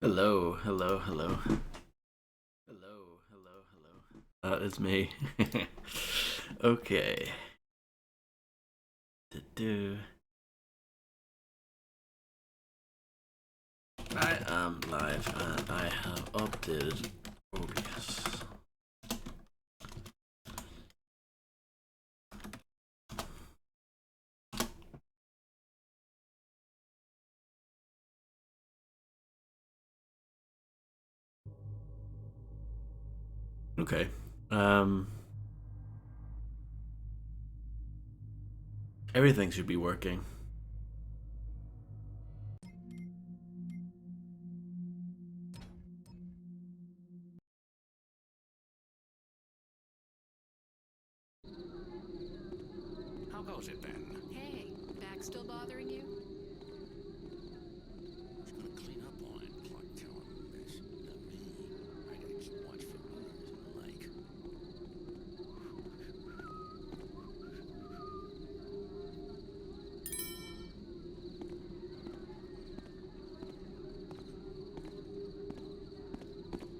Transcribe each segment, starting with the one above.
Hello, hello, hello. Hello, hello, hello. That is me. Okay. Do-do. I am live and I have updated OBS. Okay. Everything should be working. How goes it then? Hey, back still bothering you? Who's gonna clean up on it? Clark telling him this, not me. I gotta keep watch for rumors and the like.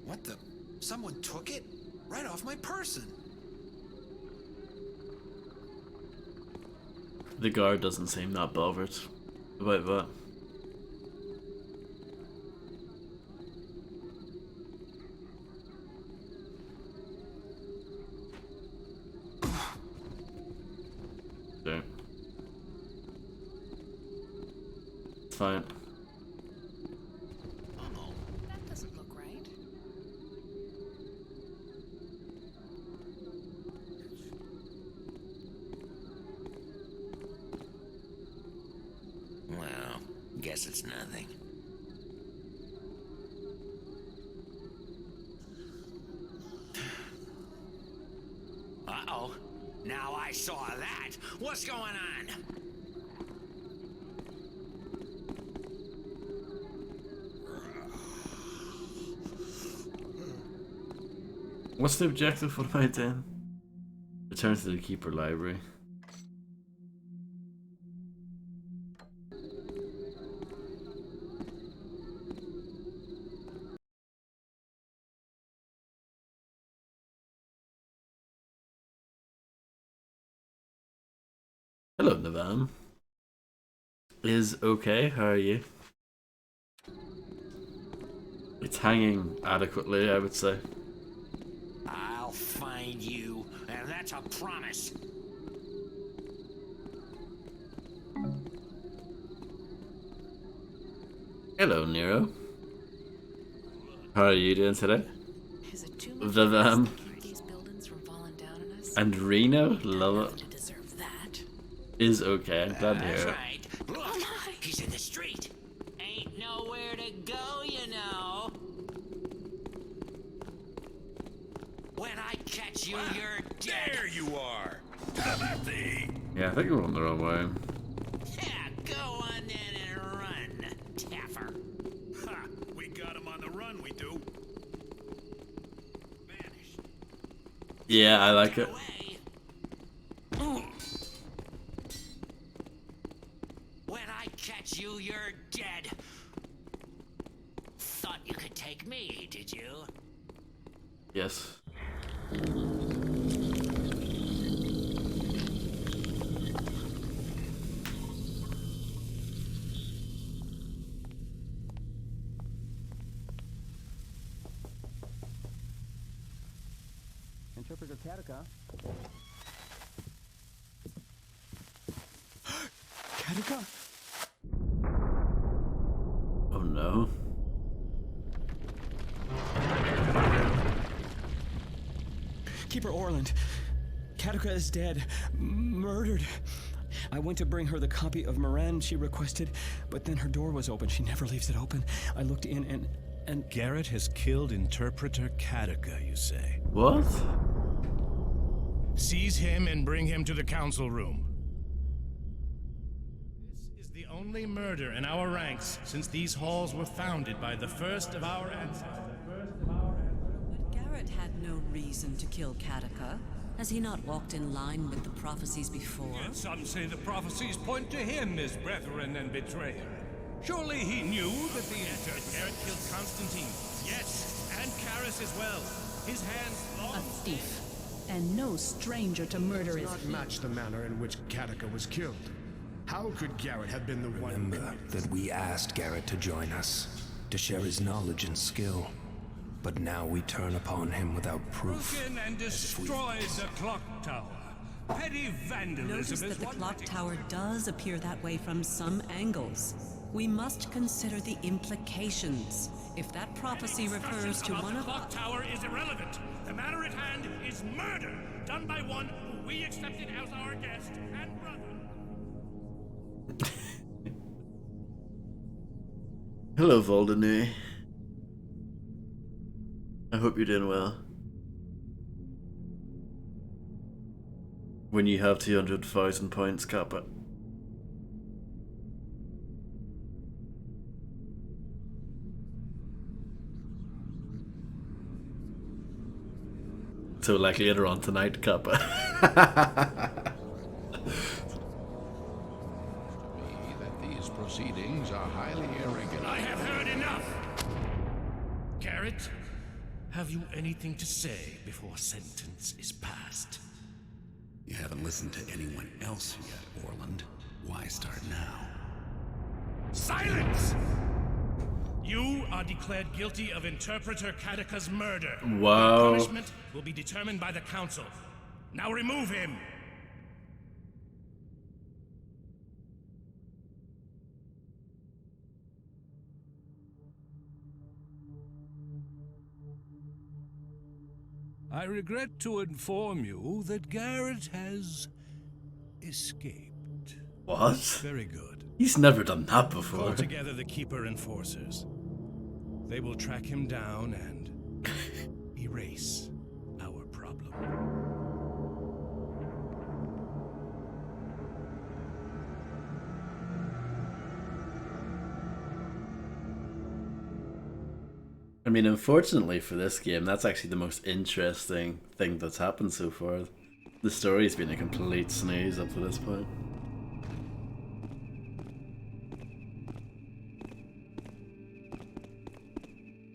What the? Someone took it? Right off my person. The guard doesn't seem that bothered about that. Okay. It's fine. Uh-oh, that doesn't look right. Well, guess it's nothing. Uh-oh. Now I saw that. What's going on? What's the objective? What am I doing? Return to the Keeper Library. Hello, Navam. Is okay, how are you? It's hanging adequately, I would say. I'll find you, and that's a promise. Hello, Nero. How are you doing today? Is it too much The to ask them to keep these buildings from falling down on us? and Reno, love Nothing it. to deserve that. Is okay. I'm glad to That's hear it. right. Look, he's in the street. Ain't nowhere to go, you know. When I catch you, you're dead. There you are! Timothy! Yeah, I think we're on the wrong way. Yeah, go on then and run, Taffer. Ha! We got him on the run, we do. Vanished. Yeah, I like it. Away. When I catch you, you're dead. Thought you could take me, did you? Yes. Interpreter Katika. Katika? Oh no. Keeper Orland. Katika is dead. Murdered. I went to bring her the copy of Moran she requested, but then her door was open. She never leaves it open. I looked in and Garrett has killed Interpreter Katika, you say? What? Seize him and bring him to the council room. This is the only murder in our ranks since these halls were founded by the first of our ancestors. But Garrett had no reason to kill Katika. Has he not walked in line with the prophecies before? Some say the prophecies point to him as brethren and betrayer. Surely he knew that the Garrett killed Constantine. Yes, and Karis as well. His hands long. A thief, and no stranger to murder is Not he. match the manner in which Katika was killed. How could Garrett have been the one? Remember that we asked Garrett to join us, to share his knowledge and skill. But now we turn upon him without proof. Broken and destroyed the clock tower. Petty vandalism Notice is that the one clock thing. tower does appear that way from some angles. We must consider the implications. If that prophecy refers to About one the of clock tower is irrelevant. The matter at hand is murder, done by one who we accepted as our guest and brother. Hello, Voldenay. I hope you're doing well. When you have 200,000 points, Kappa. So like later on tonight, Kappa. That these proceedings are highly irregular. I have heard enough! Garrett, have you anything to say before sentence is passed? You haven't listened to anyone else yet, Orland. Why start now? Silence! You are declared guilty of Interpreter Katika's murder. Wow. Your punishment will be determined by the Council. Now remove him! I regret to inform you that Garrett has escaped. What? Very good. He's never done that Call before. together the Keeper Enforcers. They will track him down and erase our problem. I mean, unfortunately for this game, that's actually the most interesting thing that's happened so far. The story's been a complete snooze up to this point.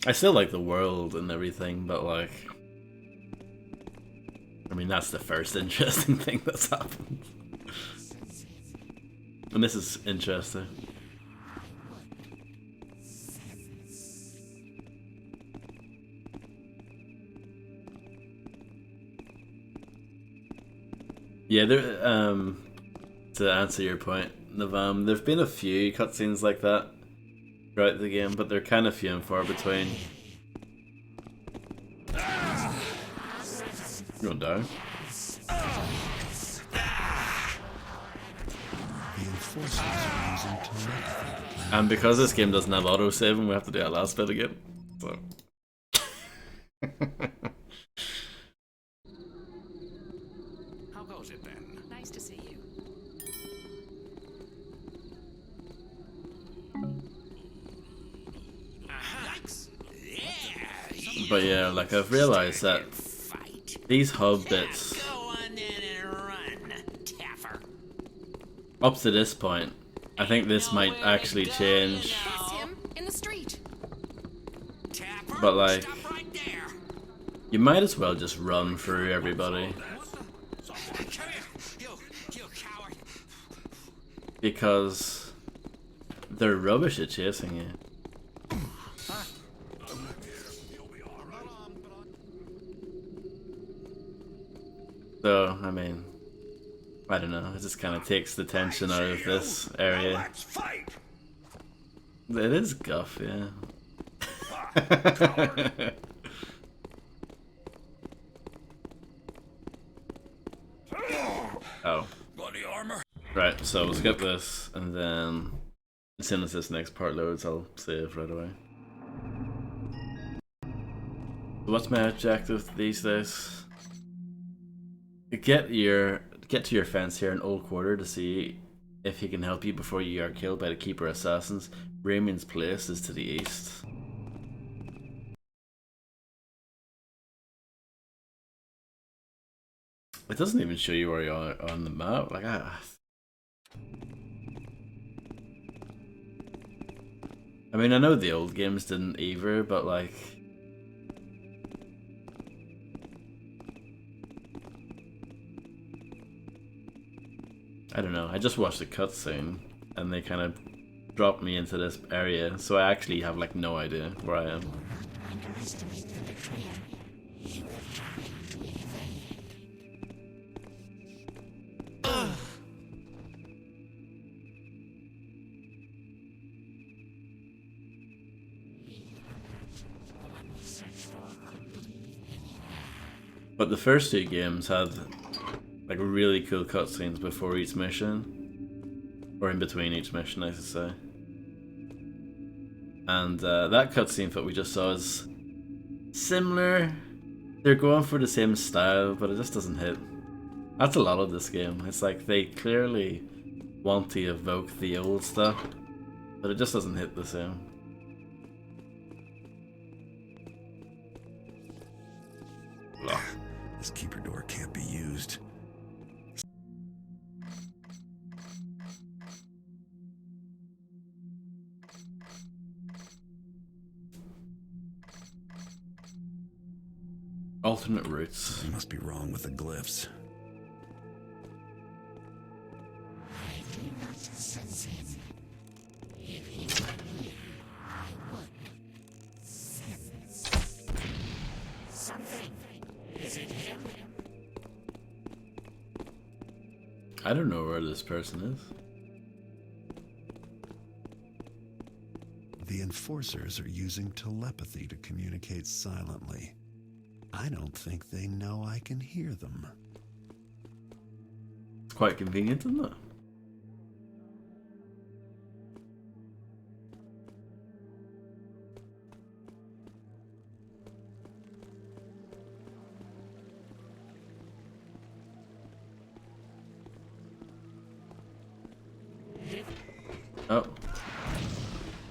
I still like the world and everything, but like... I mean, that's the first interesting thing that's happened. And this is interesting. Yeah, there. To answer your point, Navam, there've been a few cutscenes like that throughout the game, but they're kind of few and far between. You're going down. The enforcers are using telepathy. And because this game doesn't have auto-saving, we have to do that last bit again. So. How goes it then? Nice to see you. But yeah, like I've realized that these hub bits, Go on in and run, Taffer. up to this point, I think this might actually change. It's him in the street. Tapper, But like, stop right there. you might as well just run through everybody. Come here, you coward. Because they're rubbish at chasing you. So, I mean, I don't know, it just kind of takes the tension out of this area. Let's fight! It is guff, yeah. Oh. Bloody armor. Right, so we'll skip this, and then as soon as this next part loads, I'll save right away. What's my objective these days? Get to your fence here in Old Quarter to see if he can help you before you are killed by the Keeper Assassins. Ramien's place is to the east. It doesn't even show you where you are on the map. Like, I mean, I know the old games didn't either, but like... I don't know, I just watched the cutscene, and they kind of dropped me into this area, so I actually have like no idea where I am. But the first two games had like really cool cutscenes before each mission, or in between each mission, I should say. And that cutscene that we just saw is similar. They're going for the same style, but it just doesn't hit. That's a lot of this game. It's like they clearly want to evoke the old stuff, but it just doesn't hit the same. Ugh. This keeper door can't be used. Alternate routes. Something must be wrong with the glyphs. I don't know where this person is. The enforcers are using telepathy to communicate silently. I don't think they know I can hear them. It's quite convenient, isn't it? Oh.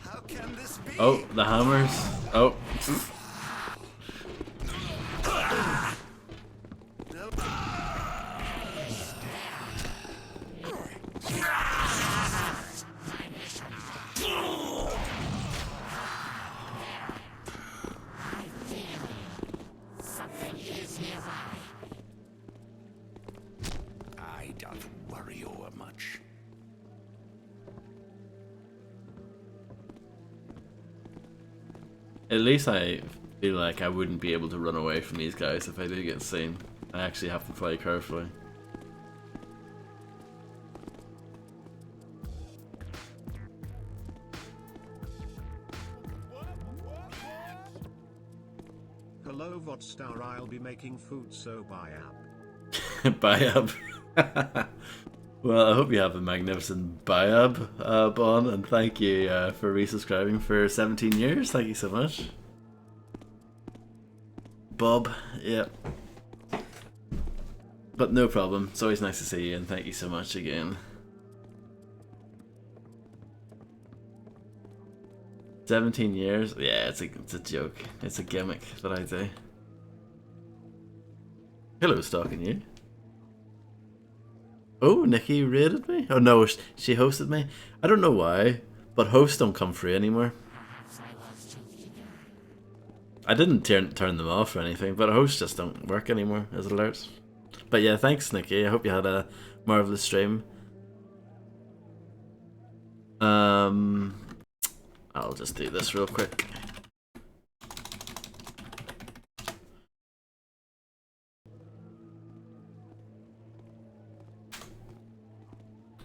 How can this be? Oh, the hammers. Oh. I don't worry over much. At least I feel like I wouldn't be able to run away from these guys if I did get seen. I actually have to play carefully. Hello Vodstar, I'll be making food, so buy up. Buy up. Well, I hope you have a magnificent Bayab, Bon, and thank you for resubscribing for 17 years. Thank you so much. Bob, yeah. But no problem. It's always nice to see you, and thank you so much again. 17 years? Yeah, it's a joke. It's a gimmick that I do. Hello, stalking you. Oh, Nikki raided me? Oh no, she hosted me? I don't know why, but hosts don't come free anymore. I didn't turn them off or anything, but hosts just don't work anymore as alerts. But yeah, thanks Nikki, I hope you had a marvelous stream. I'll just do this real quick.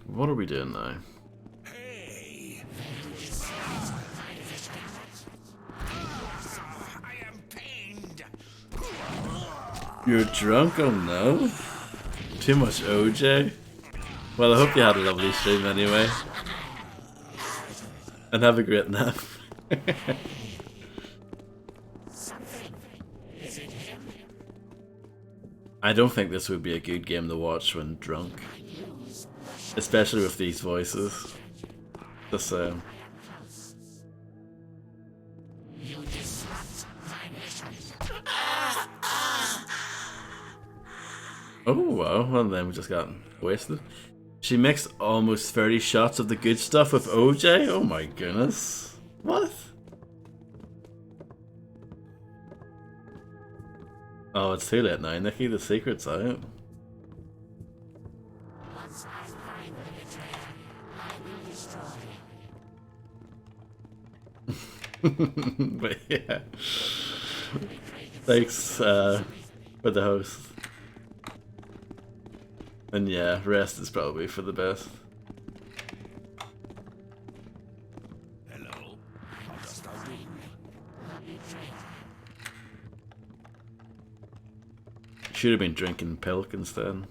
What are we doing now? Hey! I am pained. You're drunk? Oh no. Too much OJ? Well, I hope you had a lovely stream anyway. And have a great nap. I don't think this would be a good game to watch when drunk. Especially with these voices. Just saying. Oh wow, one of them just got wasted. She mixed almost 30 shots of the good stuff with OJ? Oh my goodness. What? Oh, it's too late now, Nikki. The secret's out. Once I find the betrayer, I will destroy him. But yeah. Thanks for the host. And yeah, rest is probably for the best. Hello. How dost thou do? Should have been drinking Pilk instead.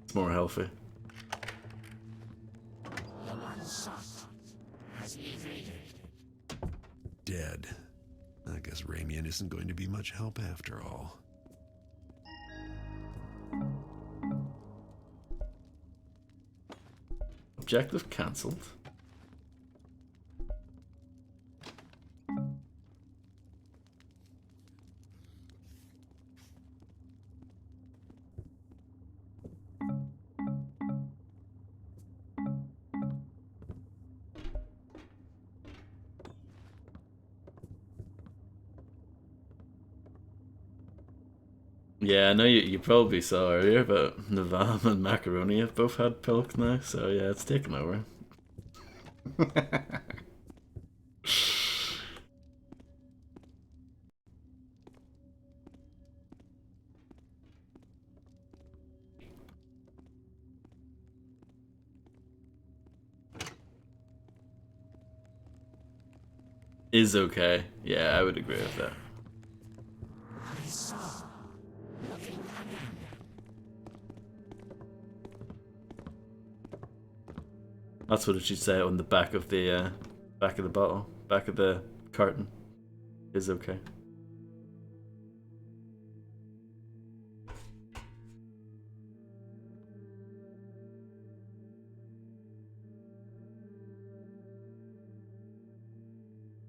It's more healthy. Dead. I guess Ramian isn't going to be much help after all. Objective cancelled. Yeah, I know you probably saw earlier, but Navam and Macaroni have both had Pilk now, so yeah, it's taken over. Is okay. Yeah, I would agree with that. That's what it should say on the back of the bottle, back of the carton. Is okay.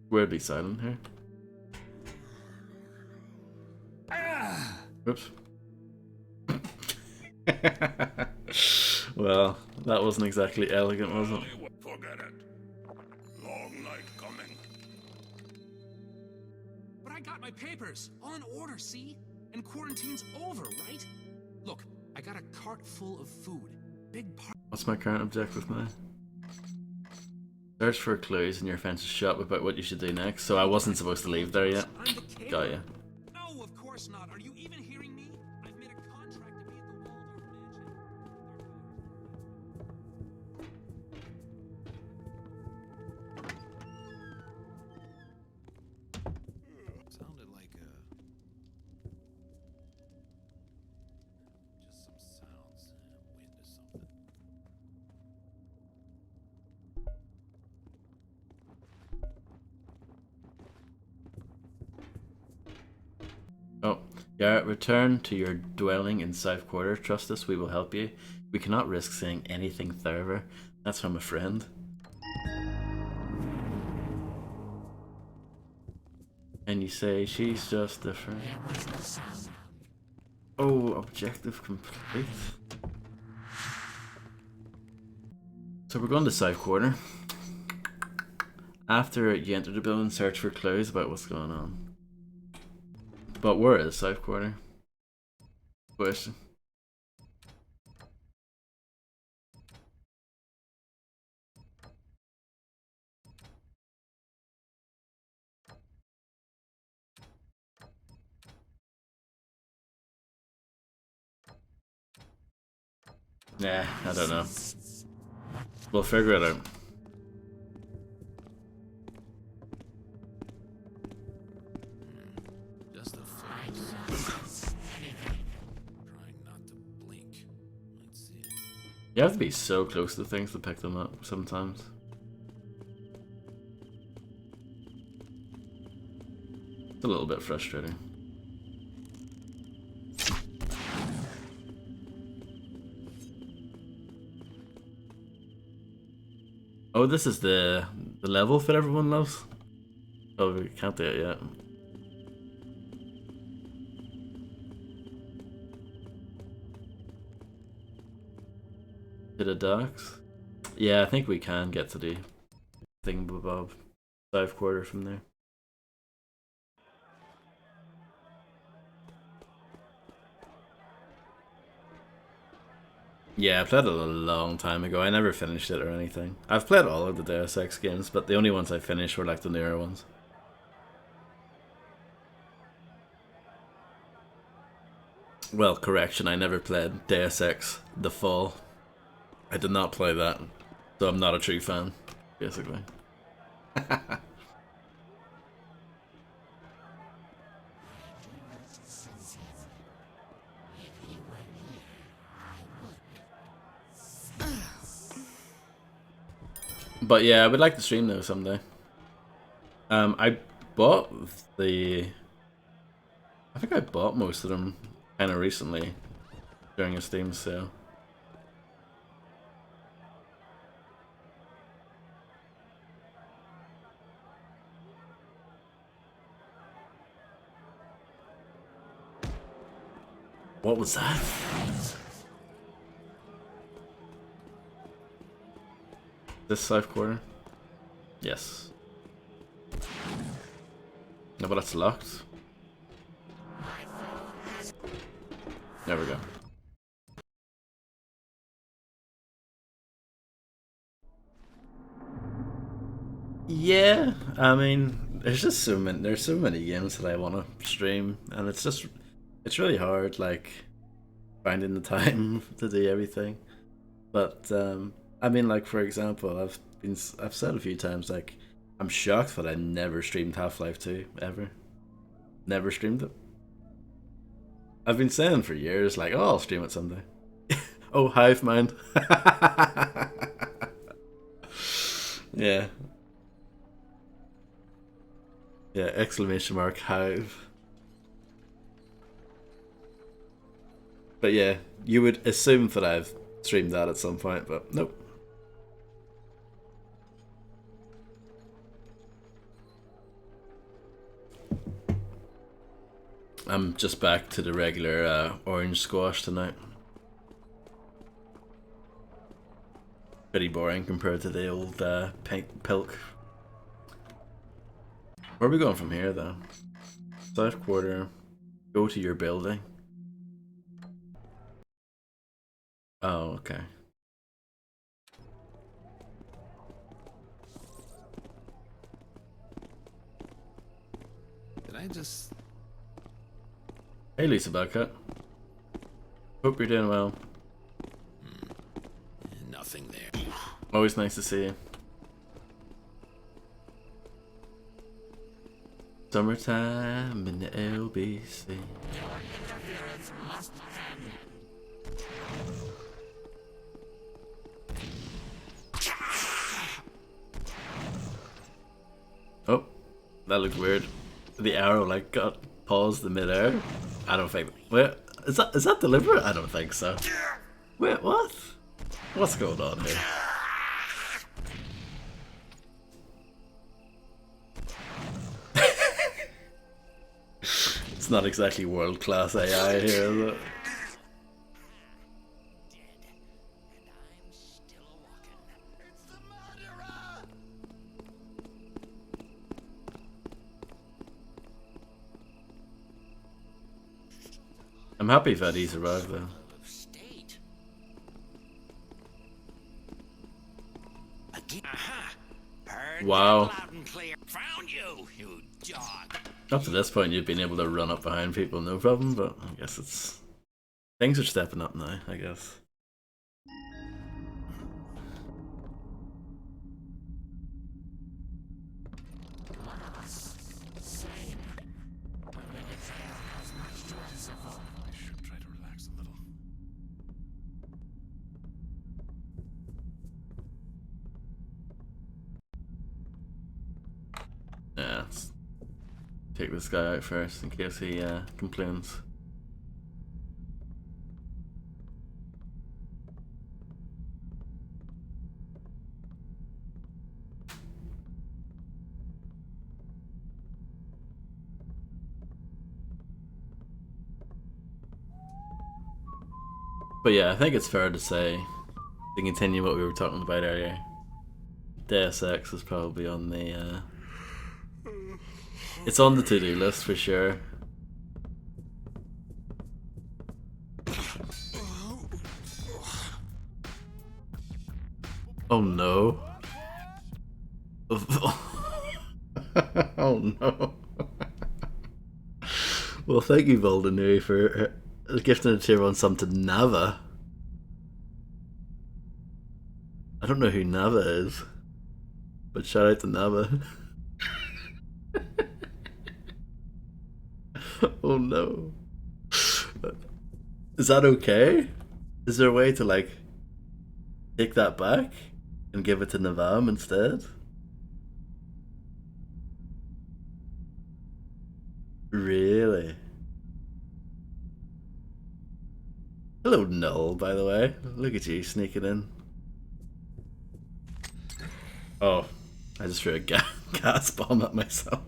Weirdly silent here. Oops. Well, that wasn't exactly elegant, was it? Forget it. Long night coming. But I got my papers. All in order, see? And quarantine's over, right? Look, I got a cart full of food. Big part. What's my current objective now? Search for clues in your fence's shop about what you should do next. So I wasn't supposed to leave there yet. Got ya. No, of course not. Are you even hearing me? I've made a contract to be at the Waldorf Mansion. Sounded like just some sounds, wind or something. Oh, Garrett, return to your dwelling in South Quarter. Trust us, we will help you. We cannot risk saying anything further. That's from a friend. And you say she's just different. Oh, objective complete. So we're going to South Quarter. After you enter the building, search for clues about what's going on. But where is South Quarter? Question. Nah, I don't know. We'll figure it out. Just a face. Trying not to blink. Let's see. You have to be so close to things to pick them up sometimes. It's a little bit frustrating. Oh, this is the level that everyone loves? Oh, we can't do it yet. To the docks? Yeah, I think we can get to the thingamabob. South Quarter from there. Yeah, I played it a long time ago. I never finished it or anything. I've played all of the Deus Ex games, but the only ones I finished were like the newer ones. Well, correction, I never played Deus Ex The Fall. I did not play that, so I'm not a true fan, basically. But yeah, I would like to stream though someday. I bought the... I think I bought most of them kind of recently during a Steam sale. What was that? This South Quarter? Yes. No, but that's locked. There we go. Yeah, I mean, there's so many games that I want to stream, and it's really hard, like, finding the time to do everything. But I mean, like, for example, I've said a few times, like, I'm shocked that I never streamed Half-Life 2 ever. Never streamed it. I've been saying for years, like, oh, I'll stream it someday. Oh, Hive Mind. Yeah. Yeah, exclamation mark Hive. But yeah, you would assume that I've streamed that at some point, but nope. I'm just back to the regular orange squash tonight. Pretty boring compared to the old pink pilk. Where are we going from here though? South Quarter. Go to your building. Oh, okay. Did I just... Hey Lisa Bugcut. Hope you're doing well. Nothing there. Always nice to see you. Summertime in the LBC. Oh, that looked weird. The arrow like got paused in midair. I don't think. Wait, is that deliberate? I don't think so. Wait, what? What's going on here? It's not exactly world-class AI here, is it? I'm happy that he's arrived though. Wow. Found you, you dog. Up to this point, you've been able to run up behind people, no problem. But I guess it's things are stepping up now. I guess. Yeah, let's take this guy out first in case he complains. But yeah, I think it's fair to say, to continue what we were talking about earlier, Deus Ex is probably on the It's on the to-do list for sure. Oh no. Oh no. Well, thank you, Voldenary, for gifting a tier 1 sub to Nava. I don't know who Nava is, but shout out to Nava. Oh no. Is that okay? Is there a way to, like, take that back and give it to Navam instead? Really? Hello, Null, by the way. Look at you sneaking in. Oh, I just threw a gas bomb at myself.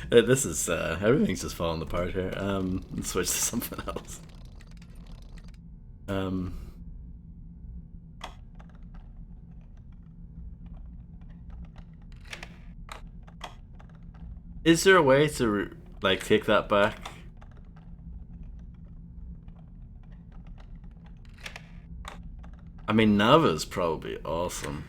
This is, everything's just falling apart here. Let's switch to something else. Is there a way to, like, take that back? I mean, Nava's probably awesome.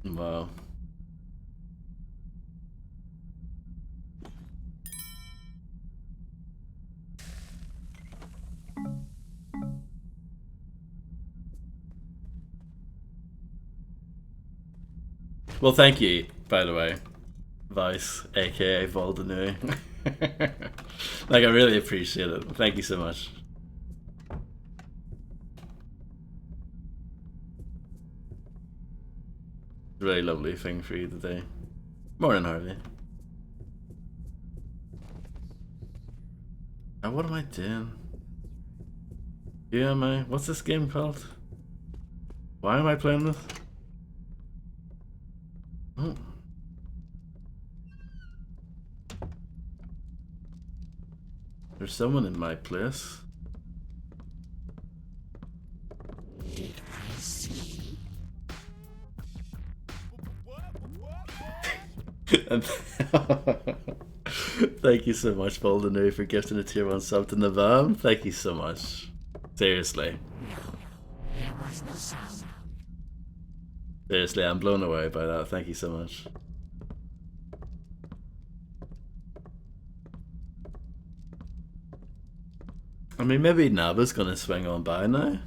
Wow. Well, thank you, by the way, Vice, aka Voldenary. Like, I really appreciate it. Thank you so much. Really lovely thing for you today. Morning, Harvey. Now, what am I doing? Am I? What's this game called? Why am I playing this? Oh. There's someone in my place. Thank you so much, Voldenary, for gifting a tier 1 sub to Navam. Thank you so much. Seriously. Seriously, I'm blown away by that. Thank you so much. I mean, maybe Naba's gonna swing on by now.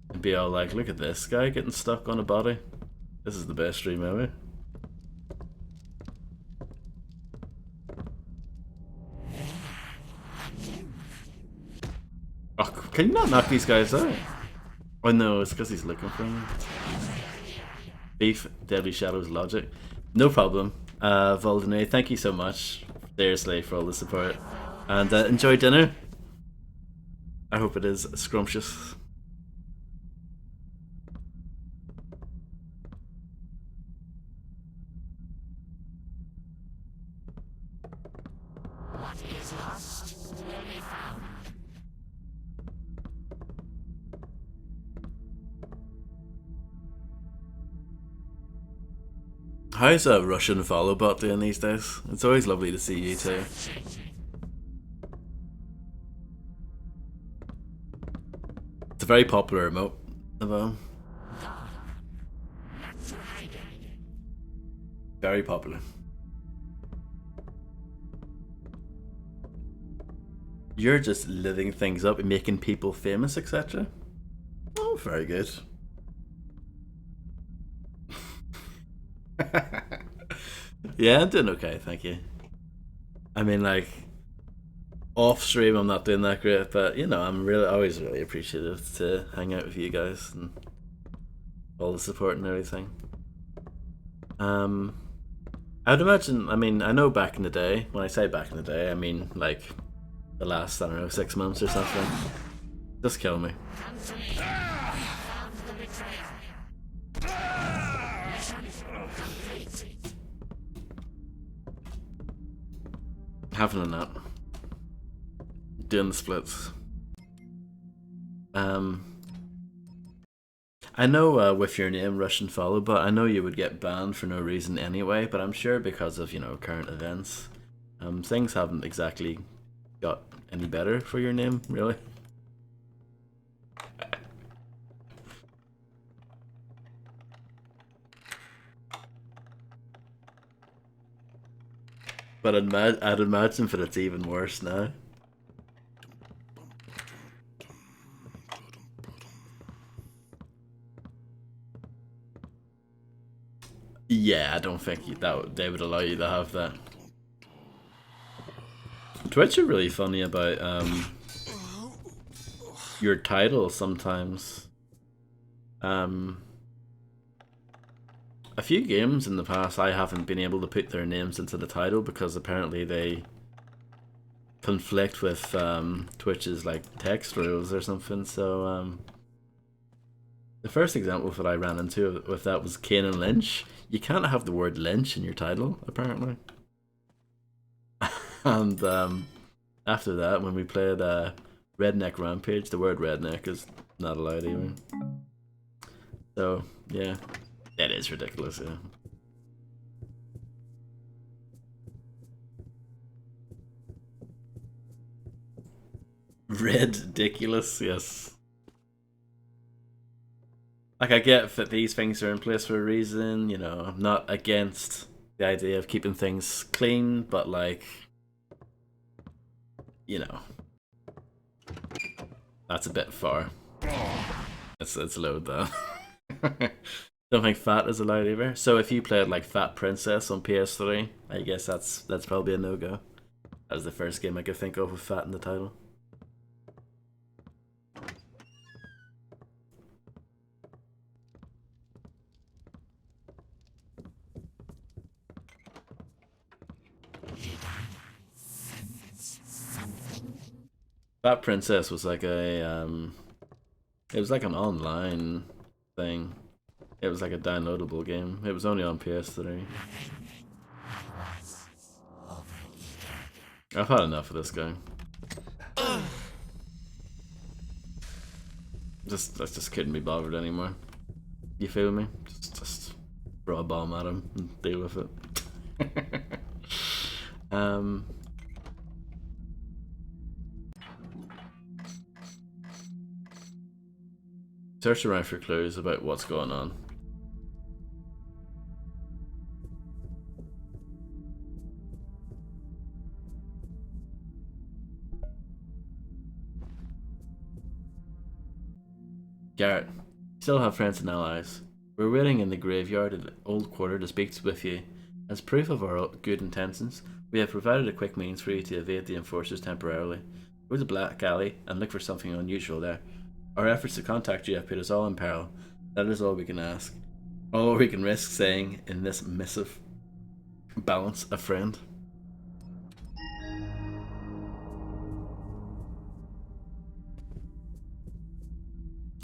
And be all like, look at this guy getting stuck on a body. This is the best stream ever. Oh, can you not knock these guys out? Oh no, it's because he's looking for him. Beef, Deadly Shadows logic. No problem. Voldenary, thank you so much, seriously, for all the support. And enjoy dinner. I hope it is scrumptious. How's a Russian follow bot doing these days? It's always lovely to see you too. It's a very popular emote, though. Very popular. You're just living things up and making people famous, etc. Oh, very good. Yeah, I'm doing okay, thank you. I mean, like, off stream I'm not doing that great, but you know, I'm always really appreciative to hang out with you guys and all the support and everything. I'd imagine, I mean, I know back in the day, when I say back in the day, I mean like the last, I don't know, 6 months or something. Just kill me. Having a nap. Doing the splits. I know with your name Russian follow, but I know you would get banned for no reason anyway. But I'm sure because of current events, things haven't exactly got any better for your name, really. But I'd imagine that it's even worse now. Yeah, I don't think they would allow you to have that. Twitch are really funny about your title sometimes. A few games in the past I haven't been able to put their names into the title because apparently they conflict with Twitch's like text rules or something. So the first example that I ran into with that was Kane and Lynch. You can't have the word Lynch in your title, apparently. And after that, when we played Redneck Rampage, the word redneck is not allowed either. So, yeah. That is ridiculous, yeah. Ridiculous, yes. Like, I get that these things are in place for a reason, you know, I'm not against the idea of keeping things clean, but like, you know, that's a bit far. It's low though. Don't think Fat is allowed either. So if you played like Fat Princess on PS3, I guess that's probably a no-go. That was the first game I could think of with Fat in the title. Fat Princess was like a it was like an online thing. It was like a downloadable game. It was only on PS3. I've had enough of this guy. I just couldn't be bothered anymore. You feel me? Just throw a bomb at him and deal with it. Search around for clues about what's going on. Garrett, still have friends and allies. We're waiting in the graveyard at the old quarter to speak with you. As proof of our good intentions, we have provided a quick means for you to evade the enforcers temporarily. Go to Black Alley and look for something unusual there. Our efforts to contact you have put us all in peril. That is all we can ask. All we can risk saying in this missive. Balance a friend.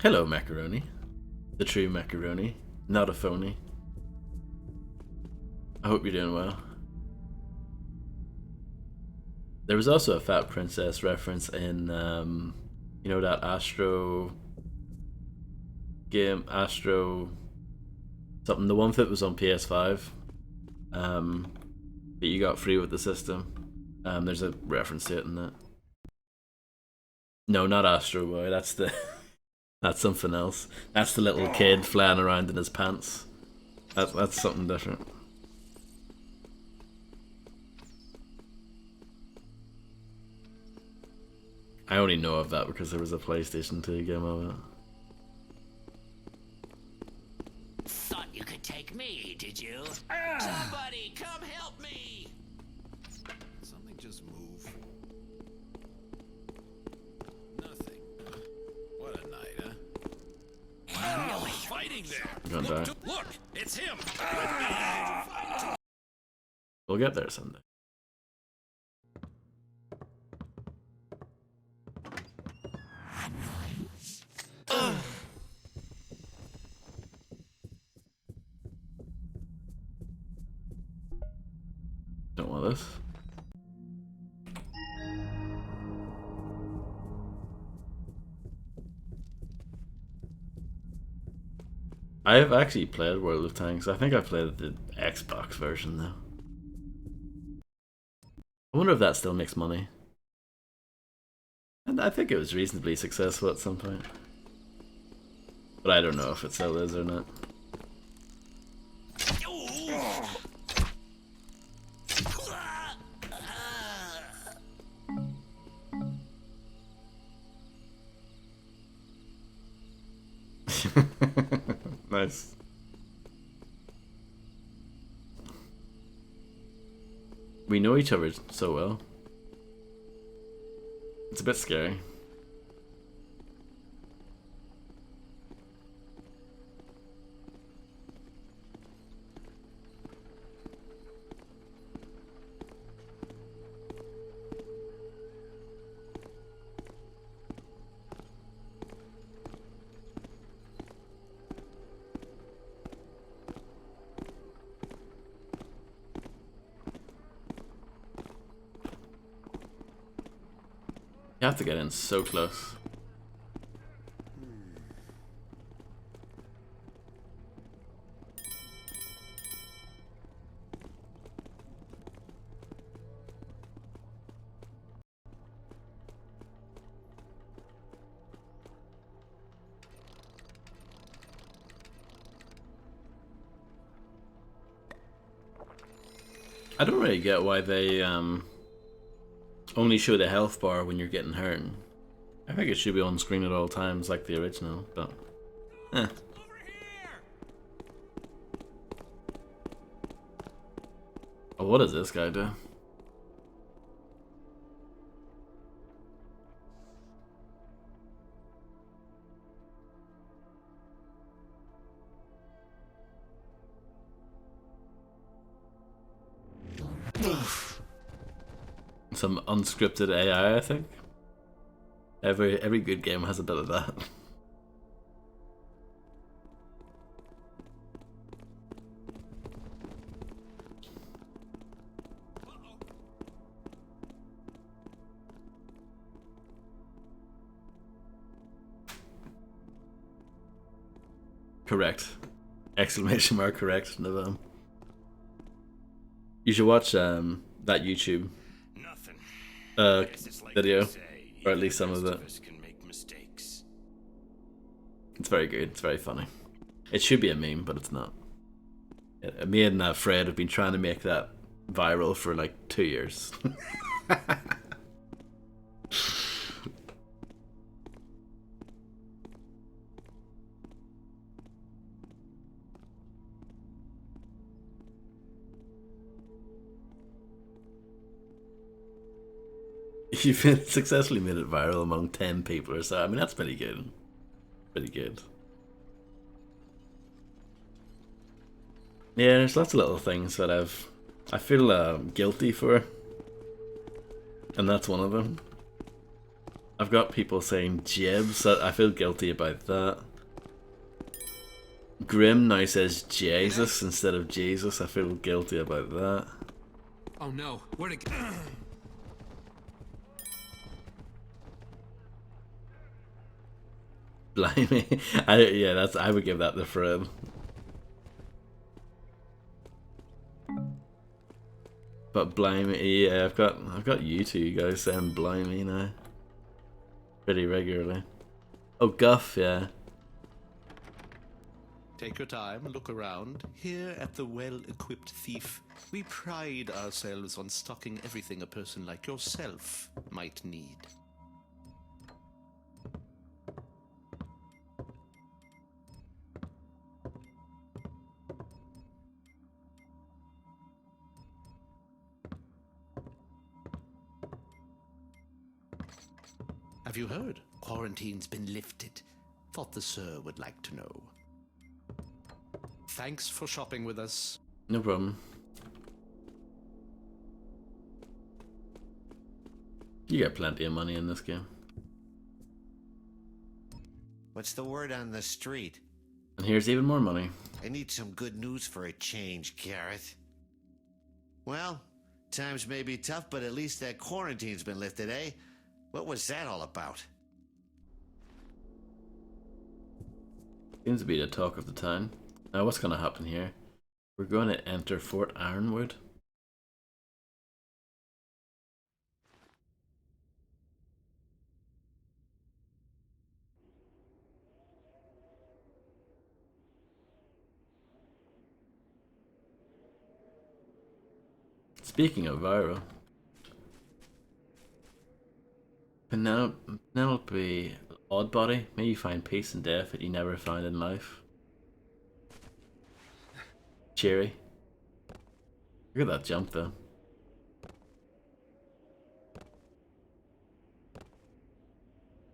Hello, Macaroni. The true Macaroni, not a phony. I hope you're doing well. There was also a Fat Princess reference in, you know, that Astro game, Astro something, the one that was on PS5, that you got free with the system. There's a reference to it in that. No, not Astro Boy. That's the that's something else. That's the little kid flying around in his pants. That's something different. I only know of that because there was a PlayStation 2 game of it. Thought you could take me, did you? Somebody come help me! Something just move. Nothing. What a night, huh? Wow, fighting there. You're gonna die. Look, it's him. We'll get there someday. Don't want this. I've actually played World of Tanks. I think I played the Xbox version though. I wonder if that still makes money. And I think it was reasonably successful at some point. But I don't know if it still is or not. Nice. We know each other so well. It's a bit scary. You have to get in so close. I don't really get why they only show the health bar when you're getting hurt. I think it should be on screen at all times like the original, but Oh, what does this guy do? Some unscripted AI, I think. Every good game has a bit of that. Correct. Exclamation mark correct, Navam. You should watch that YouTube video, or at least some of it. It's very good, it's very funny. It should be a meme, but it's not. Me and Fred have been trying to make that viral for like 2 years. You've successfully made it viral among 10 people or so. I mean, that's pretty good. Pretty good. Yeah, there's lots of little things that I feel guilty for. And that's one of them. I've got people saying jibs. I feel guilty about that. Grim now says Jesus instead of Jesus. I feel guilty about that. Oh no, where'd it go? Blimey. I would give that to Fred. But blimey, yeah, I've got you two guys saying blimey now. Pretty regularly. Oh, Guff, yeah. Take your time, look around. Here at the Well-Equipped Thief, we pride ourselves on stocking everything a person like yourself might need. Have you heard? Quarantine's been lifted. Thought the sir would like to know. Thanks for shopping with us. No problem. You get plenty of money in this game. What's the word on the street? And here's even more money. I need some good news for a change, Garrett. Well, times may be tough, but at least that quarantine's been lifted, eh? What was that all about? Seems to be the talk of the town. Now what's going to happen here? We're going to enter Fort Ironwood. Speaking of viral, Penelope Oddbody, may you find peace in death that you never found in life. Cheery. Look at that jump though.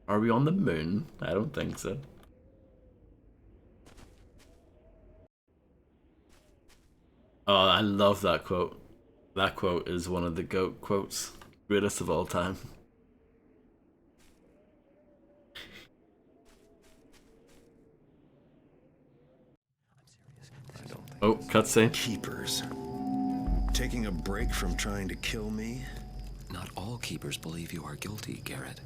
Are we on the moon? I don't think so. Oh, I love that quote. That quote is one of the GOAT quotes. Greatest of all time. Oh, cutscene. Keepers. Taking a break from trying to kill me? Not all keepers believe you are guilty, Garrett.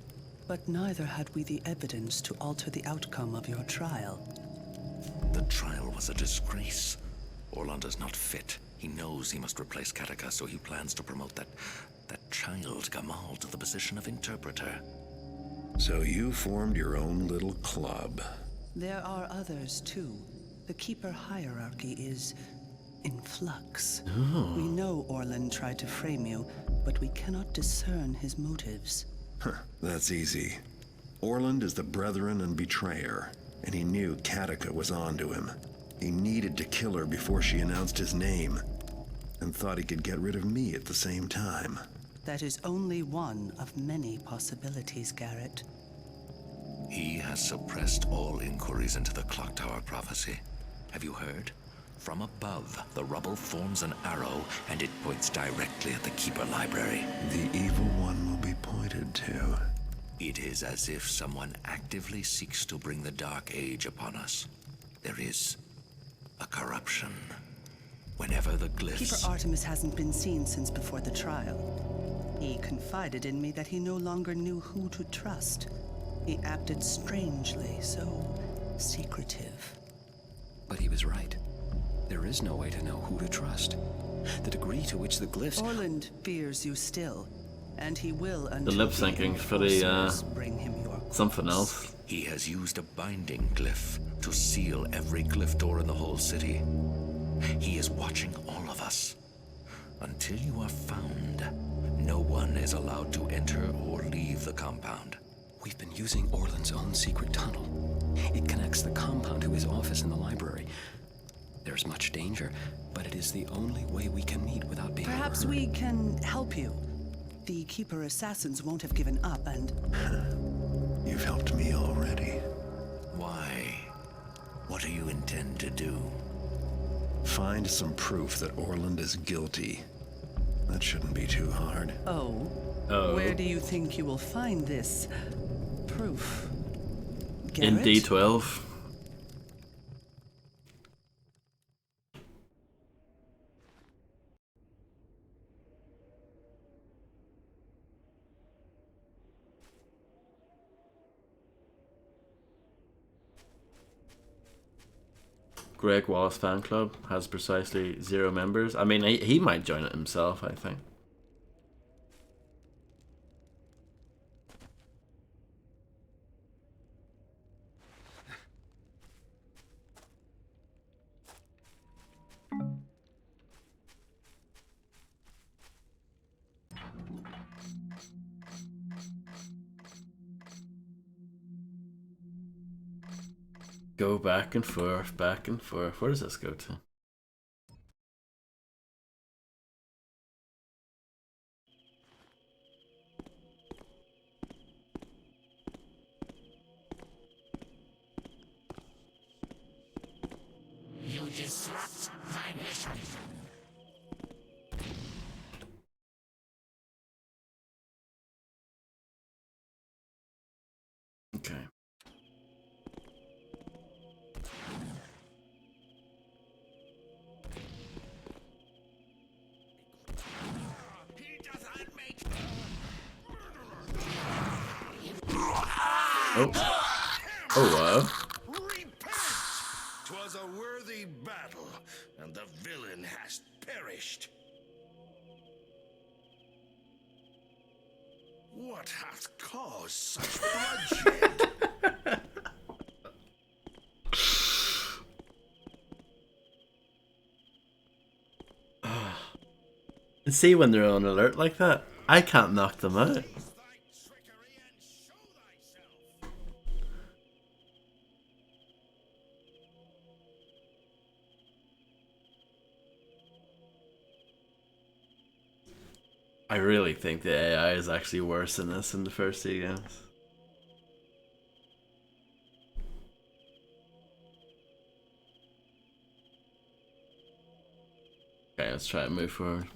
But neither had we the evidence to alter the outcome of your trial. The trial was a disgrace. Orland is not fit. He knows he must replace Kataka, so he plans to promote that child Gamal to the position of interpreter. So you formed your own little club. There are others too. The Keeper hierarchy is in flux. Oh. We know Orland tried to frame you, but we cannot discern his motives. That's easy. Orland is the brethren and betrayer, and he knew Kataka was onto him. He needed to kill her before she announced his name, and thought he could get rid of me at the same time. That is only one of many possibilities, Garrett. He has suppressed all inquiries into the Clock Tower prophecy. Have you heard? From above, the rubble forms an arrow, and it points directly at the Keeper Library. The evil one will be pointed to. It is as if someone actively seeks to bring the Dark Age upon us. There is a corruption. Whenever the glyphs... Keeper Artemis hasn't been seen since before the trial. He confided in me that he no longer knew who to trust. He acted strangely, so secretive. But he was right. There is no way to know who to trust. The degree to which the glyphs... Orland fears you still, and he will until the lip syncing's pretty, bring him your something else. He has used a binding glyph to seal every glyph door in the whole city. He is watching all of us. Until you are found, no one is allowed to enter or leave the compound. We've been using Orland's own secret tunnel. It connects the compound to his office in the library. There's much danger, but it is the only way we can meet without being Perhaps overheard. we can help you. The Keeper assassins won't have given up, and... You've helped me already. Why? What do you intend to do? Find some proof that Orland is guilty. That shouldn't be too hard. Oh? Where do you think you will find this proof? In Garrett? D12. Greg Wallace fan club has precisely 0 members. I mean, he might join it himself, I think. Go back and forth, back and forth. Where does this go to? You disrupt my mission. Okay. Oh. Oh wow. What hath caused such bloodshed? And see, when they're on alert like that, I can't knock them out. I really think the AI is actually worse in this than the first two games. Okay, let's try and move forward.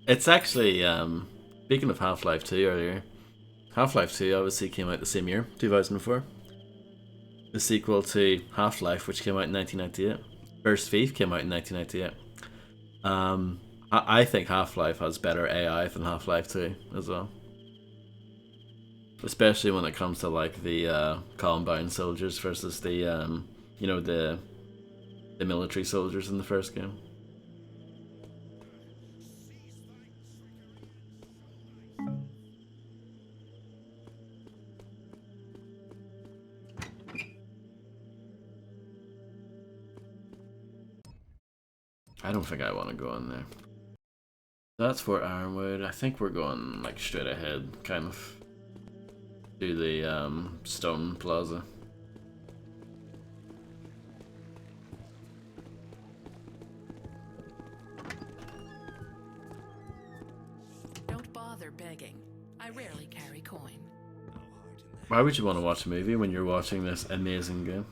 It's actually, speaking of Half-Life 2 earlier, Half-Life 2 obviously came out the same year, 2004. The sequel to Half-Life, which came out in 1998. First Thief came out in 1998. I think Half-Life has better AI than Half-Life 2 as well. Especially when it comes to like the Columbine soldiers versus the, you know, the military soldiers in the first game. I don't think I want to go in there. That's Fort Ironwood. I think we're going like straight ahead, kind of to the Stone Plaza. Don't bother begging. I rarely carry coin. Why would you want to watch a movie when you're watching this amazing game?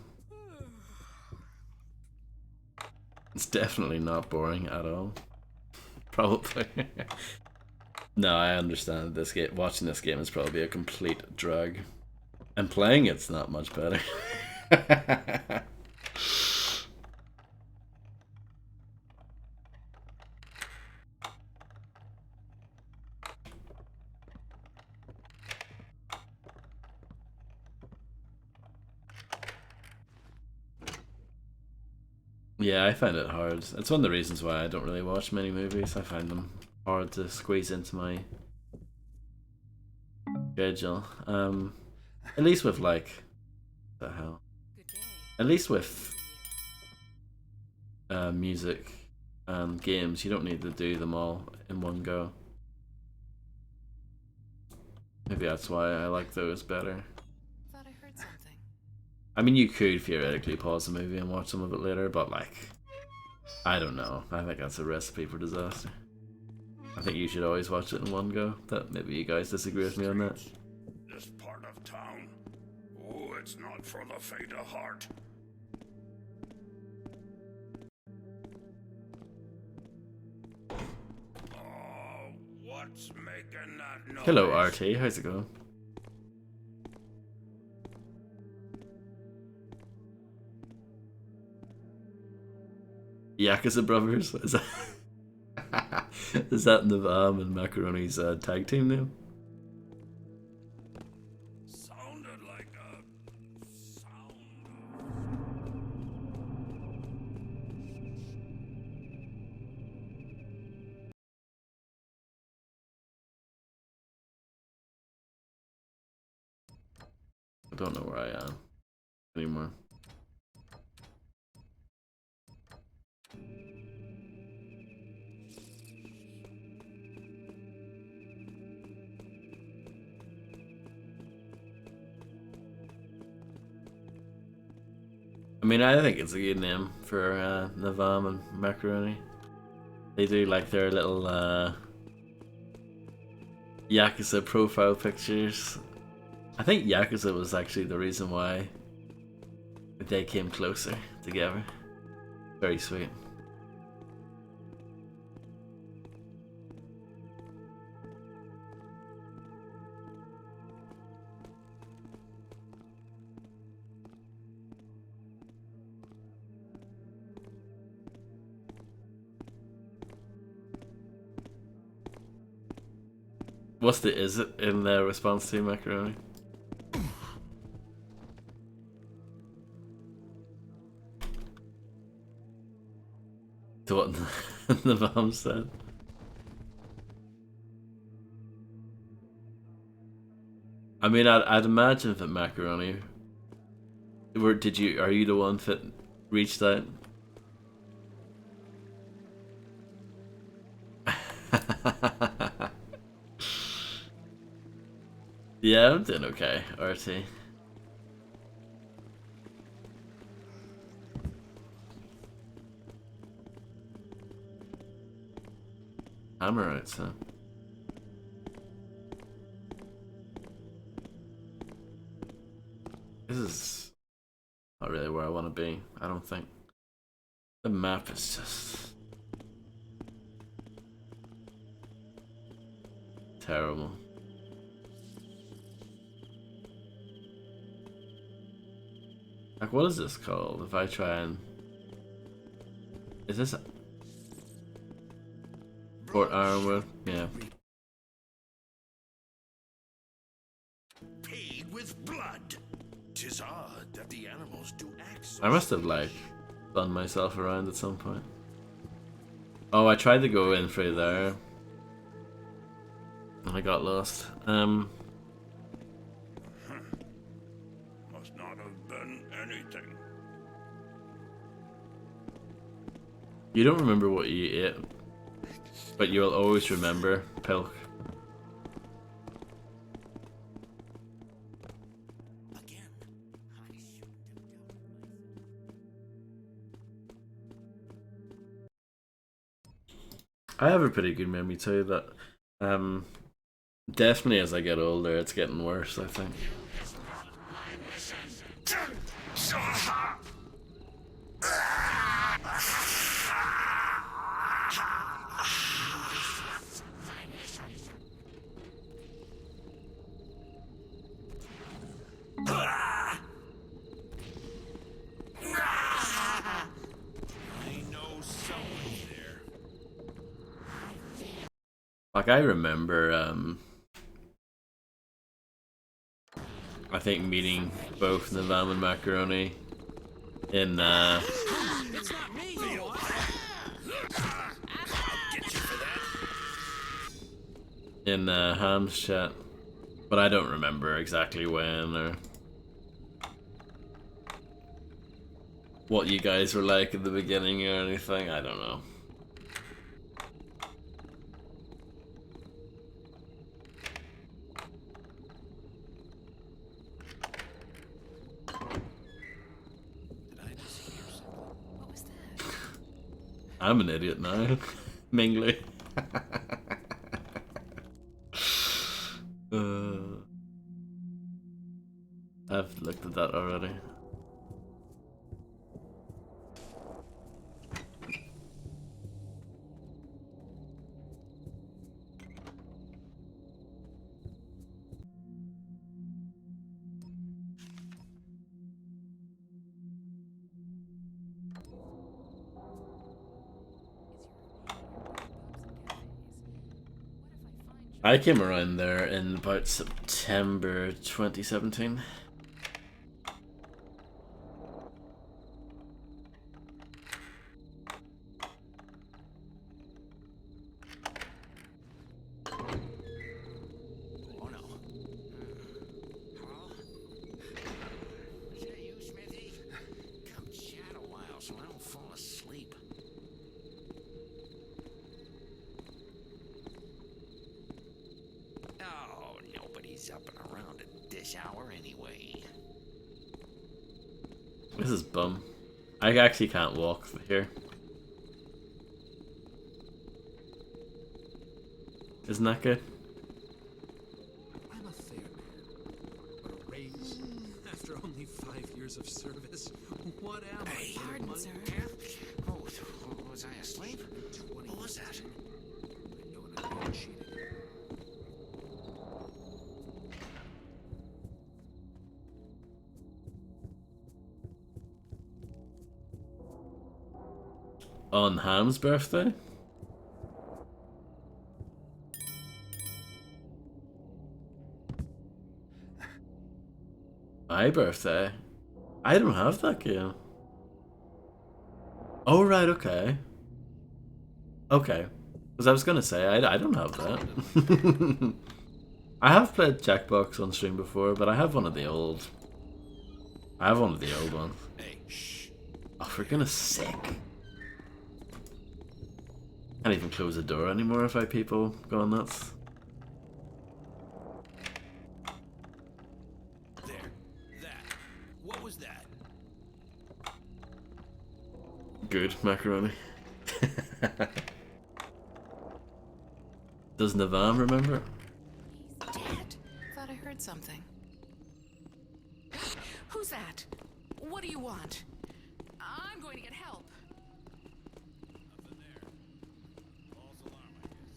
It's definitely not boring at all. Probably. No, I understand this game. Watching this game is probably a complete drag. And playing it's not much better. Yeah, I find it hard. It's one of the reasons why I don't really watch many movies. I find them hard to squeeze into my schedule. At least with like, what the hell? At least with music and games, you don't need to do them all in one go. Maybe that's why I like those better. Thought I heard something. I mean, you could theoretically pause the movie and watch some of it later, but like, I don't know. I think that's a recipe for disaster. I think you should always watch it in one go. That maybe you guys disagree with me on that. This part of town, oh, it's not for the faint of heart. Oh, what's making that noise? Hello, RT. How's it going? Yakuza Brothers? Is that Navam and Macaroni's tag team name? Sounded like a I don't know where I am anymore. I mean, I think it's a good name for Navam and Macaroni. They do like their little Yakuza profile pictures. I think Yakuza was actually the reason why they came closer together. Very sweet. What's the is it in their response to Macaroni? To what the bomb said. I mean, I'd imagine that Macaroni. Are you the one that reached out? Yeah, I'm doing okay, RT. I'm alright, so. This is not really where I want to be, I don't think. The map is just terrible. Like, what is this called? If I try and... Is this... Port Ironwood? Yeah. Paid with blood. 'Tis odd that the animals do act so. I must have, like, spun myself around at some point. Oh, I tried to go in through there. And I got lost. Must not have been anything. You don't remember what you ate, but you'll always remember Pilk. I have a pretty good memory too, but definitely as I get older it's getting worse, I think. Like, I remember, I think meeting both Navam and Macaroni in, It's not me, you know. in Ham's chat, but I don't remember exactly when or what you guys were like at the beginning or anything. I don't know. I'm an idiot now. Mingly. I've looked at that already. I came around there in about September 2017. Oh no. Hello? Is that you, Smithy? Come chat a while so I don't fall asleep. Oh, nobody's up and around at this hour anyway. This is bum. I actually can't walk here. Isn't that good? I'm a fair man, but a raise after only 5 years of service. What am I? Pardon, sir. Oh, was I asleep? What was that? I know I'm being cheated. On Ham's birthday? My birthday? I don't have that game. Oh, right, okay. Okay. Because I was gonna say, I don't have that. I have played Jackbox on stream before, but I have one of the old... I have one of the old ones. Hey, shh. Oh, for goodness sake. Can't even close the door anymore if I have people going nuts. There. That. What was that? Good macaroni. Does Navam remember? Dead. Thought I heard something. Who's that? What do you want? I'm going to get help.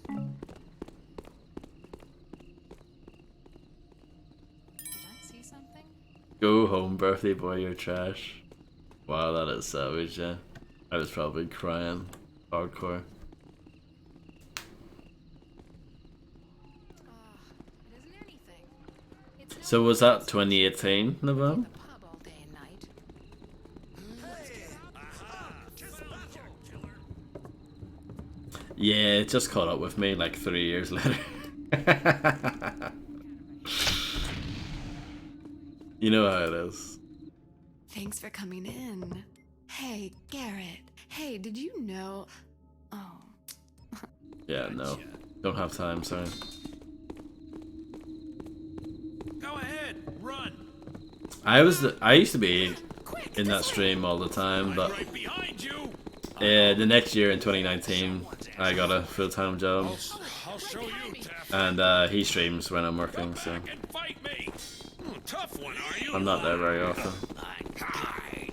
Did I see something? Go home, birthday boy, you're trash. Wow, that is savage, yeah. I was probably crying hardcore. So was that 2018, Navam? Yeah, it just caught up with me like 3 years later. You know how it is. Thanks for coming in. Hey, Garrett. Hey, did you know? Oh. Yeah, no. Don't have time, sorry. Go ahead, run. I used to be in that stream all the time, but the next year in 2019, I got a full-time job, I'll show you, and he streams when I'm working, so Fight me. Tough one, are you? I'm not there very often. I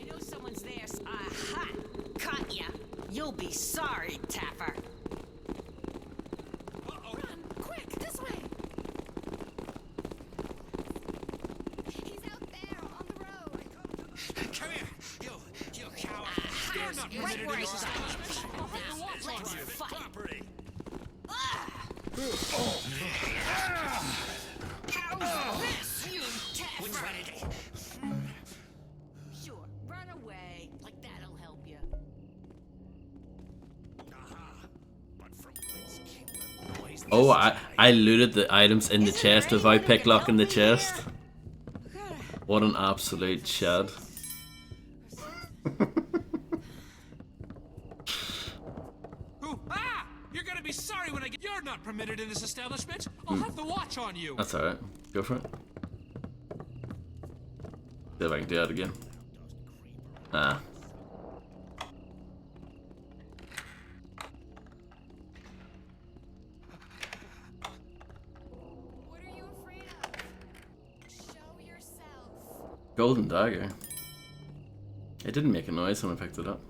know someone's there. Aha! Caught ya. You'll be sorry, Tapper. Run, quick, this way. He's out there on the road. Come here, you coward. You're not permitted in this establishment. Let's fight. How's this, you Tapper? Which one is it? Sure, run away. Like that'll help you. Oh, I looted the items in the chest without picklocking the chest. What an absolute chad. You're gonna be sorry when I get. You're not permitted in this establishment. I'll have the watch on you. That's alright. Go for it. See if I can do that again. Ah. What are you afraid of? Show yourself. Golden dagger. It didn't make a noise when I picked it up.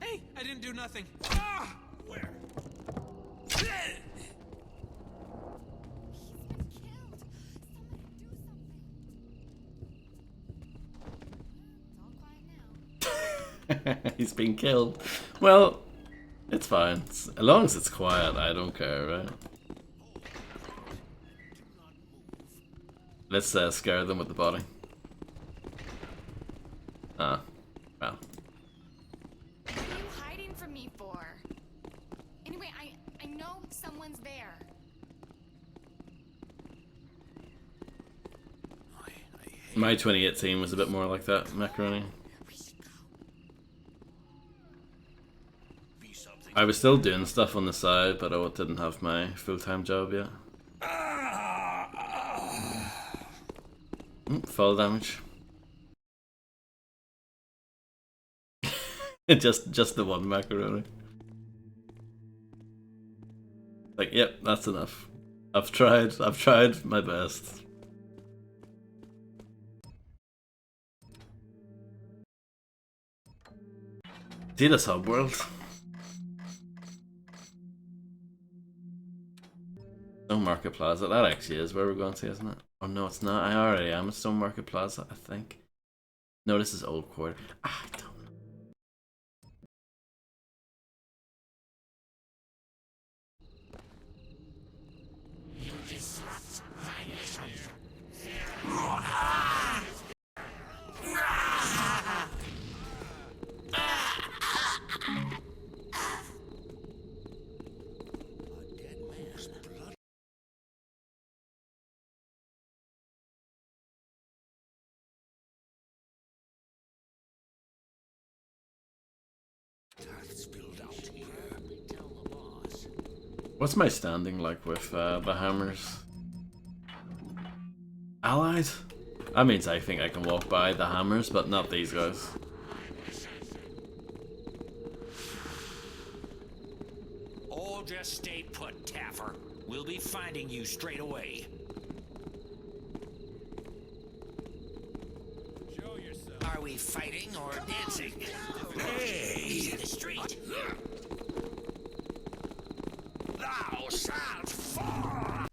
Hey, I didn't do nothing. Where? He's been killed. Well, it's fine. As long as it's quiet, I don't care, right? Let's scare them with the body. Ah, well. What are you hiding from me for? Anyway, I know someone's there. My 2018 was a bit more like that, macaroni. I was still doing stuff on the side, but I didn't have my full-time job yet. Fall damage. just the one macaroni. Like, yep, that's enough. I've tried my best. See this hub world? Stone Market Plaza. That actually is where we're going to, isn't it? Oh no, it's not. I already am at Stone Market Plaza, I think. No, this is Old Quarter. I don't know. What's my standing like with the hammers? Allied? That means I think I can walk by the hammers, but not these guys. All just stay put, Taffer. We'll be finding you straight away. Show yourself. Are we fighting or dancing? Hey! Easy the street. Thou shalt fall!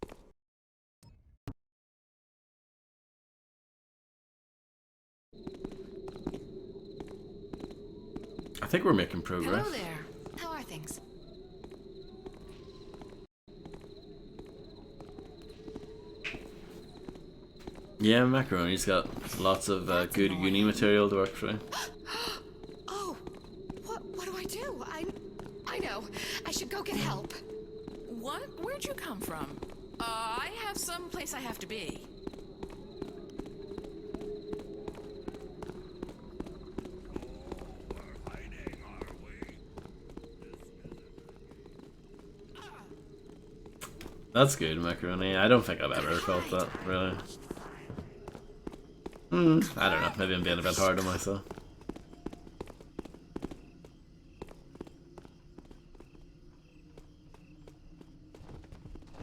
I think we're making progress. Hello there. How are things? Yeah, Macaroni's got lots of good uni material to work through. Oh, what do I do? I know. I should go get help. What? Where'd you come from? I have some place I have to be. That's good, Macaroni. I don't think I've ever felt that, really. I don't know. Maybe I'm being a bit hard on myself.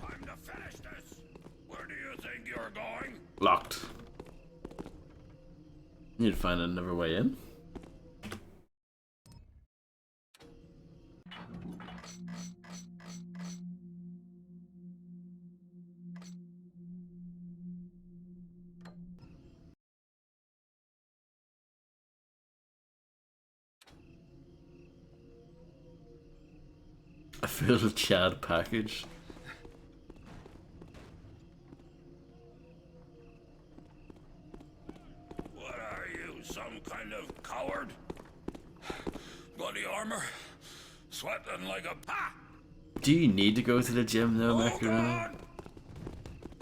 Time to finish this. Where do you think you're going? Locked. Need to find another way in. A full Chad package. What are you, some kind of coward? Bloody armor? Sweating like a... Ah! Do you need to go to the gym though, Macaroni? God!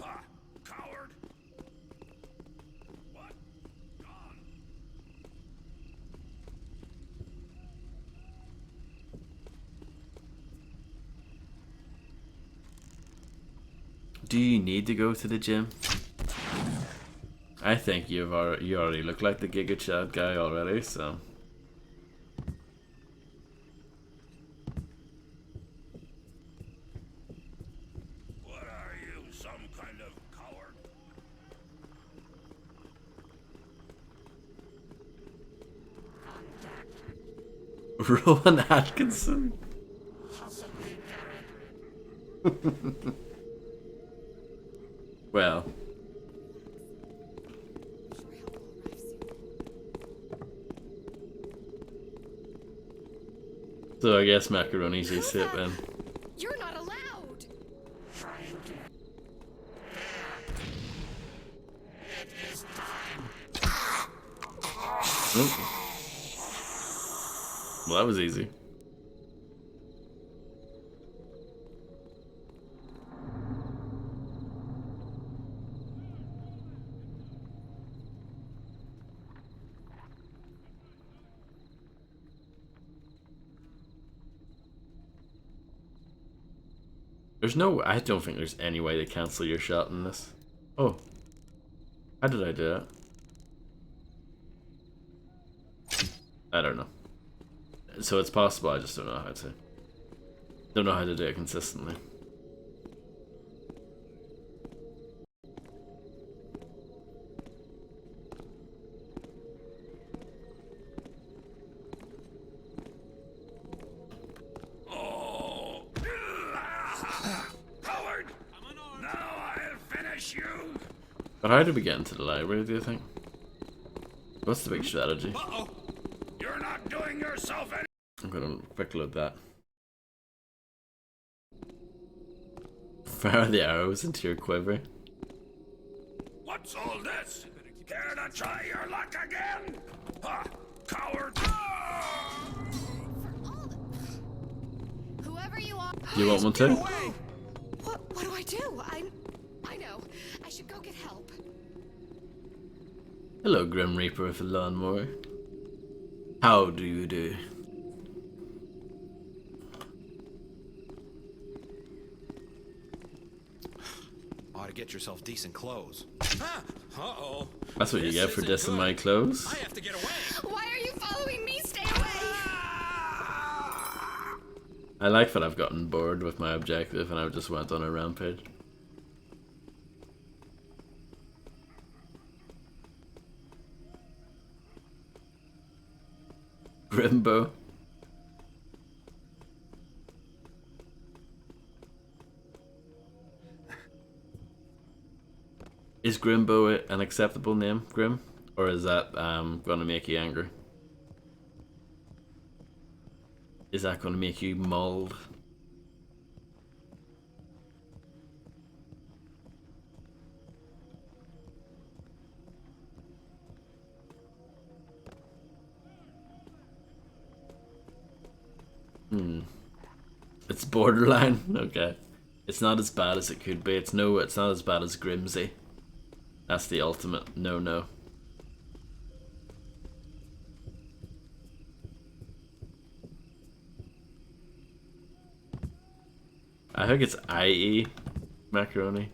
Ah, coward. What? Gone. Do you need to go to the gym? I think you already look like the Giga Chad guy already, so. What are you, some kind of coward? Rowan Atkinson. Well. So I guess Macaroni's just hit then. You're not allowed. Oh. Well, that was easy. There's no... I don't think there's any way to cancel your shot in this. Oh. How did I do that? I don't know. So it's possible, I just don't know how to. Don't know how to do it consistently. Coward! Now I'll finish you! But how do we get into the library, do you think? What's the big strategy? Uh-oh! You're not doing yourself any... I'm gonna quick load that. Fire the arrows into your quiver. What's all this? Care to try your luck again? Ha! Coward! Whoever you are. Do you want one too? What do I do? I know. I should go get help. Hello, Grim Reaper with a lawnmower. How do you do? ought to get yourself decent clothes. Uh-oh. That's what you get for dissing my clothes. I have to get away. Why are you following me? Stay away! I like that I've gotten bored with my objective and I just went on a rampage. Grimbo. Is Grimbo an acceptable name, Grim? Or is that gonna make you angry? Is that gonna make you mauled? It's borderline. Okay. It's not as bad as it could be. It's not as bad as Grimsy. That's the ultimate no-no. I think it's IE macaroni.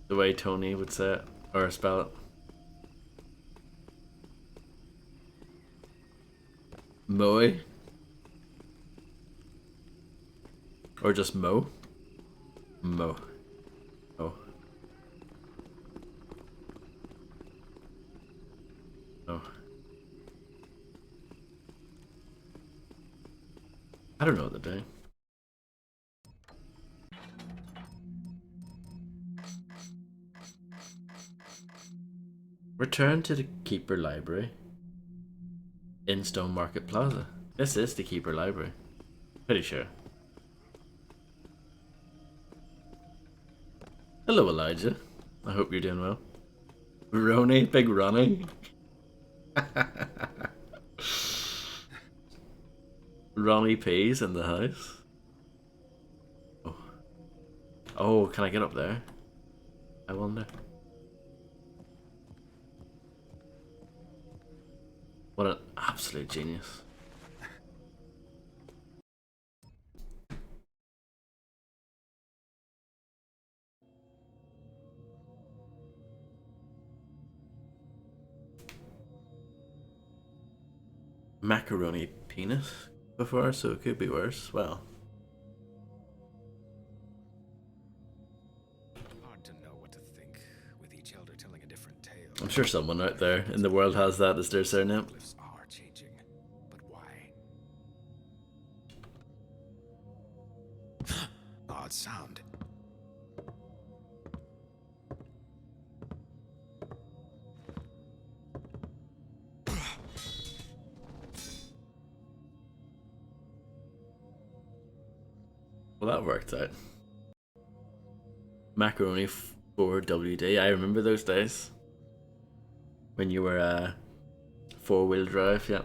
The way Tony would say it, or spell it. Moe? Or just Mo? Mo. Oh. Oh. I don't know what they're doing. Return to the Keeper Library in Stone Market Plaza. This is the Keeper Library. Pretty sure. Hello, Elijah. I hope you're doing well. Ronnie, big Ronnie. Ronnie P's in the house. Oh. Oh, can I get up there? I wonder. What an absolute genius. Macaroni penis before, so it could be worse. Well, Hard to know what to think, with each elder telling a different tale. I'm sure someone out there in the world has that as their surname. Glyphs are changing, but why? Odd sound. Well, that worked out. Macaroni 4WD. I remember those days. When you were 4-wheel drive, yeah.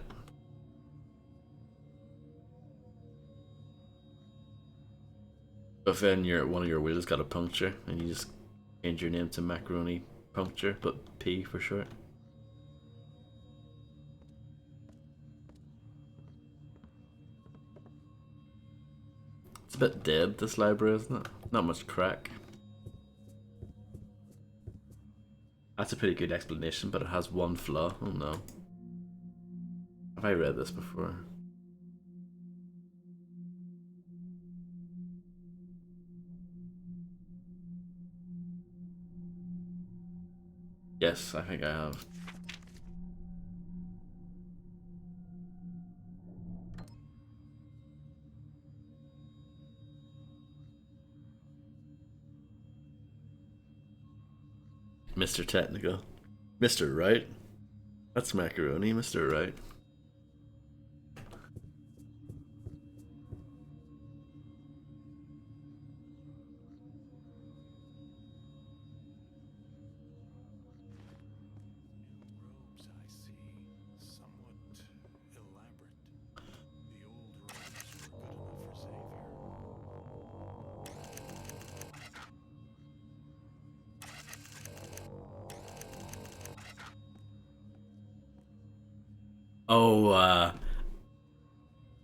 But then one of your wheels got a puncture and you just change your name to Macaroni Puncture, but P for short. It's a bit dead, this library, isn't it? Not much crack. That's a pretty good explanation, but it has one flaw. Oh no. Have I read this before? Yes, I think I have. Mr. Technical. Mr. Right. That's Macaroni, Mr. Right. Oh,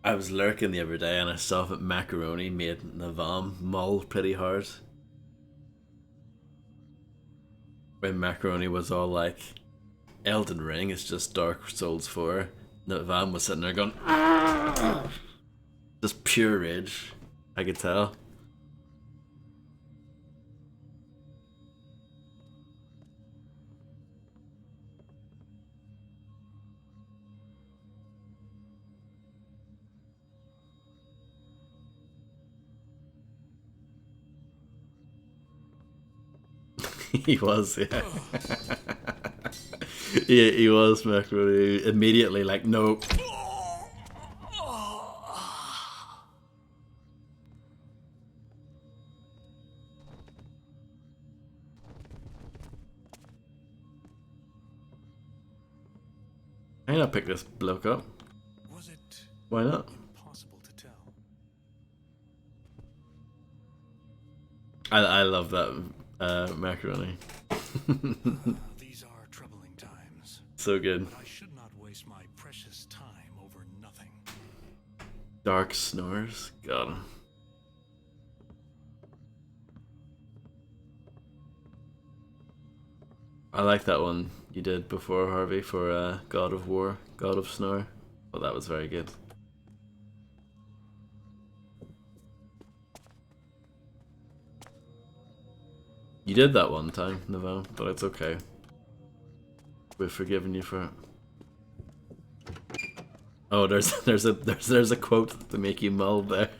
I was lurking the other day and I saw that Macaroni made Navam mull pretty hard. When Macaroni was all like, Elden Ring is just Dark Souls 4. Navam was sitting there going, "Argh!" Just pure rage. I could tell. He was, yeah. Yeah, he was, Macaroni. Immediately, like, no. I'm gonna pick this bloke up. Was it Why not? impossible to tell? I love that Macaroni. These are troubling times. So good. But I should not waste my precious time over nothing. Dark Snores. Got him. I like that one you did before, Harvey, for God of War, God of Snore. Well, that was very good. You did that one time, Naval, but it's okay. We've forgiven you for it. Oh, there's a quote to make you mull there.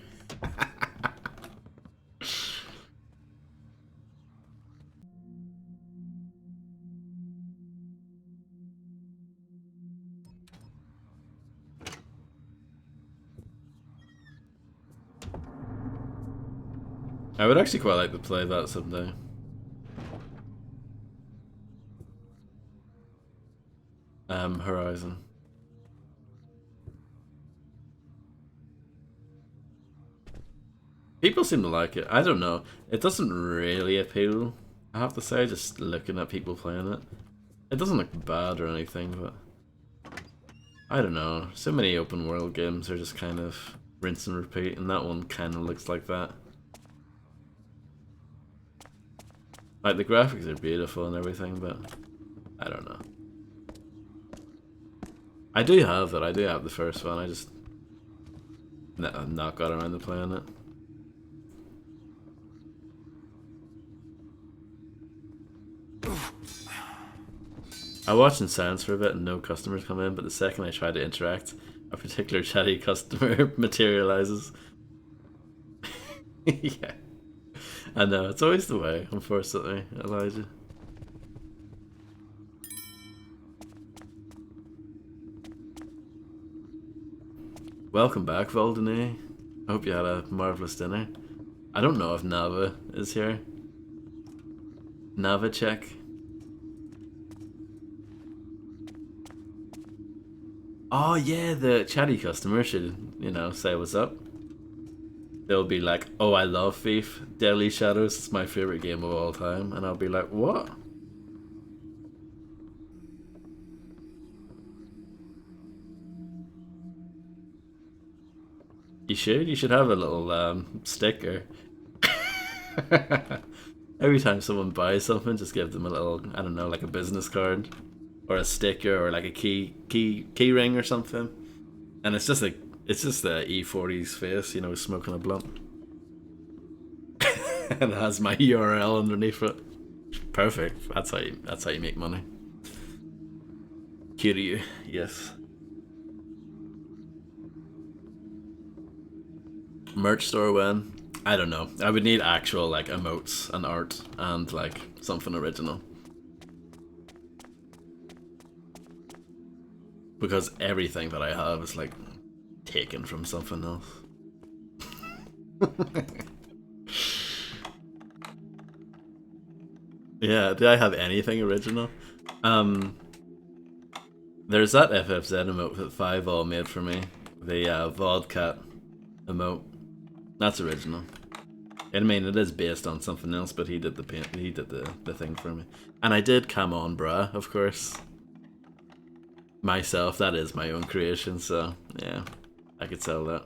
I would actually quite like to play that someday. Horizon. People seem to like it. I don't know. It doesn't really appeal, I have to say, just looking at people playing it. It doesn't look bad or anything, but I don't know. So many open world games are just kind of rinse and repeat, and that one kind of looks like that. Like, the graphics are beautiful and everything, but I don't know. I do have it. I do have the first one. I just I've not got around to playing it. I watched in silence for a bit and no customers come in, but the second I try to interact, a particular chatty customer materializes. Yeah. I know, it's always the way, unfortunately, Elijah. Welcome back, Voldene. I hope you had a marvelous dinner. I don't know if Nava is here. Nava check. Oh yeah, the chatty customer should, you know, say what's up. They'll be like, oh, I love Thief. Deadly Shadows is my favorite game of all time. And I'll be like, what? You should have a little sticker. Every time someone buys something, just give them a little, I don't know, like a business card. Or a sticker, or like a key ring or something. And it's just the E40's face, you know, smoking a blunt. And it has my URL underneath it. Perfect. That's how you make money. Kiryu, yes. Merch store when? I don't know. I would need actual like emotes and art and like something original. Because everything that I have is like taken from something else. Yeah, do I have anything original? There's that FFZ emote that 5all made for me. The Vodcat emote. That's original. I mean, it is based on something else, but he did the paint. He did the thing for me. And I did Come On Brah, of course. Myself, that is my own creation, so yeah. I could sell that.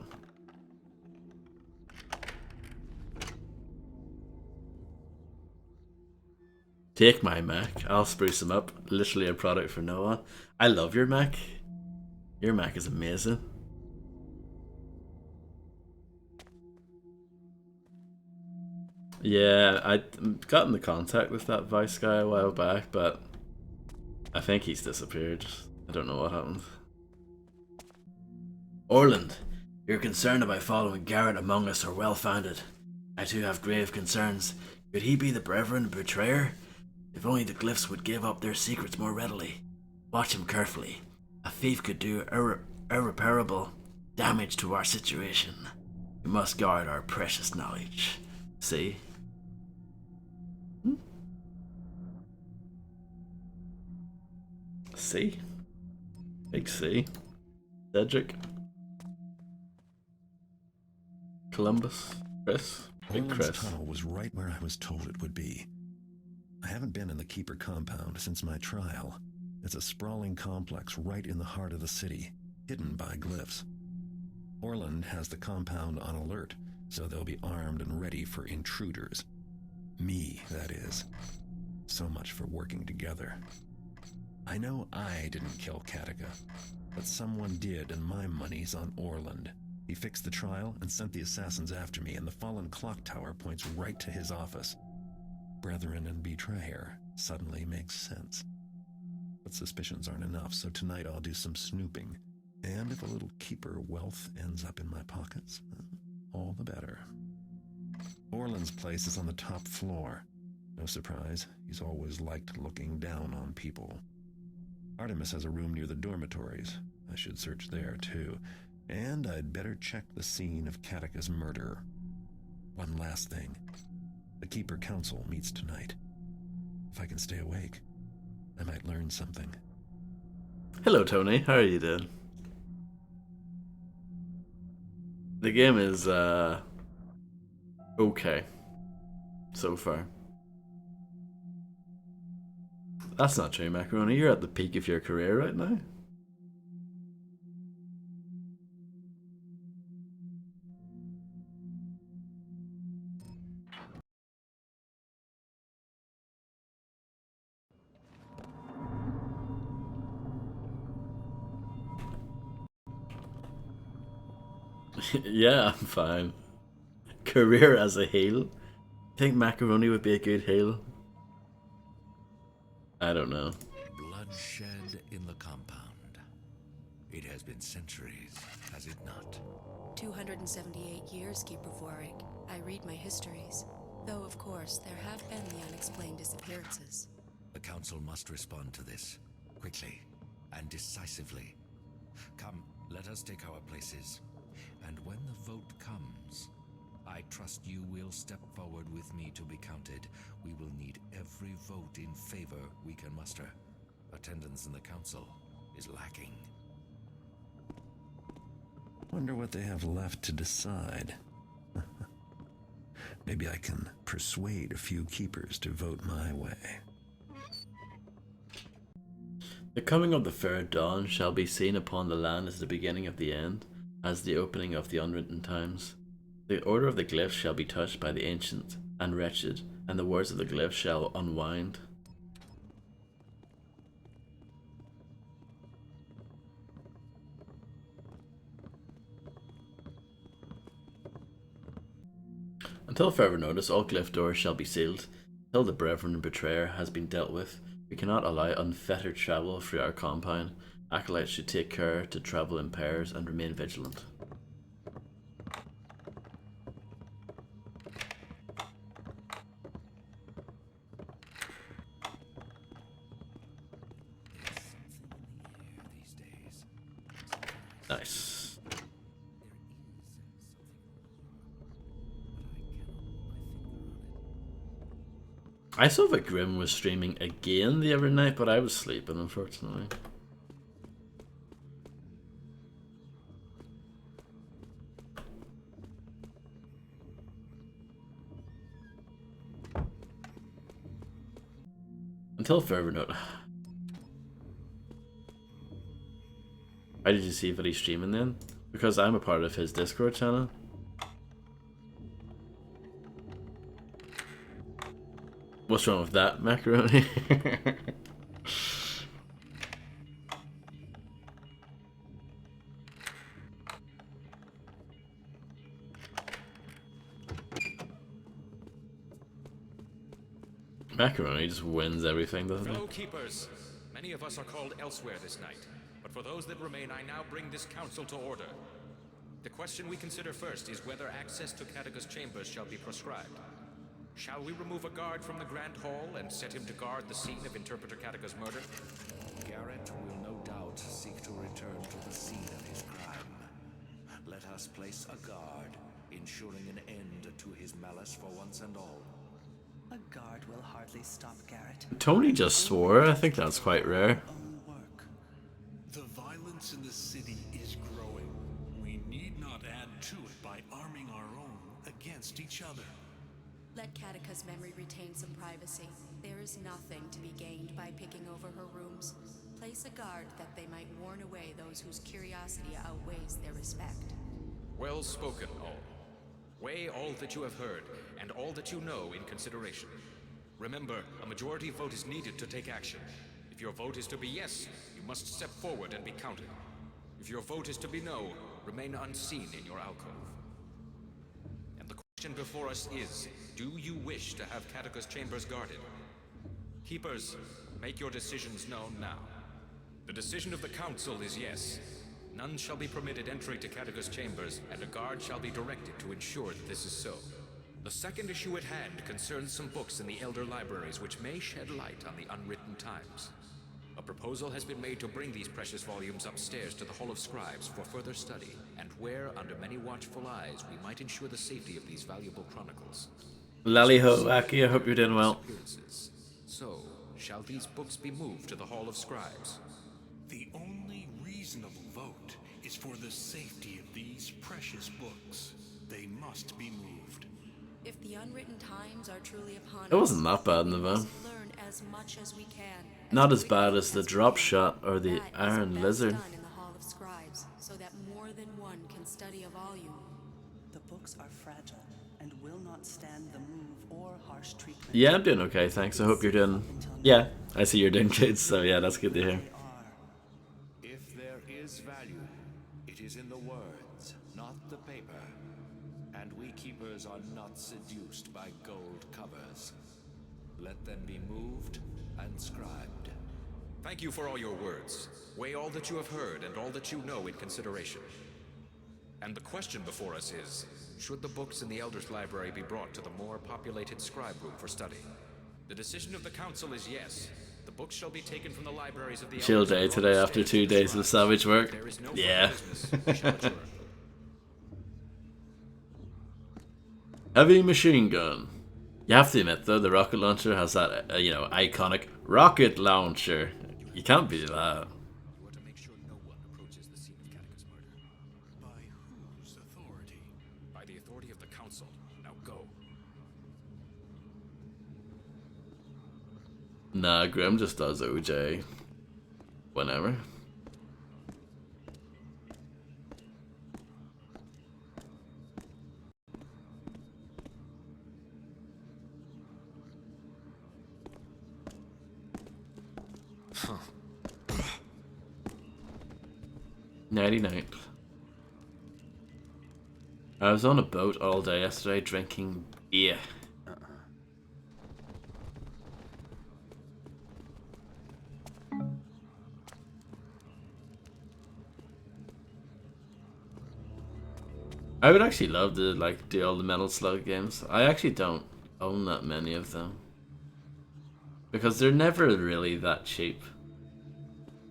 Take my Mac. I'll spruce him up. Literally a product for Noah. I love your Mac. Your Mac is amazing. Yeah, I got into contact with that Vice guy a while back, but I think he's disappeared. I don't know what happened. Orland, your concern about following Garrett among us are well founded. I too have grave concerns. Could he be the Brethren betrayer? If only the glyphs would give up their secrets more readily. Watch him carefully. A thief could do irreparable damage to our situation. We must guard our precious knowledge. See? C? Big C. Cedric. Columbus. Chris. Big Orland's Chris. tunnel was right where I was told it would be. I haven't been in the Keeper compound since my trial. It's a sprawling complex right in the heart of the city, hidden by glyphs. Orland has the compound on alert, so they'll be armed and ready for intruders. Me, that is. So much for working together. I know I didn't kill Katika, but someone did, and my money's on Orland. He fixed the trial and sent the assassins after me, and the fallen clock tower points right to his office. Brethren and betrayer suddenly makes sense. But suspicions aren't enough, so tonight I'll do some snooping. And if a little Keeper wealth ends up in my pockets, all the better. Orland's place is on the top floor. No surprise, he's always liked looking down on people. Artemis has a room near the dormitories. I should search there, too. And I'd better check the scene of Katika's murder. One last thing. The Keeper Council meets tonight. If I can stay awake, I might learn something. Hello, Tony. How are you doing? The game is, okay. So far. That's not true, Macaroni. You're at the peak of your career right now. Yeah, I'm fine. Career as a heel? Think Macaroni would be a good heel? I don't know. Bloodshed in the compound. It has been centuries, has it not? 278 years, Keeper Vorik. I read my histories. Though, of course, there have been the unexplained disappearances. The Council must respond to this, quickly and decisively. Come, let us take our places. And when the vote comes, I trust you will step forward with me to be counted. We will need every vote in favor we can muster. Attendance in the Council is lacking. Wonder what they have left to decide. Maybe I can persuade a few Keepers to vote my way. The coming of the fair dawn shall be seen upon the land as the beginning of the end, as the opening of the unwritten times. The order of the glyphs shall be touched by the ancient and wretched, and the words of the glyphs shall unwind. Until further notice, all glyph doors shall be sealed. Until the Brethren betrayer has been dealt with, we cannot allow unfettered travel through our compound. Acolytes should take care to travel in pairs and remain vigilant. Nice. I saw that Grim was streaming again the other night, but I was sleeping, unfortunately. Until further note. Why did you see that he's streaming then? Because I'm a part of his Discord channel. What's wrong with that, macaroni? Macaroni just wins everything, doesn't Fellow it? keepers, many of us are called elsewhere this night, but for those that remain, I now bring this council to order. The question we consider first is whether access to Catechus' chambers shall be prescribed. Shall we remove a guard from the Grand Hall and set him to guard the scene of Interpreter Catechus' murder? Garrett will no doubt seek to return to the scene of his crime. Let us place a guard, ensuring an end to his malice for once and all. A guard will hardly stop Garrett. Tony just swore. I think that's quite rare. The violence in the city is growing. We need not add to it by arming our own against each other. Let Catechus' memory retain some privacy. There is nothing to be gained by picking over her rooms. Place a guard that they might warn away those whose curiosity outweighs their respect. Well spoken, all. Weigh all that you have heard, and all that you know in consideration. Remember, a majority vote is needed to take action. If your vote is to be yes, you must step forward and be counted. If your vote is to be no, remain unseen in your alcove. And the question before us is, do you wish to have Catechus' chambers guarded? Keepers, make your decisions known now. The decision of the council is yes. None shall be permitted entry to Catechus' chambers, and a guard shall be directed to ensure that this is so. The second issue at hand concerns some books in the Elder Libraries which may shed light on the unwritten times. A proposal has been made to bring these precious volumes upstairs to the Hall of Scribes for further study, and where, under many watchful eyes, we might ensure the safety of these valuable chronicles. Lally-ho, Aki, I hope you're doing well. So, shall these books be moved to the Hall of Scribes? The only reasonable vote is for the safety of these precious books. They must be moved. If the unwritten times are truly upon us, It wasn't that bad in the we van. must learn as much as we can. Not as bad as the drop shot or the Iron Lizard. Done in the Hall of Scribes, so that more than one can study a volume. The books are fragile and will not stand the move or harsh treatment. Yeah, I'm doing okay, thanks. I hope you're doing... Yeah, I see you're doing good, so yeah, that's good to hear. If there is value, it is in the words, not the paper. And we keepers are not seduced by gold covers. Let them be moved and scribed. Thank you for all your words. Weigh all that you have heard and all that you know in consideration. And the question before us is, should the books in the Elder's Library be brought to the more populated scribe room for study? The decision of the council is yes. The books shall be taken from the libraries of the Chill Elders day and today brought after upstairs 2 to the days of scribes. savage work. There is no Yeah. further business, we shall adjourn. Heavy machine gun. You have to admit though, the rocket launcher has that, iconic rocket launcher. You can't beat that. You are to make sure no one approaches the scene of Catechus' murder. By whose authority? By the authority of the council. Now go. Nah, Grim just does OJ. Whenever. Huh. 99th. I was on a boat all day yesterday drinking beer. I would actually love to do all the Metal Slug games. I actually don't own that many of them. Because they're never really that cheap.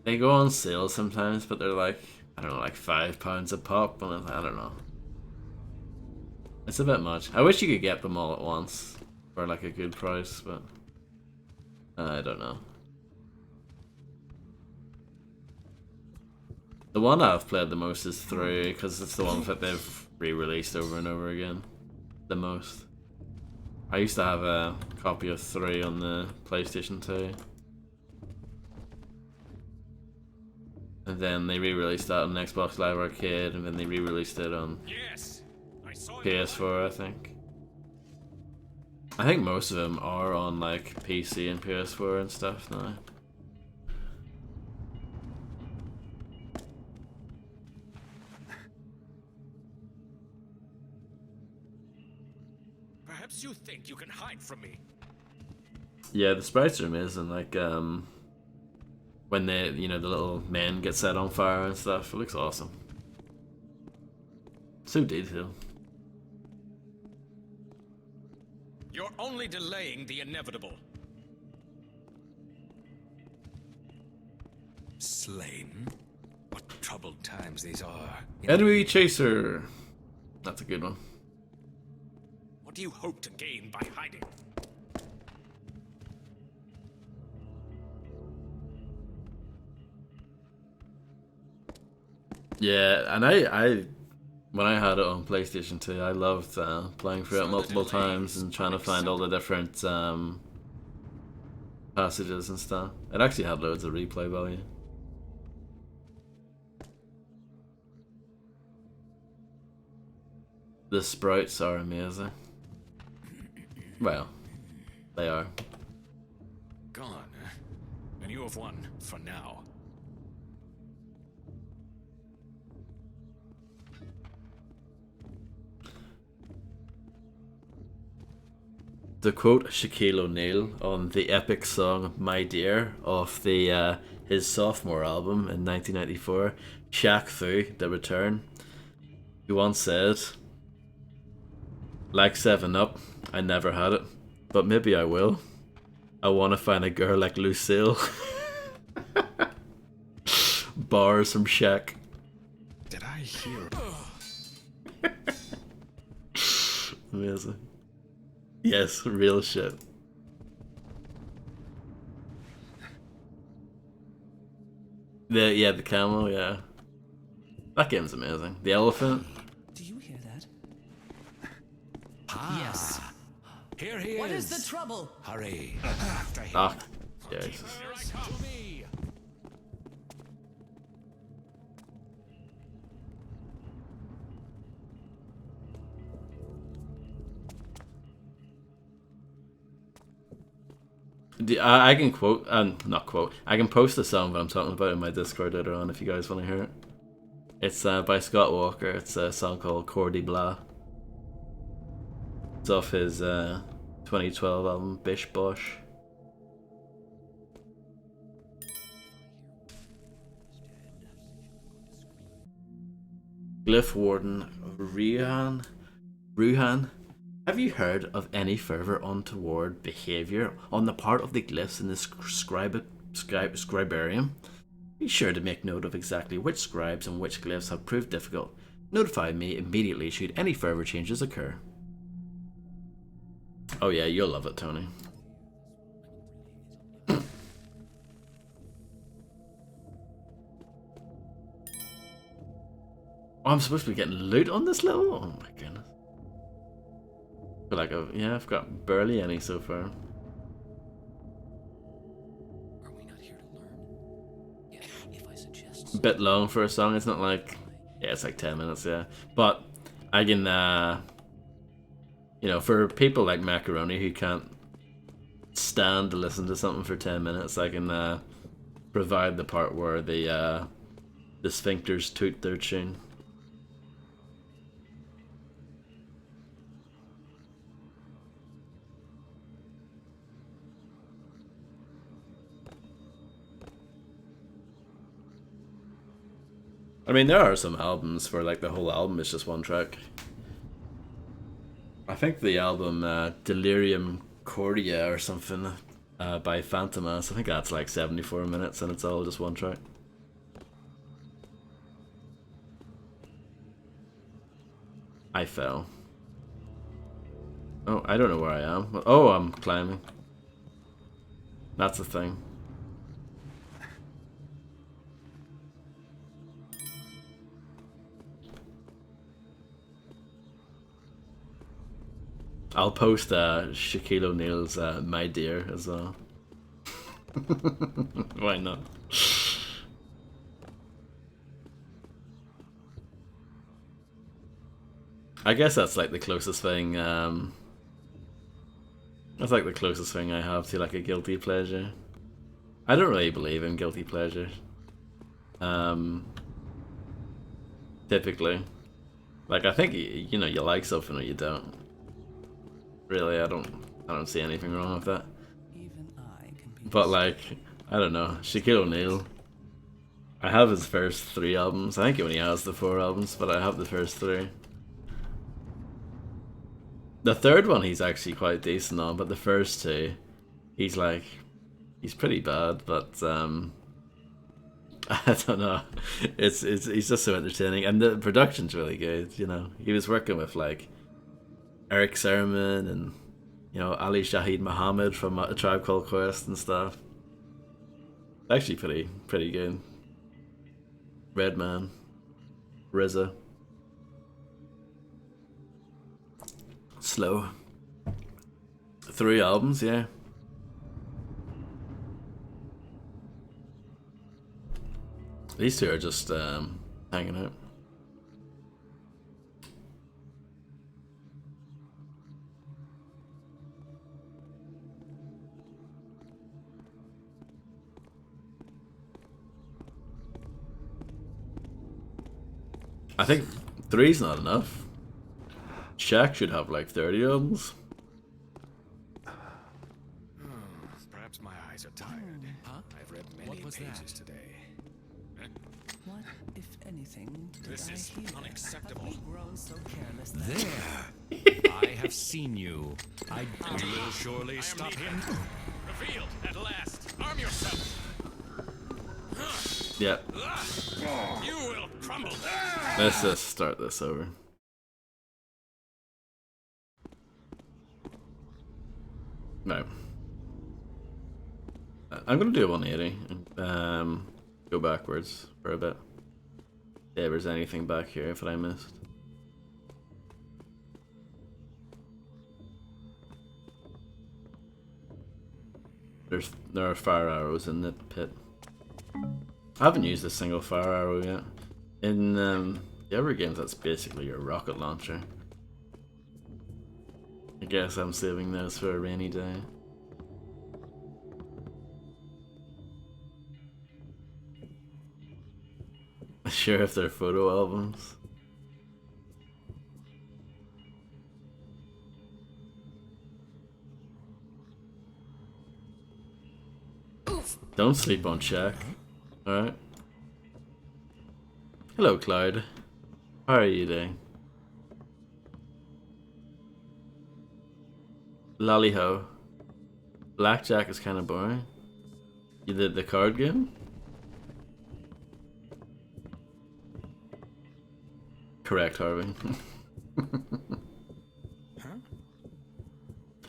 They go on sale sometimes, but they're like, I don't know, like £5 a pop, and I don't know. It's a bit much. I wish you could get them all at once for like a good price, but I don't know. The one I've played the most is 3, because it's the one that they've re-released over and over again. The most. I used to have a copy of 3 on the PlayStation 2. And then they re-released that on Xbox Live Arcade, and then they re-released it on PS4, I think. I think most of them are on like PC and PS4 and stuff now. Perhaps you think you can hide from me. Yeah, the sprites are amazing. Like when they, you know, the little men get set on fire and stuff, it looks awesome. So detailed. You're only delaying the inevitable. Slain? What troubled times these are. Enemy Chaser. That's a good one. What do you hope to gain by hiding? Yeah, and I when I had it on PlayStation 2, I loved playing through it multiple times and trying to find all the different passages and stuff. It actually had loads of replay value. The sprites are amazing. Well, they are. Gone, eh? And you have won, for now. To quote Shaquille O'Neal on the epic song "My Dear" off the his sophomore album in 1994, Shaq Fu: The Return, he once said, "Like 7-Up, I never had it, but maybe I will. I want to find a girl like Lucille." Bars from Shaq. Did I hear? Amazing. Yes, real shit. The camel, yeah. That game's amazing. The elephant. Do you hear that? Yes. Here he What is. is the trouble? Hurry. Ah, Jesus. I can quote, not quote, I can post the song that I'm talking about in my Discord later on if you guys want to hear it. It's by Scott Walker. It's a song called Cordy Blah. It's off his 2012 album, Bish Bosh. Glyph Warden Ruhan. Have you heard of any further untoward behavior on the part of the glyphs in this scribarium? Be sure to make note of exactly which scribes and which glyphs have proved difficult. Notify me immediately should any further changes occur. Oh yeah, you'll love it, Tony. Oh, I'm supposed to be getting loot on this level? Oh my goodness. Like yeah, I've got barely any so far. A bit long for a song. It's not like, yeah, it's like 10 minutes, yeah. But I can, you know, for people like Macaroni who can't stand to listen to something for 10 minutes, I can provide the part where the sphincters toot their tune. I mean, there are some albums where like the whole album is just one track. I think the album Delirium Cordia or something by Phantomas, I think that's like 74 minutes and it's all just one track. I fell. Oh, I don't know where I am. Oh, I'm climbing. That's the thing. I'll post Shaquille O'Neal's My Dear as well. Why not? I guess that's like the closest thing. That's like the closest thing I have to like a guilty pleasure. I don't really believe in guilty pleasures. Typically, like I think you know you like something or you don't. Really, I don't see anything wrong with that. But like, I don't know, Shaquille O'Neal. I have his first 3 albums. I think he only has the 4 albums, but I have the first 3. The third one he's actually quite decent on, but the first 2, he's pretty bad. But I don't know. He's just so entertaining, and the production's really good. You know, he was working with like Eric Sermon and you know Ali Shaheed Muhammad from A Tribe Called Quest and stuff. Actually, pretty good. Redman, RZA. Slow. 3 albums, yeah. These 2 are just hanging out. I think 3's not enough. Shaq should have like 30 albums. Perhaps my eyes are tired. Huh? I've read many pages today. What, if anything, did This I is hear? unacceptable. Have we grown so careless There! I have seen you. I will surely stop him. Revealed at last. Arm yourself. Yeah. You will crumble. Let's just start this over. No. I'm gonna do a 180 and go backwards for a bit. Yeah, if there's anything back here that I missed. There are fire arrows in the pit. I haven't used a single fire arrow yet. In the other games, that's basically your rocket launcher. I guess I'm saving those for a rainy day. Sure, if they're photo albums. Don't sleep on Shaq. Alright. Hello, Clyde. How are you doing? Lolly-ho. Blackjack is kind of boring. You did the card game? Correct, Harvey.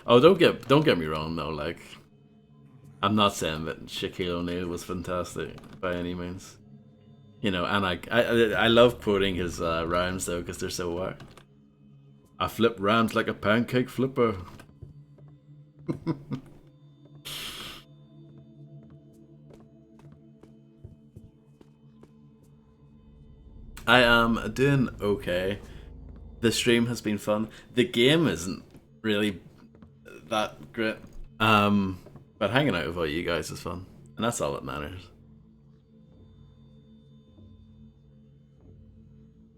Oh, don't get me wrong though. Like, I'm not saying that Shaquille O'Neal was fantastic by any means. You know, and I love quoting his rhymes though because they're so what. I flip rhymes like a pancake flipper. I am doing okay. The stream has been fun. The game isn't really that great. But hanging out with all you guys is fun. And that's all that matters.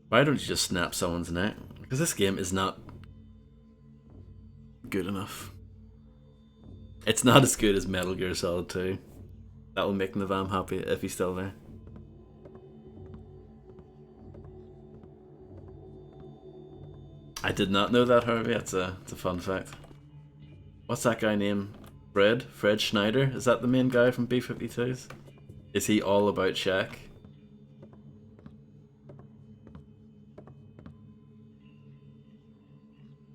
Why don't you just snap someone's neck? Because this game is not good enough. It's not as good as Metal Gear Solid 2. That will make Navam happy if he's still there. I did not know that, Harvey. It's a fun fact. What's that guy named? Fred Schneider? Is that the main guy from B-52s? Is he all about Shaq?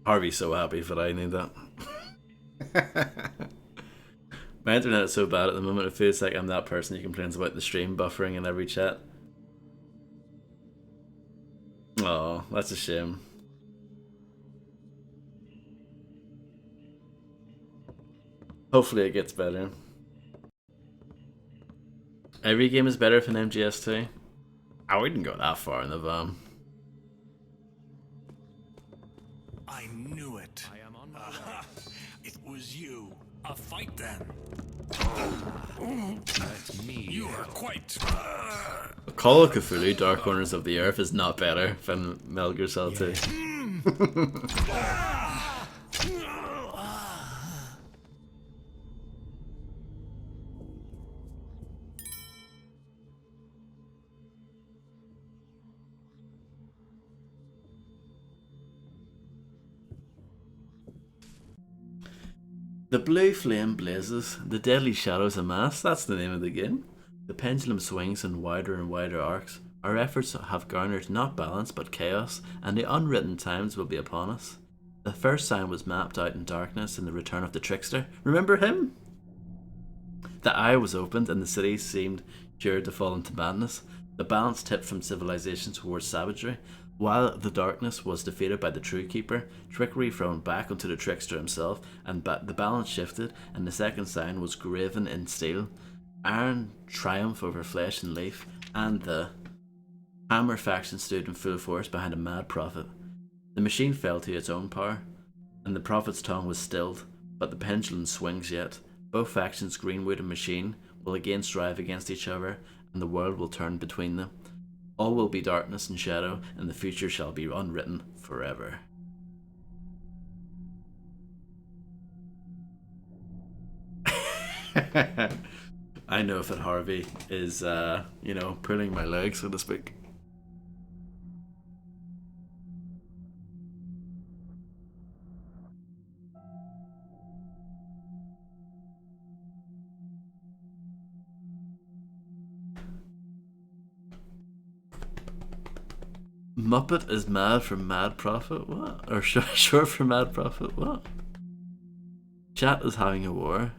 Harvey's so happy that I knew that. My internet is so bad at the moment, it feels like I'm that person who complains about the stream buffering in every chat. Oh, that's a shame. Hopefully it gets better. Every game is better for an MGS2. I wouldn't go that far in the VAM. fight then. That's me. You are quite. Call of Cthulhu: Dark Corners of the Earth is not better than Metal Gear Solid 2. The blue flame blazes, the deadly shadows amass, that's the name of the game. The pendulum swings in wider and wider arcs. Our efforts have garnered not balance but chaos, and the unwritten times will be upon us. The first sign was mapped out in darkness in the return of the trickster. Remember him? The eye was opened and the city seemed cured to fall into madness. The balance tipped from civilization towards savagery. While the darkness was defeated by the true keeper, trickery thrown back onto the trickster himself, and the balance shifted, and the second sign was graven in steel. Iron triumph over flesh and leaf, and the Hammer faction stood in full force behind a mad prophet. The machine fell to its own power, and the prophet's tongue was stilled, but the pendulum swings yet. Both factions, Greenwood and Machine, will again strive against each other, and the world will turn between them. All will be darkness and shadow, and the future shall be unwritten forever. I know that Harvey is, pulling my leg, so to speak. Muppet is mad for Mad Prophet? What? Or short for Mad Prophet? What? Chat is having a war.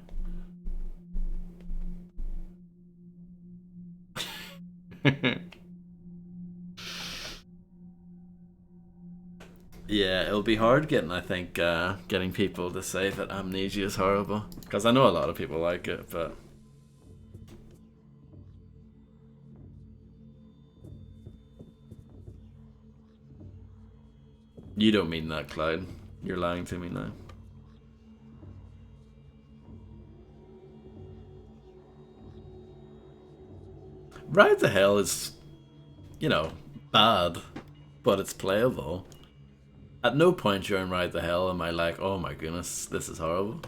Yeah, it'll be hard getting people to say that Amnesia is horrible. Because I know a lot of people like it, but... You don't mean that, Clyde. You're lying to me now. Ride the Hell is, bad, but it's playable. At no point during Ride the Hell am I like, oh my goodness, this is horrible.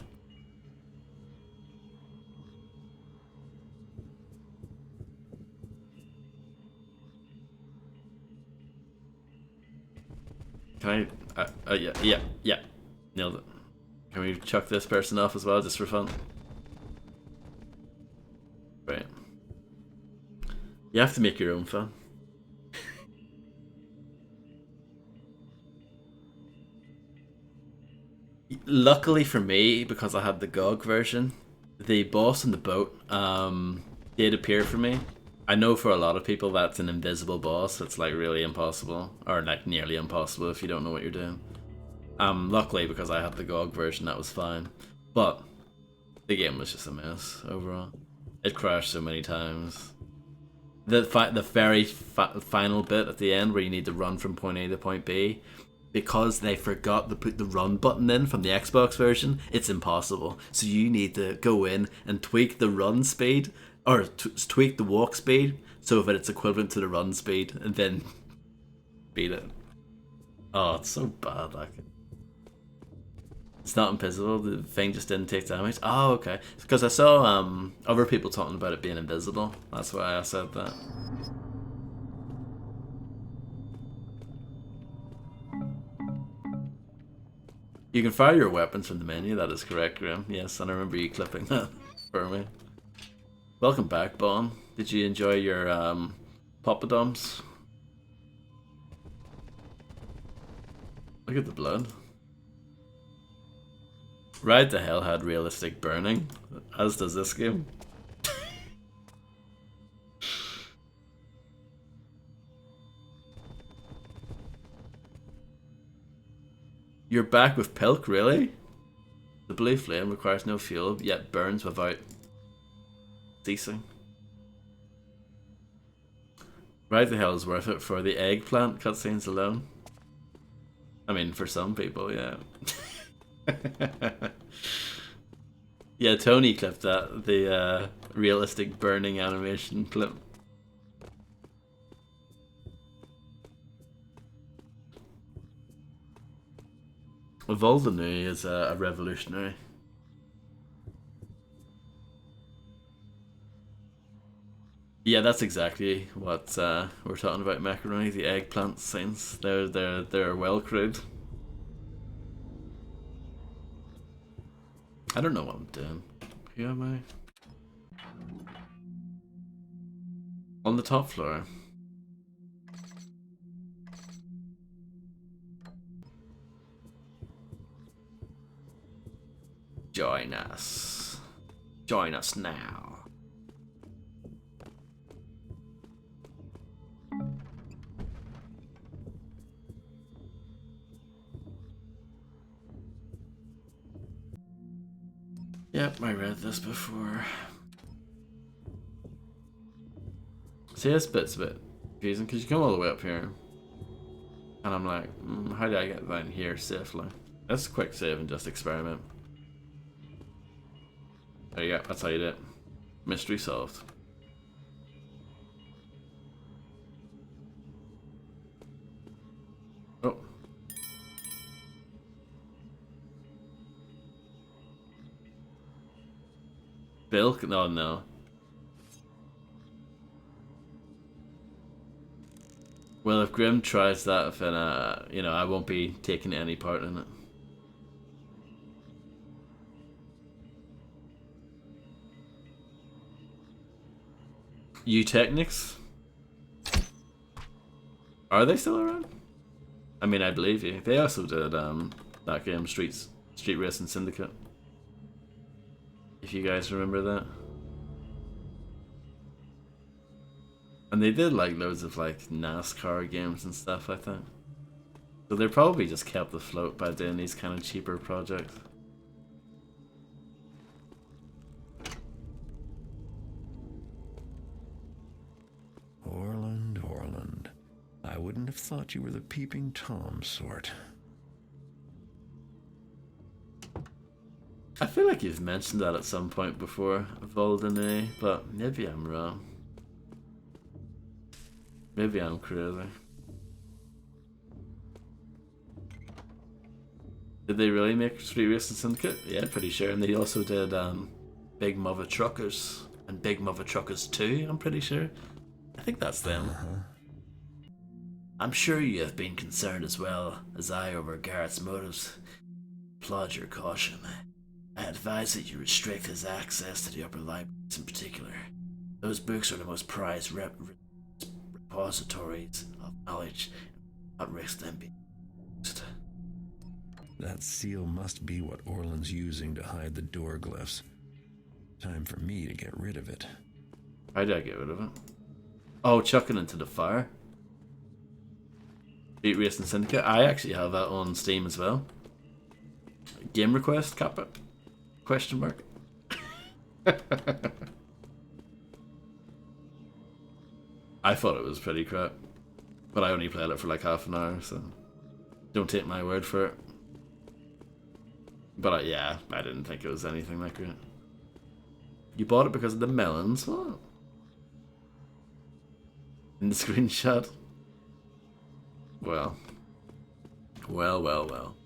Can I, yeah, nailed it. Can we chuck this person off as well, just for fun? Right. You have to make your own fun. Luckily for me, because I had the GOG version, the boss in the boat did appear for me. I know for a lot of people that's an invisible boss. It's like really impossible, or like nearly impossible if you don't know what you're doing. Luckily, because I had the GOG version, that was fine. But the game was just a mess overall. It crashed so many times. The very final bit at the end where you need to run from point A to point B, because they forgot to put the run button in from the Xbox version, it's impossible. So you need to go in and tweak the run speed, or tweak the walk speed, so that it's equivalent to the run speed, and then beat it. Oh, it's so bad, like. It's not invisible, the thing just didn't take damage. Oh, okay. Because I saw other people talking about it being invisible. That's why I said that. You can fire your weapons from the menu, that is correct, Graham. Yes, and I remember you clipping that for me. Welcome back, Bon. Did you enjoy your poppadoms? Look at the blood. Ride the Hell had realistic burning, as does this game. You're back with Pilk, really? The blue flame requires no fuel, yet burns without ceasing. Ride the Hell is worth it for the eggplant cutscenes alone. I mean, for some people, yeah. Yeah, Tony clipped that, the realistic burning animation clip. Voldenay is a revolutionary. Yeah, that's exactly what we're talking about. Macaroni, the eggplant scenes. They're well crewed. I don't know what I'm doing. Who am I? On the top floor. Join us. Join us now. Yep, I read this before. See, this bit's a bit confusing because you come all the way up here, and I'm like, how do I get down here safely? Let's quick save and just experiment. There you go, that's how you do it. Mystery solved. Oh. Bilk? No, no. Well, if Grim tries that, then you know, I won't be taking any part in it. Eutechnics? Are they still around? I mean, I believe you. They also did that game, Street Racing Syndicate. If you guys remember that. And they did like loads of like NASCAR games and stuff, I think. So they're probably just kept afloat by doing these kind of cheaper projects. Orland. I wouldn't have thought you were the peeping Tom sort. I feel like you've mentioned that at some point before, Voldenay, but maybe I'm wrong. Maybe I'm crazy. Did they really make Street Racing Syndicate? Yeah, pretty sure. And they also did Big Mother Truckers and Big Mother Truckers 2, I'm pretty sure. I think that's them. I'm sure you have been concerned as well as I over Garrett's motives. Applaud your caution. I advise that you restrict his access to the upper libraries in particular. Those books are the most prized repositories of knowledge, not risk them being used. That seal must be what Orland's using to hide the door glyphs. Time for me to get rid of it. How do I get rid of it? Oh, chuck it into the fire. Street Racing Syndicate. I actually have that on Steam as well. Game request, Kappa? Question mark. I thought it was pretty crap, but I only played it for like half an hour, so don't take my word for it. But yeah, I didn't think it was anything that great. You bought it because of the melons? What? In the screenshot? Well. Well.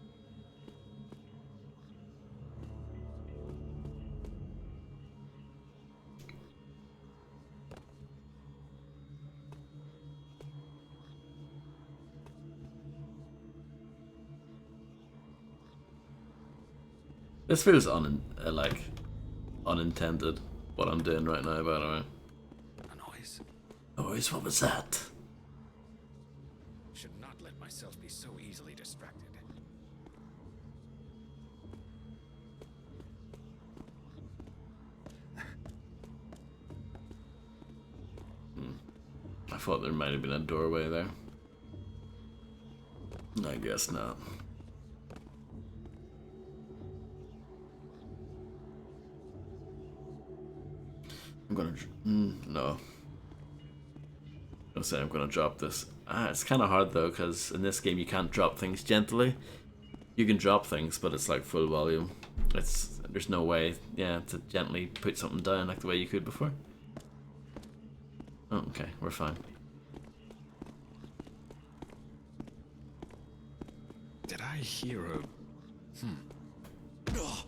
This feels unintended, what I'm doing right now, by the way. A noise? Noise? What was that? Should not let myself be so easily distracted. I thought there might have been a doorway there. I guess not. I'm gonna... no. I'm saying I'm gonna drop this. It's kind of hard though, because in this game you can't drop things gently. You can drop things, but it's like full volume. It's there's no way, yeah, to gently put something down like the way you could before. Oh, okay, we're fine. Did I hear a... Ugh.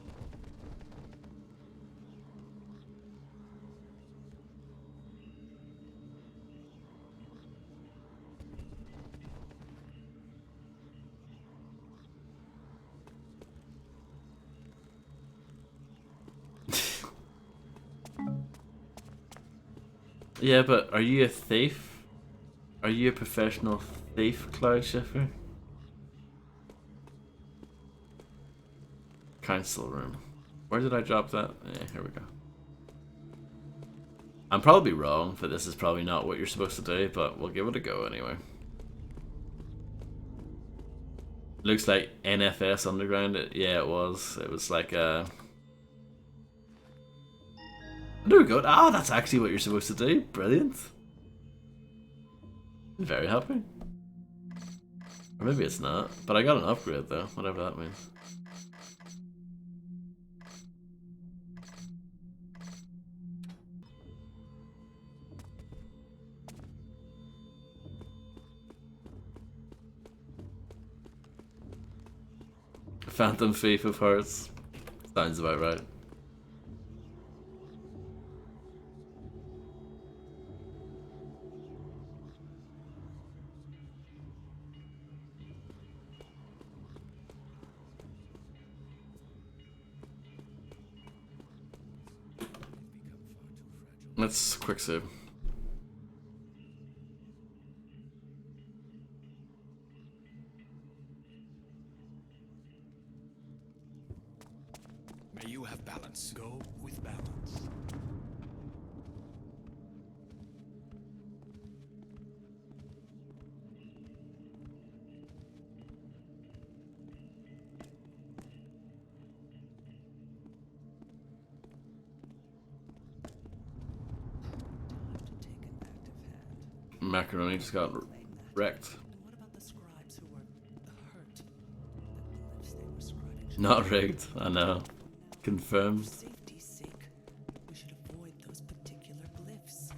Yeah, but are you a thief? Are you a professional thief, Cloud Shifter? Council room. Where did I drop that? Yeah, here we go. I'm probably wrong, but this is probably not what you're supposed to do, but we'll give it a go anyway. Looks like NFS Underground. Yeah, it was. It was like a... There we go. Ah, that's actually what you're supposed to do. Brilliant. Very happy. Or maybe it's not. But I got an upgrade though, whatever that means. Phantom Thief of Hearts. Sounds about right. Let's quick save. May you have balance. Go with balance. Macaroni just got wrecked. Not rigged, I know. Confirmed. For safety's sake, we should avoid those particular glyphs.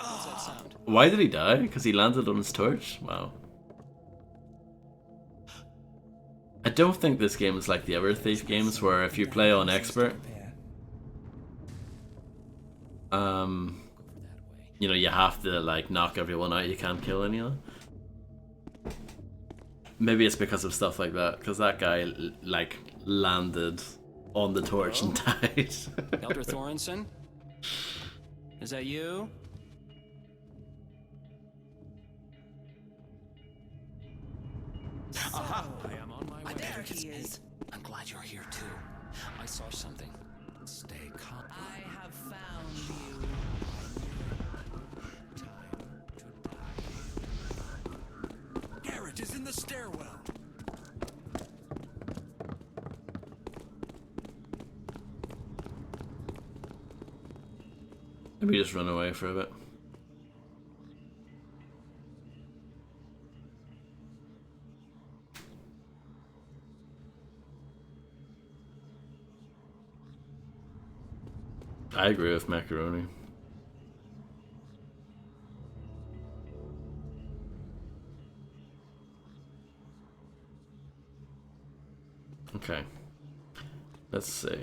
What's that sound? Why did he die? Because he landed on his torch? Wow. I don't think this game is like the other Thief games where if you play on expert, you know, you have to like knock everyone out, you can't kill anyone. Maybe it's because of stuff like that, because that guy like landed on the torch and died. Elder Thorensen? Is that you? Aha! I am on my way. There he is. I'm glad you're here too. I saw something. Stay calm. I have found you. Garrett is in the stairwell. Maybe just run away for a bit. I agree with Macaroni. Okay. Let's see. The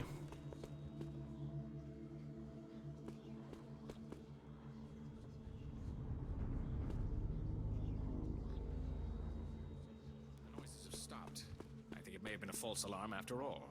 noises have stopped. I think it may have been a false alarm after all.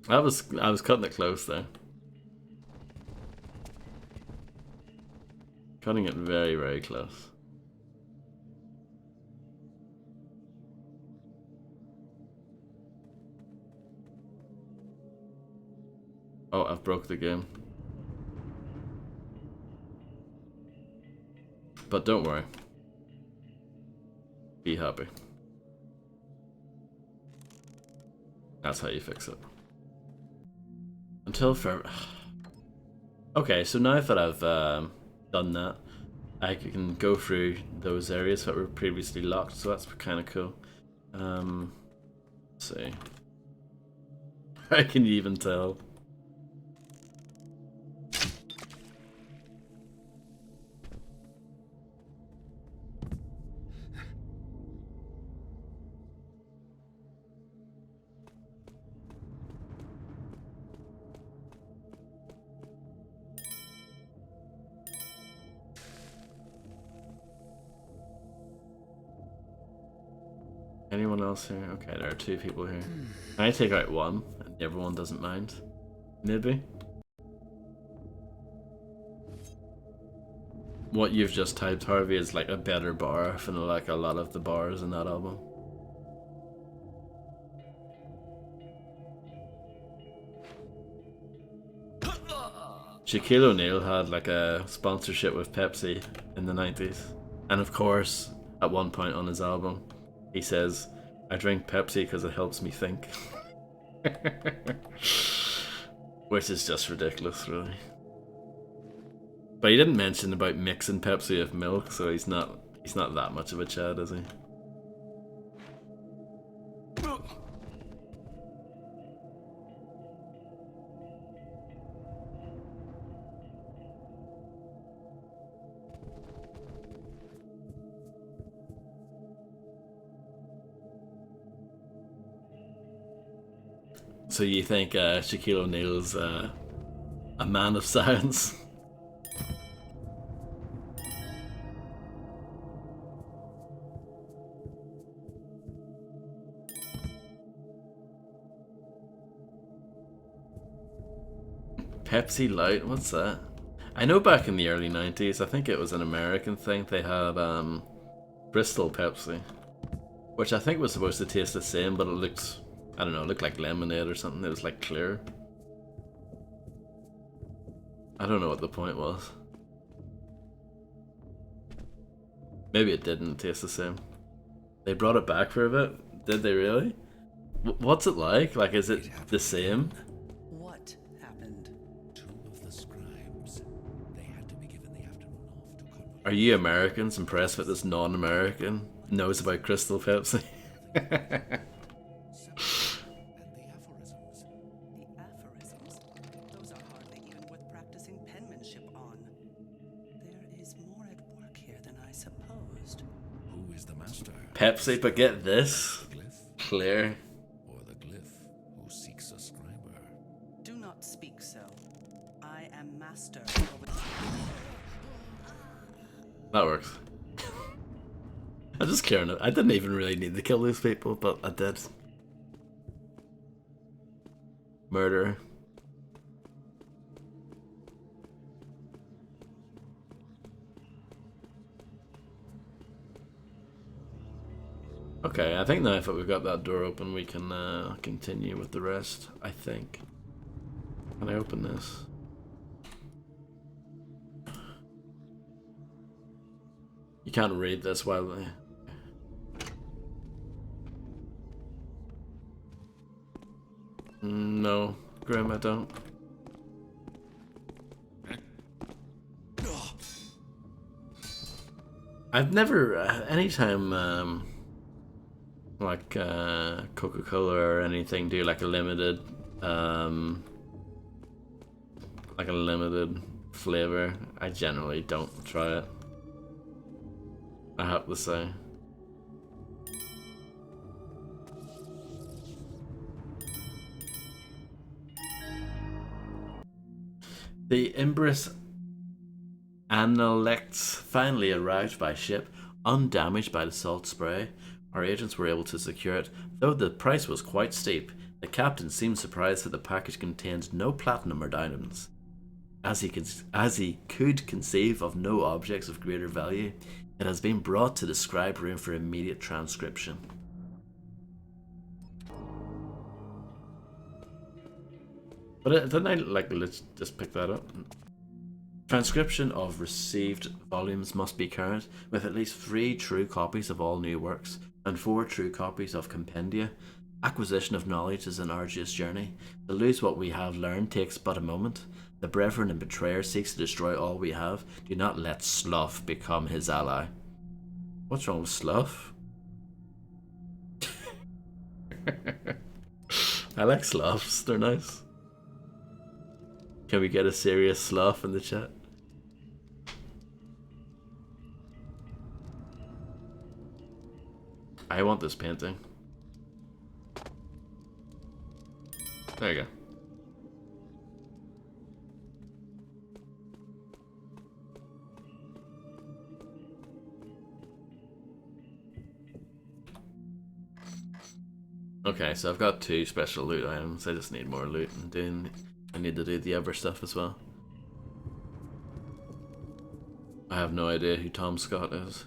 I was cutting it close there. Cutting it very, very close. Oh, I've broke the game. But don't worry. Be happy. That's how you fix it. Until for... Okay, so now that I've done that, I can go through those areas that were previously locked, so that's kind of cool. Let's see. How can you even tell? Anyone else here? Okay, there are 2 people here. Can I take out one and everyone doesn't mind? Maybe? What you've just typed, Harvey, is like a better bar than like a lot of the bars in that album. Shaquille O'Neal had like a sponsorship with Pepsi in the 90s. And of course, at one point on his album, he says, I drink Pepsi because it helps me think. Which is just ridiculous, really. But he didn't mention about mixing Pepsi with milk, so he's not that much of a Chad, is he? So you think Shaquille O'Neal's a man of science? Pepsi Light, what's that? I know back in the early 90s, I think it was an American thing, they had Bristol Pepsi, which I think was supposed to taste the same, but it looked, I don't know, it looked like lemonade or something. It was like clear. I don't know what the point was. Maybe it didn't taste the same. They brought it back for a bit? Did they really? What's it like? Like, is it the same? What happened? 2 of the scribes. They had to be given the afternoon off to convert. Are you Americans impressed that this non-American knows about Crystal Pepsi? Those are hardly even worth practicing penmanship on. There is more at work here than I supposed. Who is the master? Pepsi, but get this. Clear. Or the glyph who seeks a scriber? Do not speak so. I am master. That works. I'm just clearing it. I didn't even really need to kill these people, but I did. Murder. Okay, I think now that we've got that door open, we can continue with the rest, I think. Can I open this? You can't read this while... No, Grim, I don't. I've never, anytime, like, Coca-Cola or anything do like a limited, flavor, I generally don't try it. I have to say. The Imbris Analects finally arrived by ship, undamaged by the salt spray. Our agents were able to secure it, though the price was quite steep. The captain seemed surprised that the package contained no platinum or diamonds. As he could conceive of no objects of greater value, it has been brought to the scribe room for immediate transcription. But didn't I let's just pick that up? Transcription of received volumes must be current, with at least 3 true copies of all new works, and 4 true copies of compendia. Acquisition of knowledge is an arduous journey. To lose what we have learned takes but a moment. The Brethren and Betrayer seeks to destroy all we have. Do not let Slough become his ally. What's wrong with Slough? I like Sloughs, they're nice. Can we get a serious Slough in the chat? I want this painting. There you go. Okay, so I've got 2 special loot items. I just need more loot, and then I need to do the other stuff as well. I have no idea who Tom Scott is.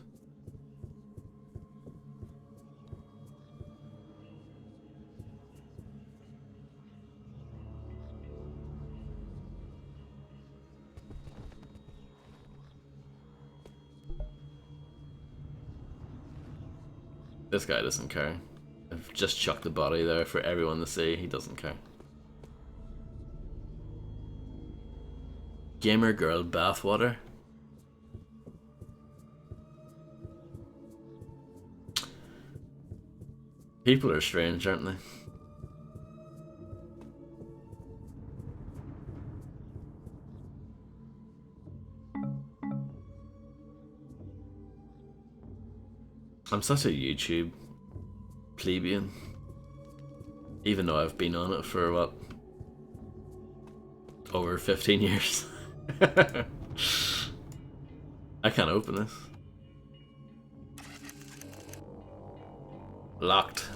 This guy doesn't care. I've just chucked the body there for everyone to see. He doesn't care. Gamer girl bathwater. People are strange, aren't they? I'm such a YouTube plebeian, even though I've been on it for what, over 15 years. I can't open this. Locked.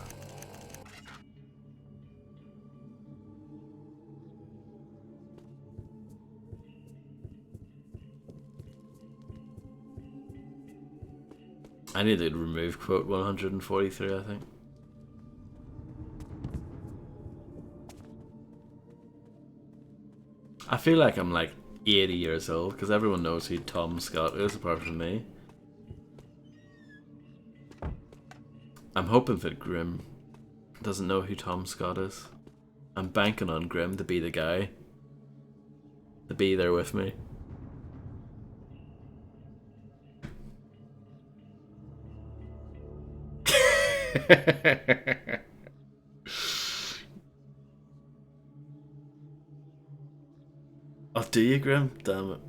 I need to remove quote 143, I think. I feel like I'm like 80 years old because everyone knows who Tom Scott is apart from me. I'm hoping that Grim doesn't know who Tom Scott is. I'm banking on Grim to be the guy. To be there with me. Oh, do you, Grim? Damn it.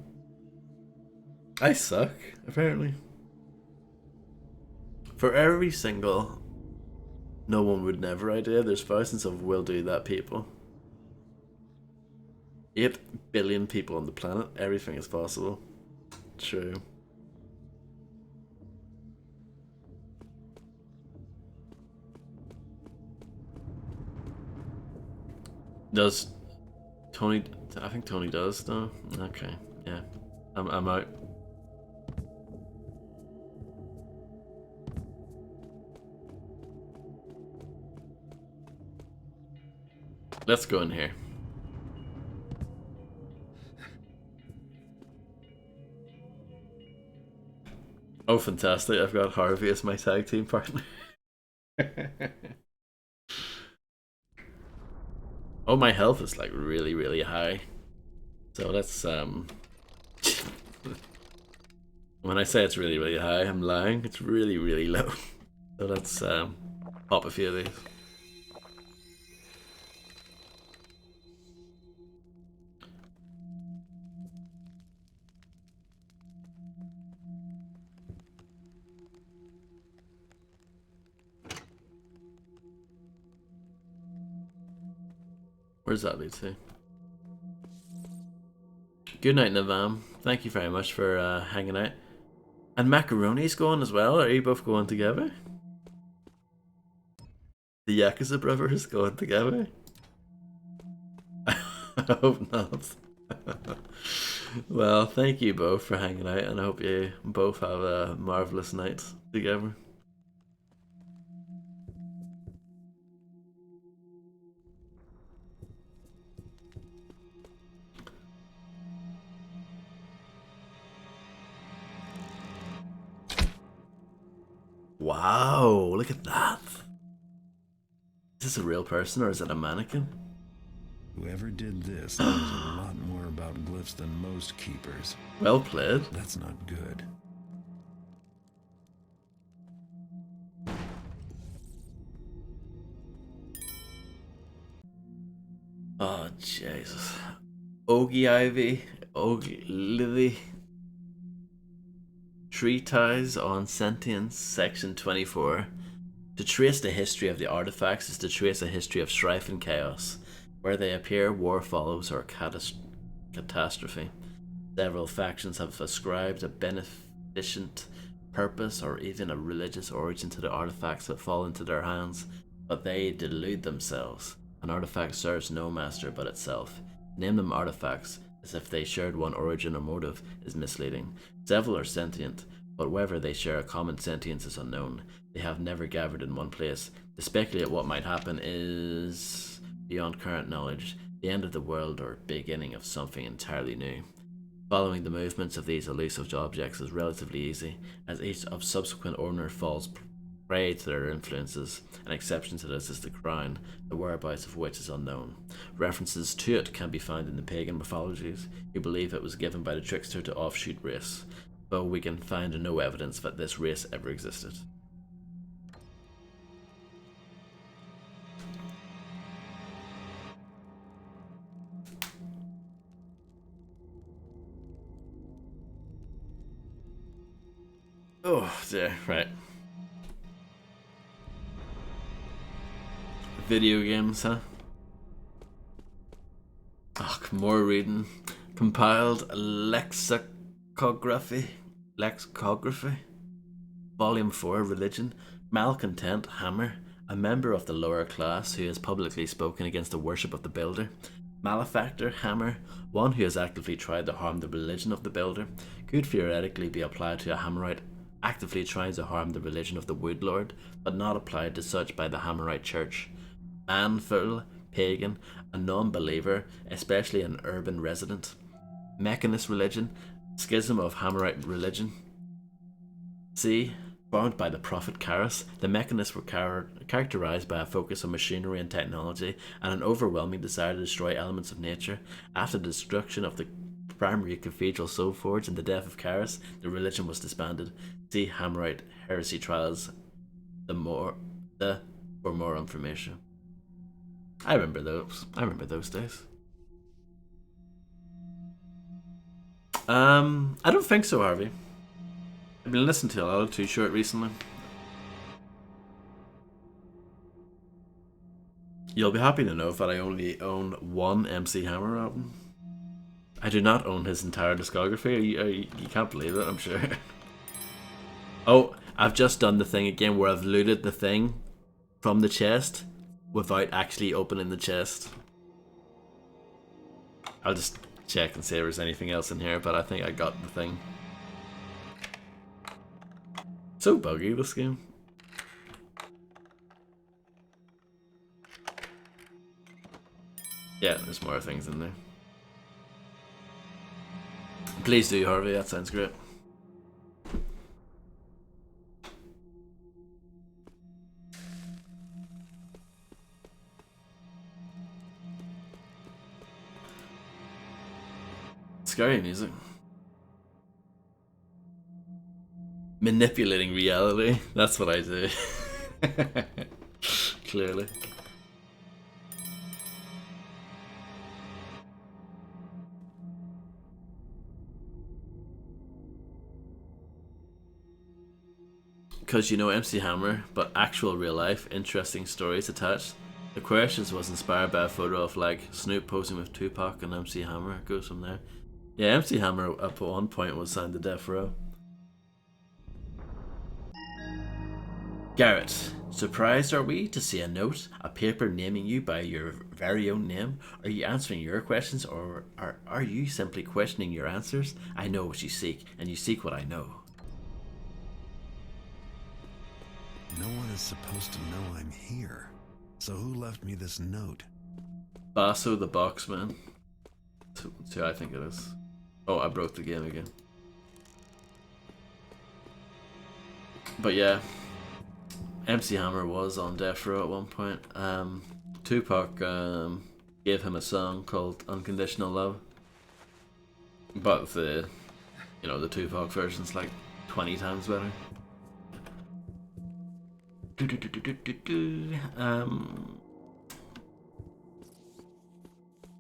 I suck, apparently. For every single no one would never idea, there's thousands of will do that people. 8 billion people on the planet, everything is possible. True. Does Tony? I think Tony does though. Okay, yeah, I'm out. Let's go in here. Oh, fantastic! I've got Harvey as my tag team partner. Oh, my health is like really, really high. So let's when I say it's really, really high, I'm lying. It's really, really low. So let's pop a few of these. Where's that lead to? Good night, Navam. Thank you very much for hanging out. And Macaroni's going as well? Are you both going together? The the Yakuza brothers going together? I hope not. Well, thank you both for hanging out, and I hope you both have a marvelous night together. Wow, look at that. Is this a real person or is it a mannequin? Whoever did this knows a lot more about glyphs than most keepers. Well played. That's not good. Oh, Jesus. Ogilvy. Treatise on Sentience, Section 24. To trace the history of the artifacts is to trace a history of strife and chaos. Where they appear, war follows, or catastrophe. Several factions have ascribed a beneficent purpose or even a religious origin to the artifacts that fall into their hands, but they delude themselves. An artifact serves no master but itself. Name them artifacts as if they shared one origin or motive is misleading. Several are sentient, but whether they share a common sentience is unknown. They have never gathered in one place. To speculate what might happen is beyond current knowledge, the end of the world or beginning of something entirely new. Following the movements of these elusive objects is relatively easy, as each of subsequent owner falls prey to their influences. An exception to this is the crown, the whereabouts of which is unknown. References to it can be found in the pagan mythologies, who believe it was given by the trickster to offshoot race, though we can find no evidence that this race ever existed. Oh dear, right. Video games, huh? Oh, more reading. Compiled lexicography. Volume 4, Religion. Malcontent, Hammer. A member of the lower class who has publicly spoken against the worship of the builder. Malefactor, Hammer. One who has actively tried to harm the religion of the builder. Could theoretically be applied to a Hammerite actively trying to harm the religion of the Woodlord, but not applied to such by the Hammerite Church. Manful, pagan, a non-believer, especially an urban resident. Mechanist religion, schism of Hammerite religion. C. Formed by the prophet Karis, the Mechanists were characterized by a focus on machinery and technology and an overwhelming desire to destroy elements of nature. After the destruction of the primary cathedral Soul Forge and the death of Karis, the religion was disbanded. See Hammerite heresy trials for more information. I remember those days. I don't think so, Harvey. I've been listening to a lot of Too Short recently. You'll be happy to know that I only own one MC Hammer album. I do not own his entire discography. You can't believe it, I'm sure. Oh, I've just done the thing again where I've looted the thing from the chest without actually opening the chest. I'll just check and see if there's anything else in here, but I think I got the thing. So buggy, this game. Yeah, there's more things in there. Please do, Harvey, that sounds great. Scary music. Manipulating reality, that's what I do. Clearly. Because you know MC Hammer, but actual real life, interesting stories attached. The Questions was inspired by a photo of like Snoop posing with Tupac and MC Hammer. It goes from there. Yeah, MC Hammer at one point was signed to Death Row. Garrett, Surprised are we to see a note, a paper naming you by your very own name? Are you answering your questions, or are you simply questioning your answers? I know what you seek, and you seek what I know. No one is supposed to know I'm here. So who left me this note? Basso the Boxman. That's who I think it is. Oh, I broke the game again. But yeah, MC Hammer was on death row at one point. Tupac gave him a song called Unconditional Love. But the Tupac version's like 20 times better.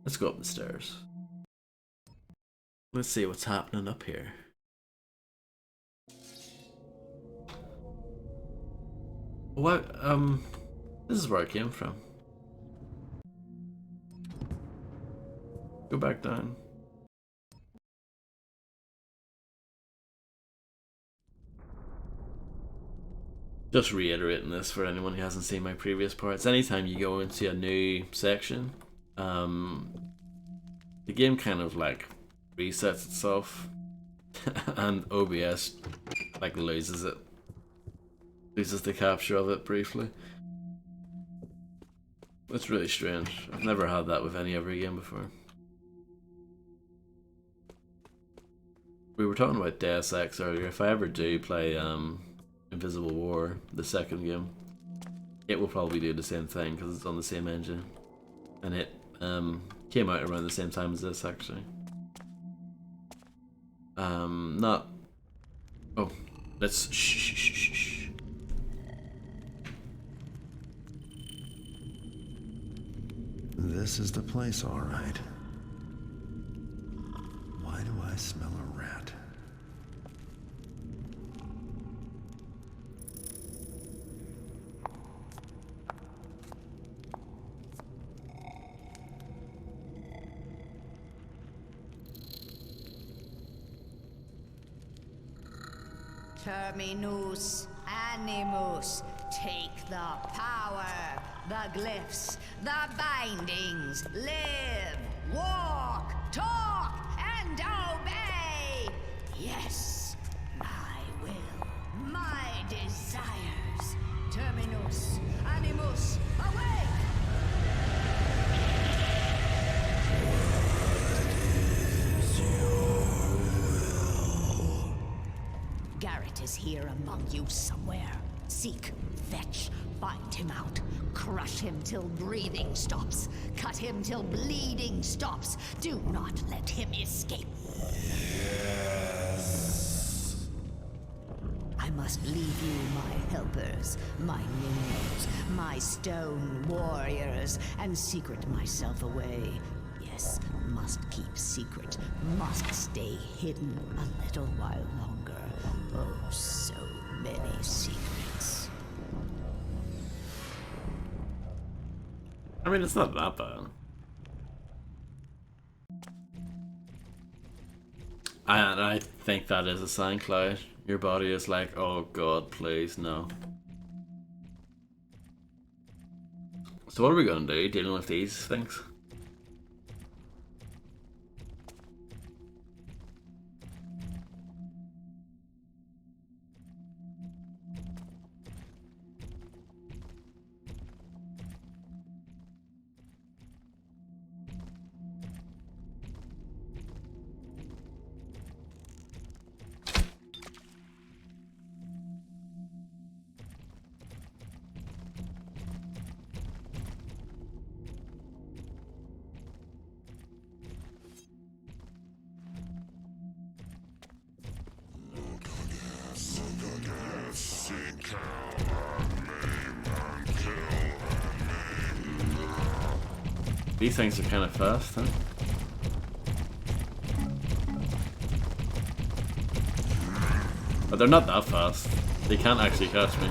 Let's go up the stairs. Let's see what's happening up here. What? This is where I came from. Go back down. Just reiterating this for anyone who hasn't seen my previous parts. Anytime you go into a new section, the game kind of like resets itself, and OBS like loses the capture of it briefly. It's really strange. I've never had that with any other game before. We were talking about Deus Ex earlier. If I ever do play Invisible War, the second game, it will probably do the same thing because it's on the same engine, and it came out around the same time as this actually. Not. Oh, let's shh. This is the place, all right. Why do I smell a rat? Terminus animus, take the power, the glyphs, the bindings, live, walk, talk, and obey. Yes, my will, my desires. Terminus animus, awake! Garrett is here among you somewhere. Seek, fetch, find him out. Crush him till breathing stops. Cut him till bleeding stops. Do not let him escape. Yes. I must leave you my helpers, my minions, my stone warriors, and secret myself away. Yes, must keep secret, must stay hidden a little while longer. Oh, so many secrets. I mean, it's not that bad. I think that is a sign, Clyde. Your body is like, oh god, please, no. So what are we gonna do, dealing with these things? These things are kind of fast, huh? But they're not that fast. They can't actually catch me.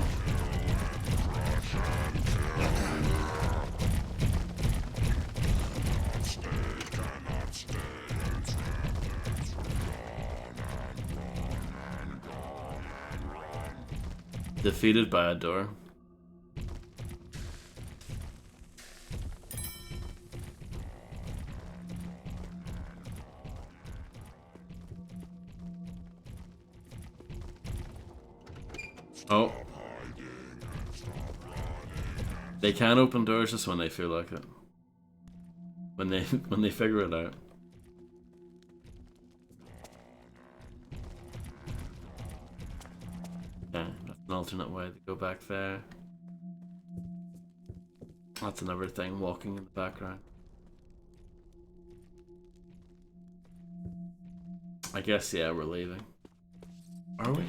Defeated by a door. Oh. They can open doors just when they feel like it. When they figure it out. Okay, that's an alternate way to go back there. That's another thing walking in the background. I guess, yeah, we're leaving. Are we?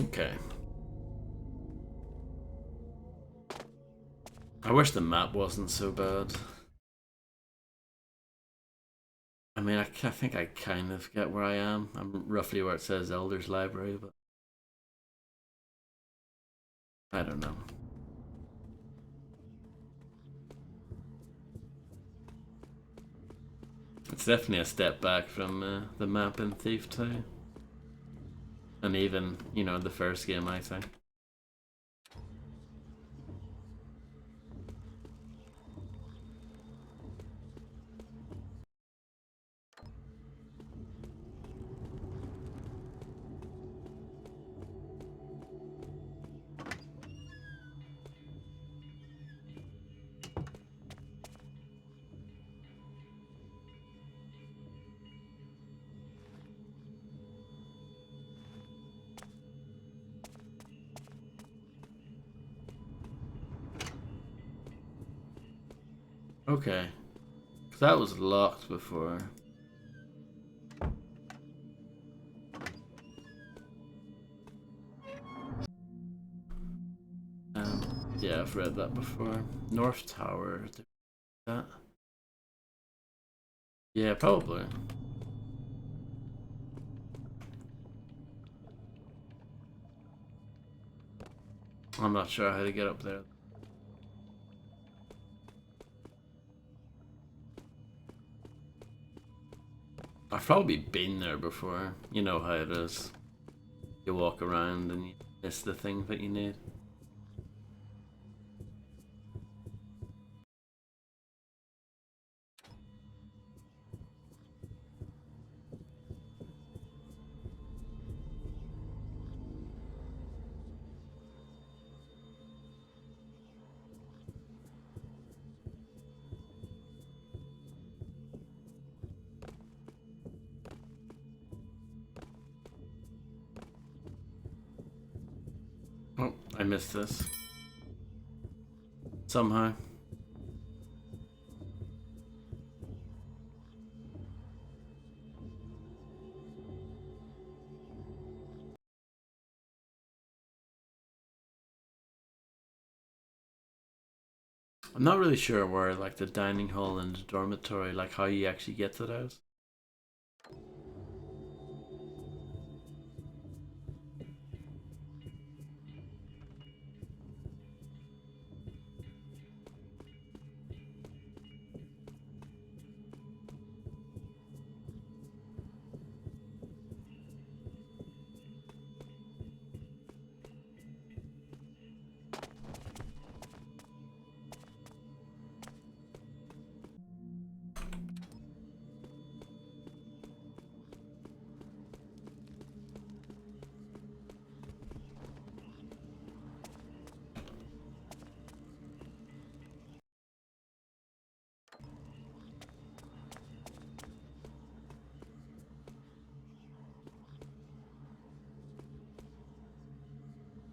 Okay. I wish the map wasn't so bad. I mean, I think I kind of get where I am. I'm roughly where it says Elder's Library, but I don't know. It's definitely a step back from the map in Thief 2. And even, you know, the first game, I think. Okay. 'Cause that was locked before. Yeah, I've read that before. North Tower. That? Yeah, probably. I'm not sure how to get up there. I've probably been there before. You know how it is. You walk around and you miss the thing that you need. Oh, I missed this. Somehow. I'm not really sure where, like, the dining hall and the dormitory, like, how you actually get to those.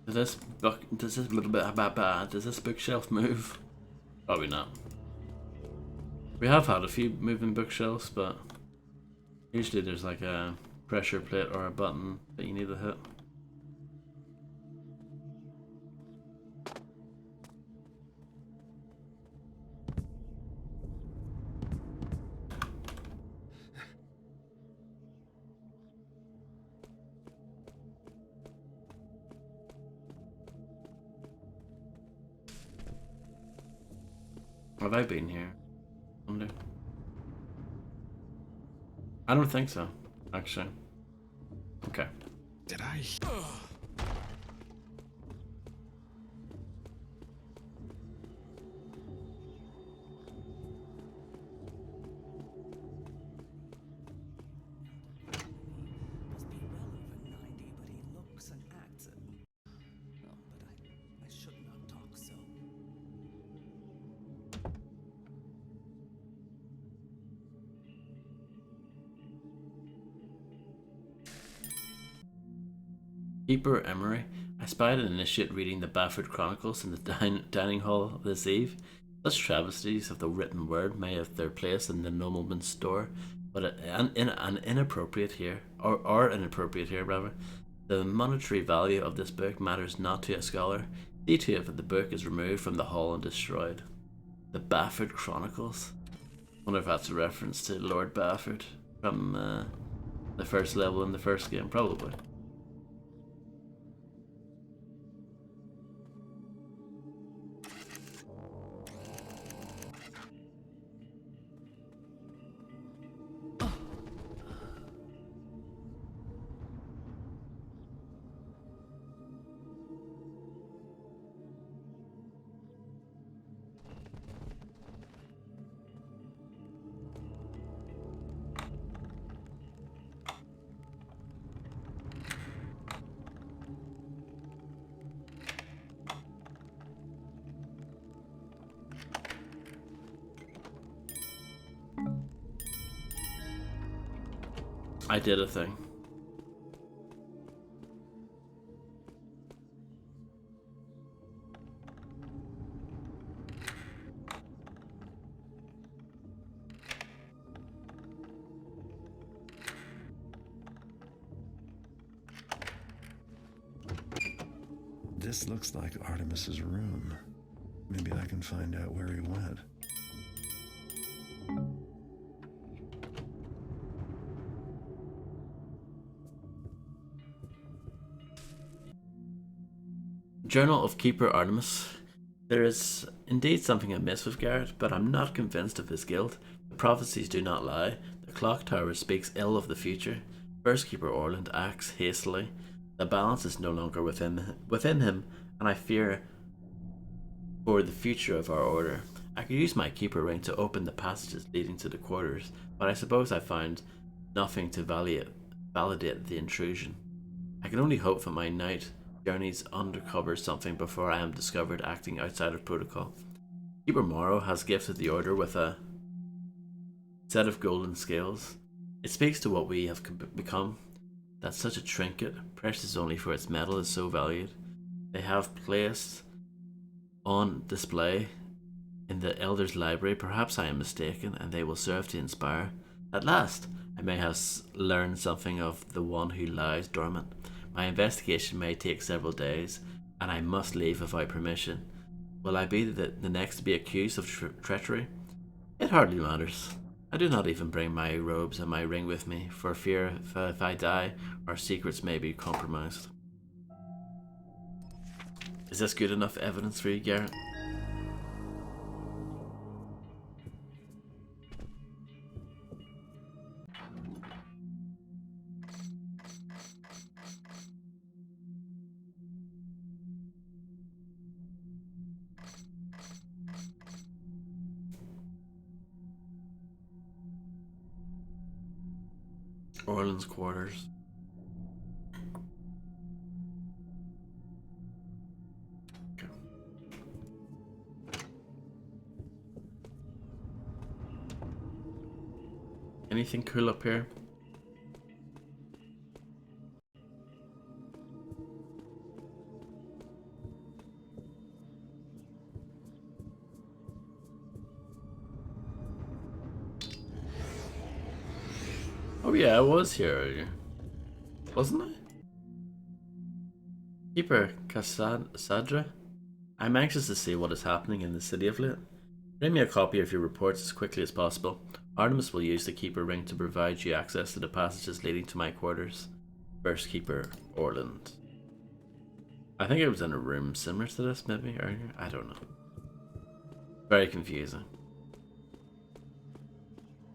Does this bookshelf move? Probably not. We have had a few moving bookshelves, but usually there's like a pressure plate or a button that you need to hit. Have I been here? I wonder. I don't think so, actually. Okay. Did I? Keeper Emery. I spied an initiate reading the Bafford Chronicles in the dining hall this eve. Such travesties of the written word may have their place in the nobleman's store, but inappropriate here, or inappropriate here rather. The monetary value of this book matters not to a scholar. See to it that the book is removed from the hall and destroyed. The Bafford Chronicles. I wonder if that's a reference to Lord Bafford from the first level in the first game, probably. I did a thing. This looks like Artemis's room. Maybe I can find out where he went. Journal of Keeper Artemis. There is indeed something amiss with Garrett, but I'm not convinced of his guilt. The prophecies do not lie. The clock tower speaks ill of the future. First Keeper Orland acts hastily. The balance is no longer within him, and I fear for the future of our order. I could use my Keeper ring to open the passages leading to the quarters, but I suppose I found nothing to validate the intrusion. I can only hope that my knight journeys undercover something before I am discovered acting outside of protocol. Keeper Morrow has gifted the order with a set of golden scales. It speaks to what we have become, that such a trinket, precious only for its metal, is so valued. They have placed on display in the Elder's library. Perhaps I am mistaken, and they will serve to inspire. At last, I may have learned something of the one who lies dormant. My investigation may take several days, and I must leave without permission. Will I be the next to be accused of treachery? It hardly matters. I do not even bring my robes and my ring with me, for fear if I die, our secrets may be compromised. Is this good enough evidence for you, Garrett? Orland's quarters. Okay. Anything cool up here? Oh yeah, I was here earlier. Wasn't I? Keeper Cassandra? I'm anxious to see what is happening in the city of late. Bring me a copy of your reports as quickly as possible. Artemis will use the Keeper ring to provide you access to the passages leading to my quarters. First Keeper Orland. I think I was in a room similar to this maybe earlier. I don't know. Very confusing.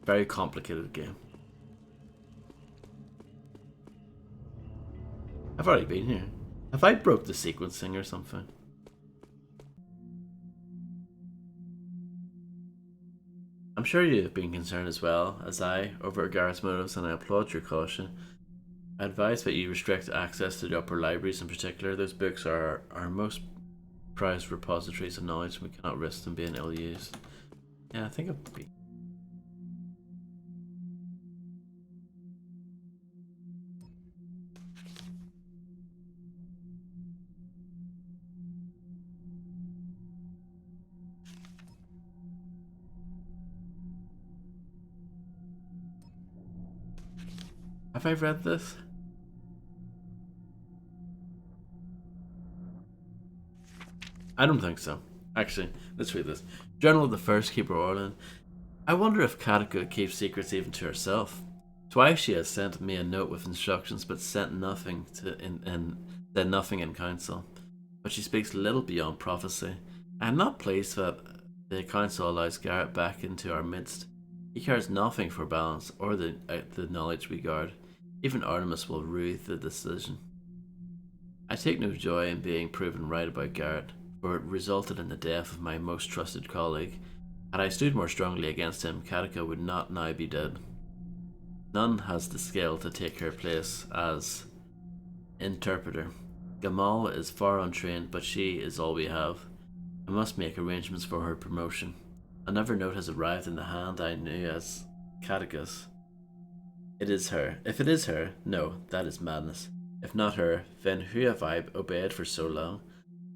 Very complicated game. I've already been here. Have I broke the sequencing or something? I'm sure you have been concerned as well as I over Garrett's motives, and I applaud your caution. I advise that you restrict access to the upper libraries in particular. Those books are our most prized repositories of knowledge, and we cannot risk them being ill-used. Yeah, I think it'd be... Have I read this? I don't think so. Actually, let's read this. Journal of the First Keeper Orlin. I wonder if Katika keeps secrets even to herself. Twice she has sent me a note with instructions, but said nothing in council. But she speaks little beyond prophecy. I am not pleased that the council allows Garrett back into our midst. He cares nothing for balance or the knowledge we guard. Even Artemis will rue the decision. I take no joy in being proven right about Garrett, for it resulted in the death of my most trusted colleague. Had I stood more strongly against him, Katika would not now be dead. None has the skill to take her place as interpreter. Gamal is far untrained, but she is all we have. I must make arrangements for her promotion. Another note has arrived in the hand I knew as Katika's. It is her. If it is her, no, that is madness. If not her, then who have I obeyed for so long?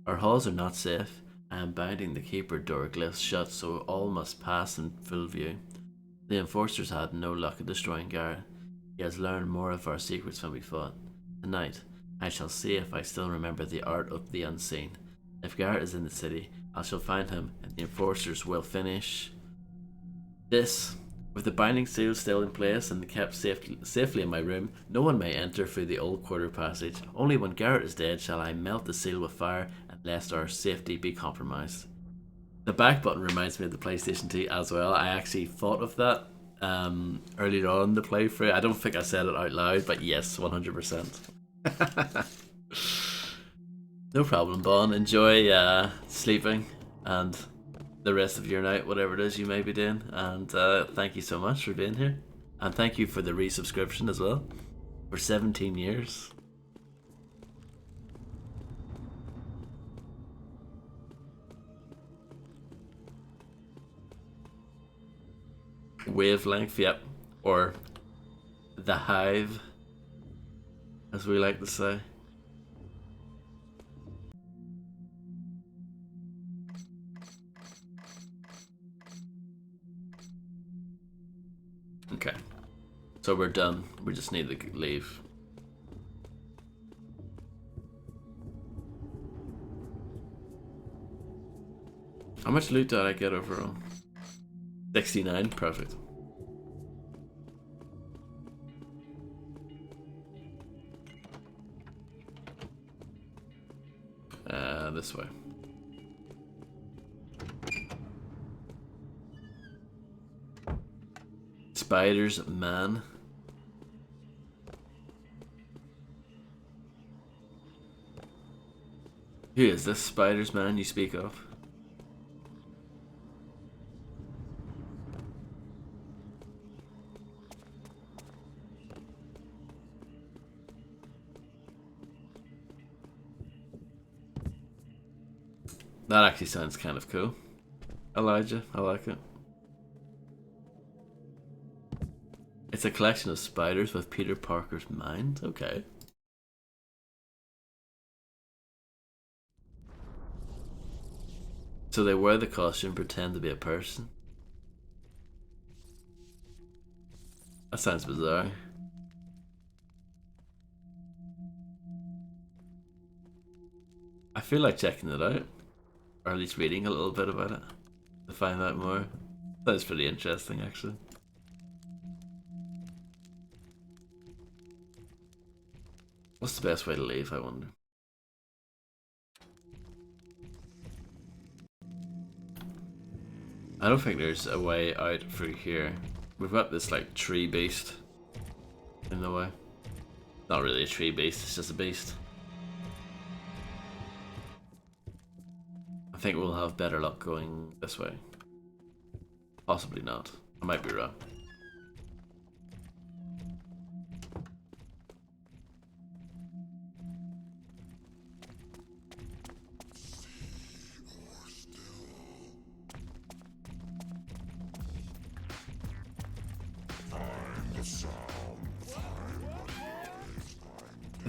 Our halls are not safe. I am binding the keeper door glyphs shut, so all must pass in full view. The enforcers had no luck at destroying Garrett. He has learned more of our secrets than we thought. Tonight, I shall see if I still remember the art of the unseen. If Garrett is in the city, I shall find him, and the enforcers will finish this. With the binding seal still in place and kept safely in my room, no one may enter through the old quarter passage. Only when Garrett is dead shall I melt the seal with fire, and lest our safety be compromised. The back button reminds me of the PlayStation 2 as well. I actually thought of that earlier on in the playthrough. I don't think I said it out loud, but yes, 100%. No problem, Bon. Enjoy sleeping and the rest of your night, whatever it is you may be doing, and thank you so much for being here, and thank you for the resubscription as well for 17 years. Wavelength, yep, or the Hive, as we like to say. Okay, so we're done. We just need to leave. How much loot did I get overall? 69, perfect. This way. Spiders, man. Who is this Spiders man you speak of? That actually sounds kind of cool. Elijah, I like it. It's a collection of spiders with Peter Parker's mind. Okay. So they wear the costume, pretend to be a person. That sounds bizarre. I feel like checking it out, or at least reading a little bit about it to find out more. That's pretty interesting, actually. What's the best way to leave, I wonder? I don't think there's a way out through here. we've got this like tree beast in the way. Not really a tree beast, it's just a beast. I think we'll have better luck going this way. Possibly not. I might be wrong.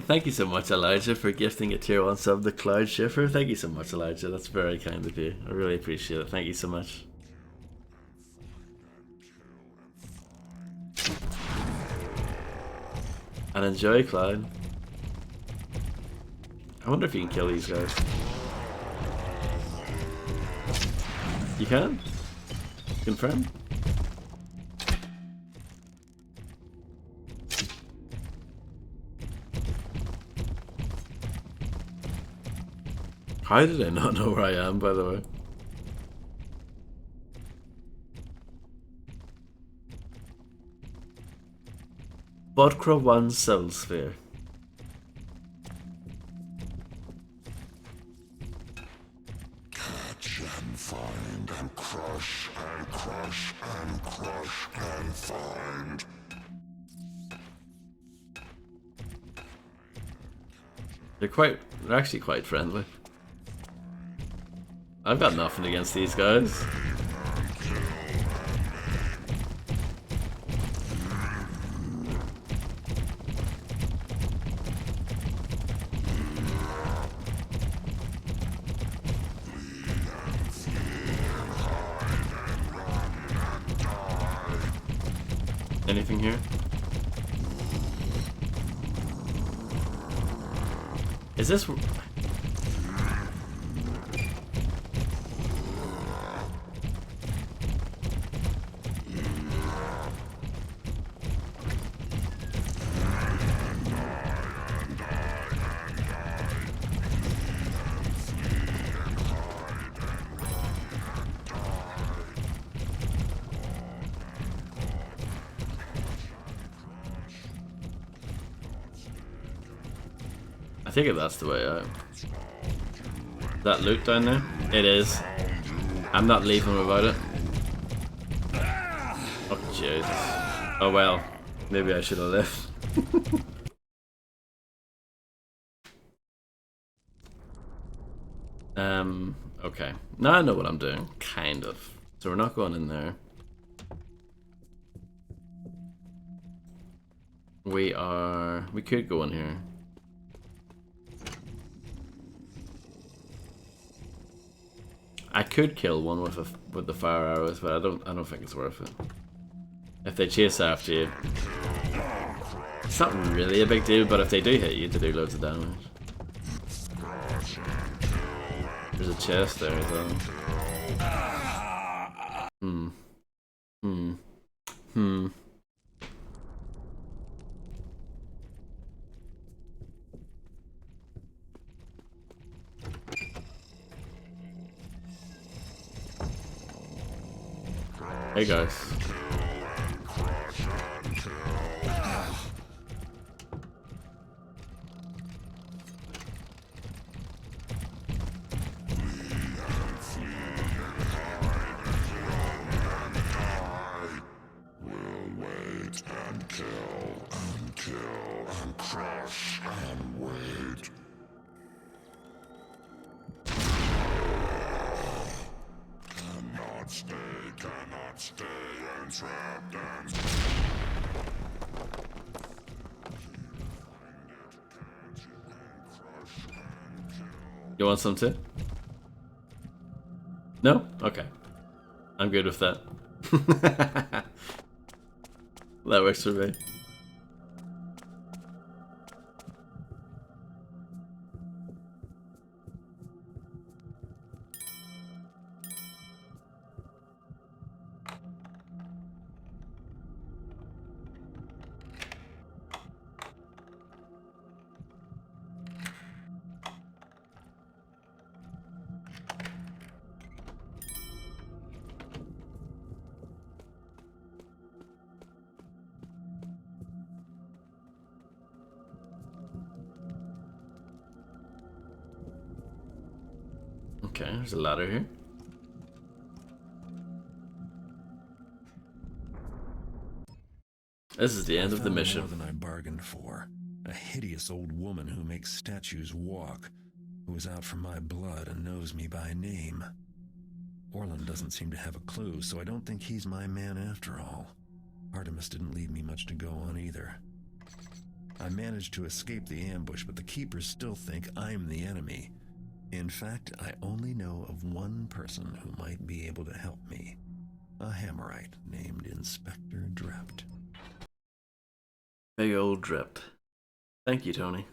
Thank you so much, Elijah, for gifting a tier 1 sub to Cloud Schiffer. Thank you so much, Elijah. That's very kind of you. I really appreciate it. Thank you so much. And enjoy, Cloud. I wonder if you can kill these guys. You can? Confirm? How did I not know where I am, by the way? Vodka 1 Soul Sphere. Catch and find and crush and crush and crush and find. They're actually quite friendly. I've got nothing against these guys. Anything here? Is this... I think that's the way out. That loot down there? It is. I'm not leaving without it. Oh, Jesus. Oh, well. Maybe I should have left. Okay. Now I know what I'm doing. Kind of. So we're not going in there. We could go in here. I could kill one with the fire arrows, but I don't think it's worth it. If they chase after you, it's not really a big deal. But if they do hit you, they do loads of damage. There's a chest there as well. Hey guys. You want some too? No? Okay. I'm good with that. That works for me. Okay, there's a ladder here. This is the end of the mission. More than I bargained for. A hideous old woman who makes statues walk, who is out for my blood and knows me by name. Orland doesn't seem to have a clue, so I don't think he's my man after all. Artemis didn't leave me much to go on either. I managed to escape the ambush, but the Keepers still think I'm the enemy. In fact, I only know of one person who might be able to help me. A Hammerite named Inspector Drept. Big old Drept. Thank you, Tony.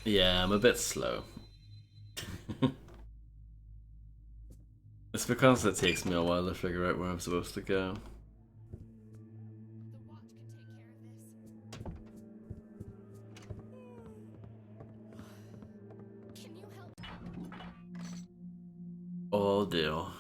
Yeah, I'm a bit slow. It's because it takes me a while to figure out where I'm supposed to go. All deal.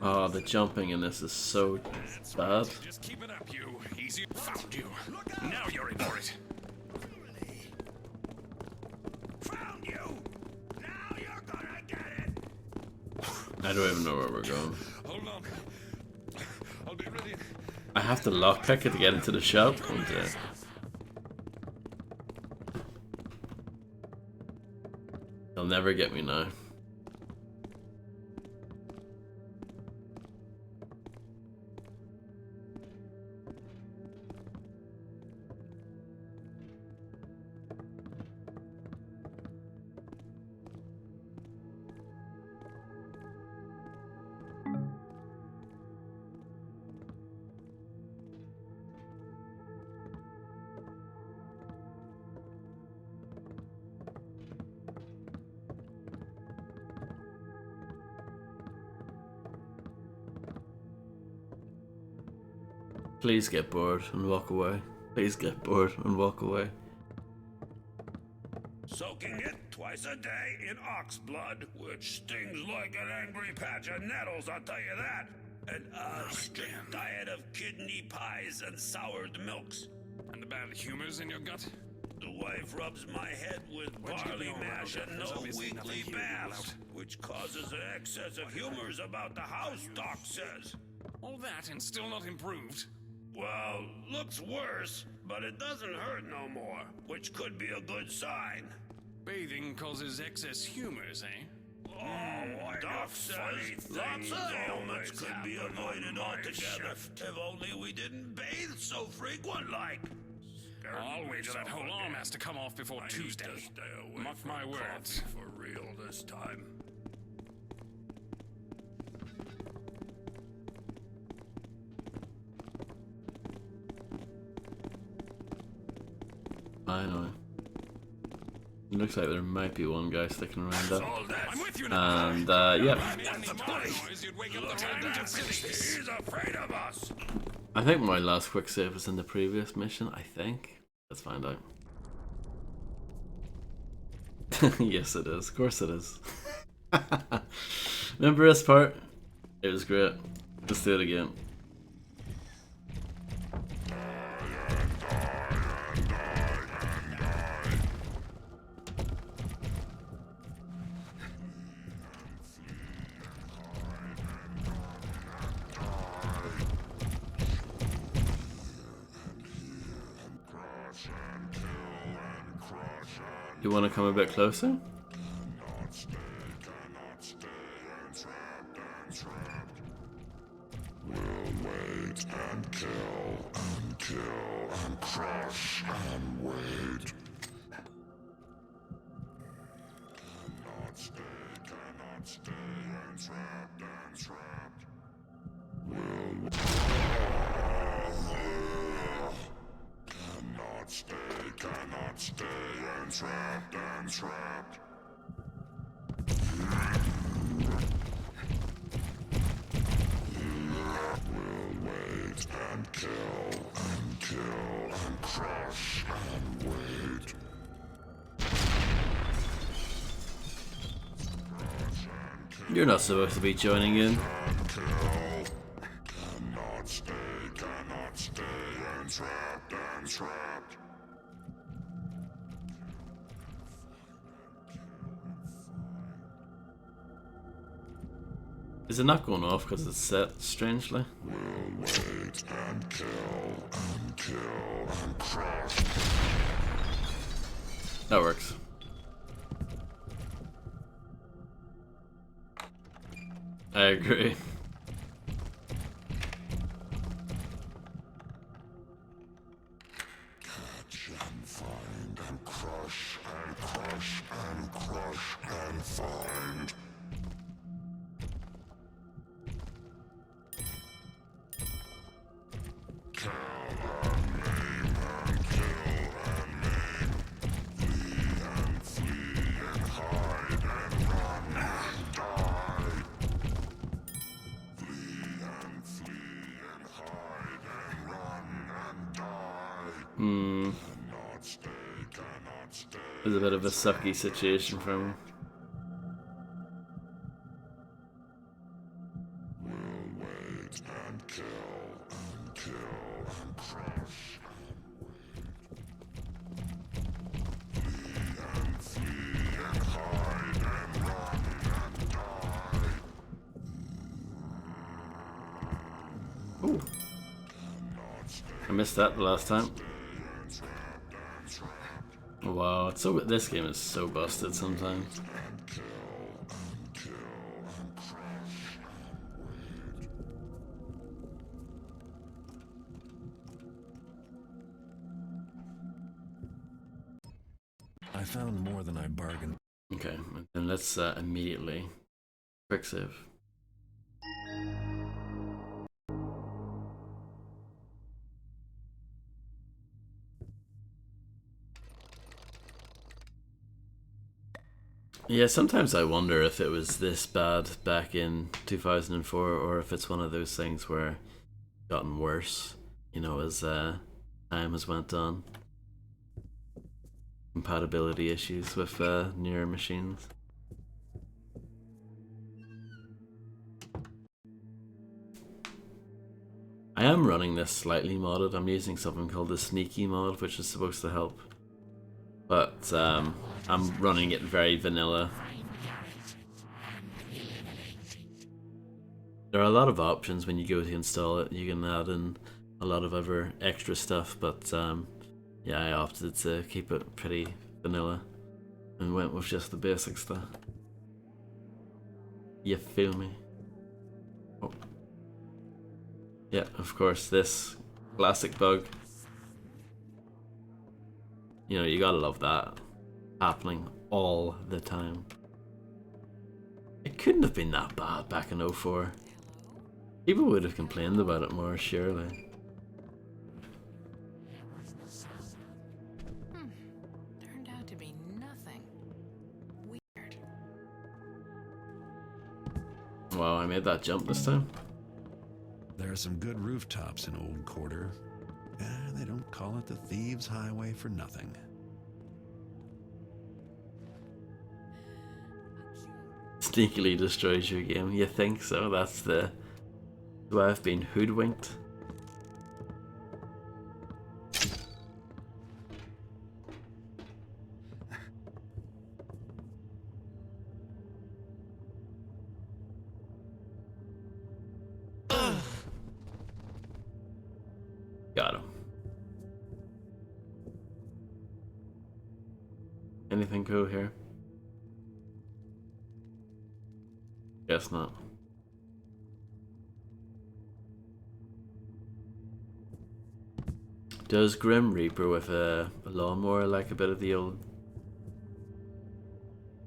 Oh, the jumping in this is so bad. Just keep it up, you. Easy. Found you. Now you're in for it. Found you. Now you're gonna get it. I don't even know where we're going. Hold on. I'll be ready. I have to lockpick it to get into the shop. They'll never get me now. Please get bored and walk away. Please get bored and walk away. Soaking it twice a day in ox blood, which stings like an angry patch of nettles, I'll tell you that. And a strict diet of kidney pies and soured milks. And the bad humors in your gut? The wife rubs my head with barley mash and no weekly baths, which causes an excess of humors about the house, Doc says. All that and still not improved? Well, looks worse, but it doesn't hurt no more, which could be a good sign. Bathing causes excess humors, eh? Oh, Doc says lots of ailments could be avoided altogether if only we didn't bathe so frequent like. I'll wager that whole arm has to come off before Tuesday. Mark my words. For real this time. I know. It looks like there might be one guy sticking around up. And, yeah. He's afraid of us. I think my last quick save was in the previous mission, I think. Let's find out. Yes, it is. Of course it is. Remember this part? It was great. Let's do it again. You want to come a bit closer? We'll wait and kill and crush and wait. Cannot stay entrapped and trapped. We'll cannot stay entrapped and trapped. We'll wait and kill and crush and wait. You're not supposed to be joining in. Cannot stay, entrapped, entrapped. Is it not going off because it's set strangely? We'll wait and kill and crush. That works. I agree. Catch and find and crush and crush and crush and find. Kill and maim and kill and maim. Flee and hide and run and die. Flee and hide and run and die. Cannot stay. It's a bit of a sucky situation for him. We'll wait and kill and crush and flee and hide and run and die. Ooh. I missed that the last time. Wow, it's so this game is so busted sometimes. I found more than I bargained. Okay, then let's immediately quick save. Yeah, sometimes I wonder if it was this bad back in 2004 or if it's one of those things where it's gotten worse, you know, as time has went on. Compatibility issues with newer machines. I am running this slightly modded. I'm using something called the Sneaky mod, which is supposed to help. But I'm running it very vanilla. There are a lot of options when you go to install it. You can add in a lot of other extra stuff, but yeah, I opted to keep it pretty vanilla and went with just the basic stuff. You feel me? Oh. Yeah, of course, this classic bug. You know, you gotta love that happening all the time. It couldn't have been that bad back in 04. People would have complained about it more, surely. Turned out to be nothing. Weird. Wow, I made that jump this time. There are some good rooftops in Old Quarter. They don't call it the Thieves' Highway for nothing. Sneakily destroys your game. You think so? That's the... Do I have been hoodwinked? Got him. Anything cool here? Guess not. Does Grim Reaper with a lawnmower like a bit of the old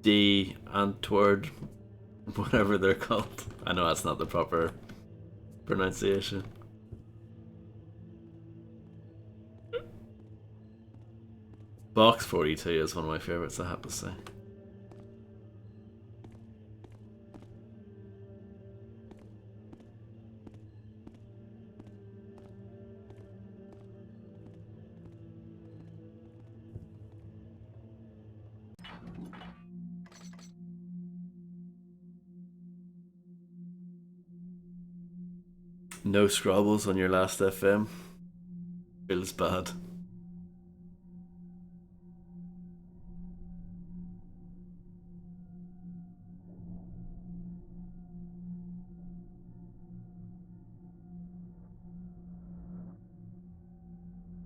D Antwoord, whatever they're called? I know that's not the proper pronunciation. Box 42 is one of my favorites, I have to say. No scrabbles on your last FM. Feels bad.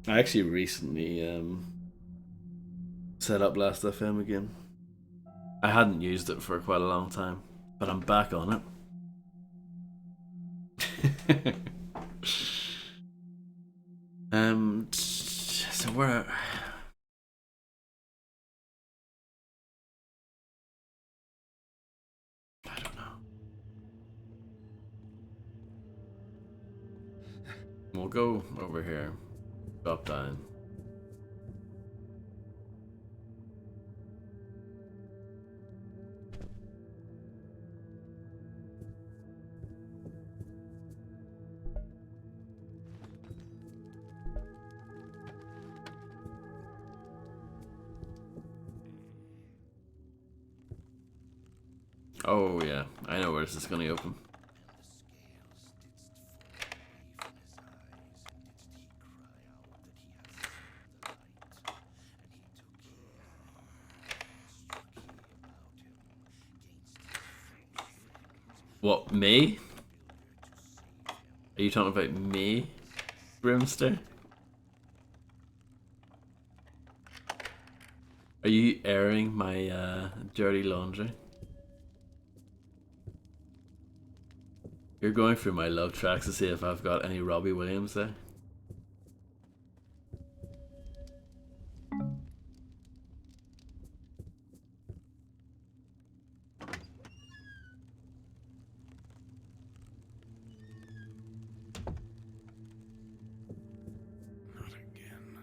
I actually recently set up Last FM again. I hadn't used it for quite a long time, but I'm back on it. So where? I don't know. We'll go over here. Drop down. Oh yeah, I know where this is going to open. What, me? Are you talking about me, Brimster? Are you airing my dirty laundry? You're going through my love tracks to see if I've got any Robbie Williams there. Not again.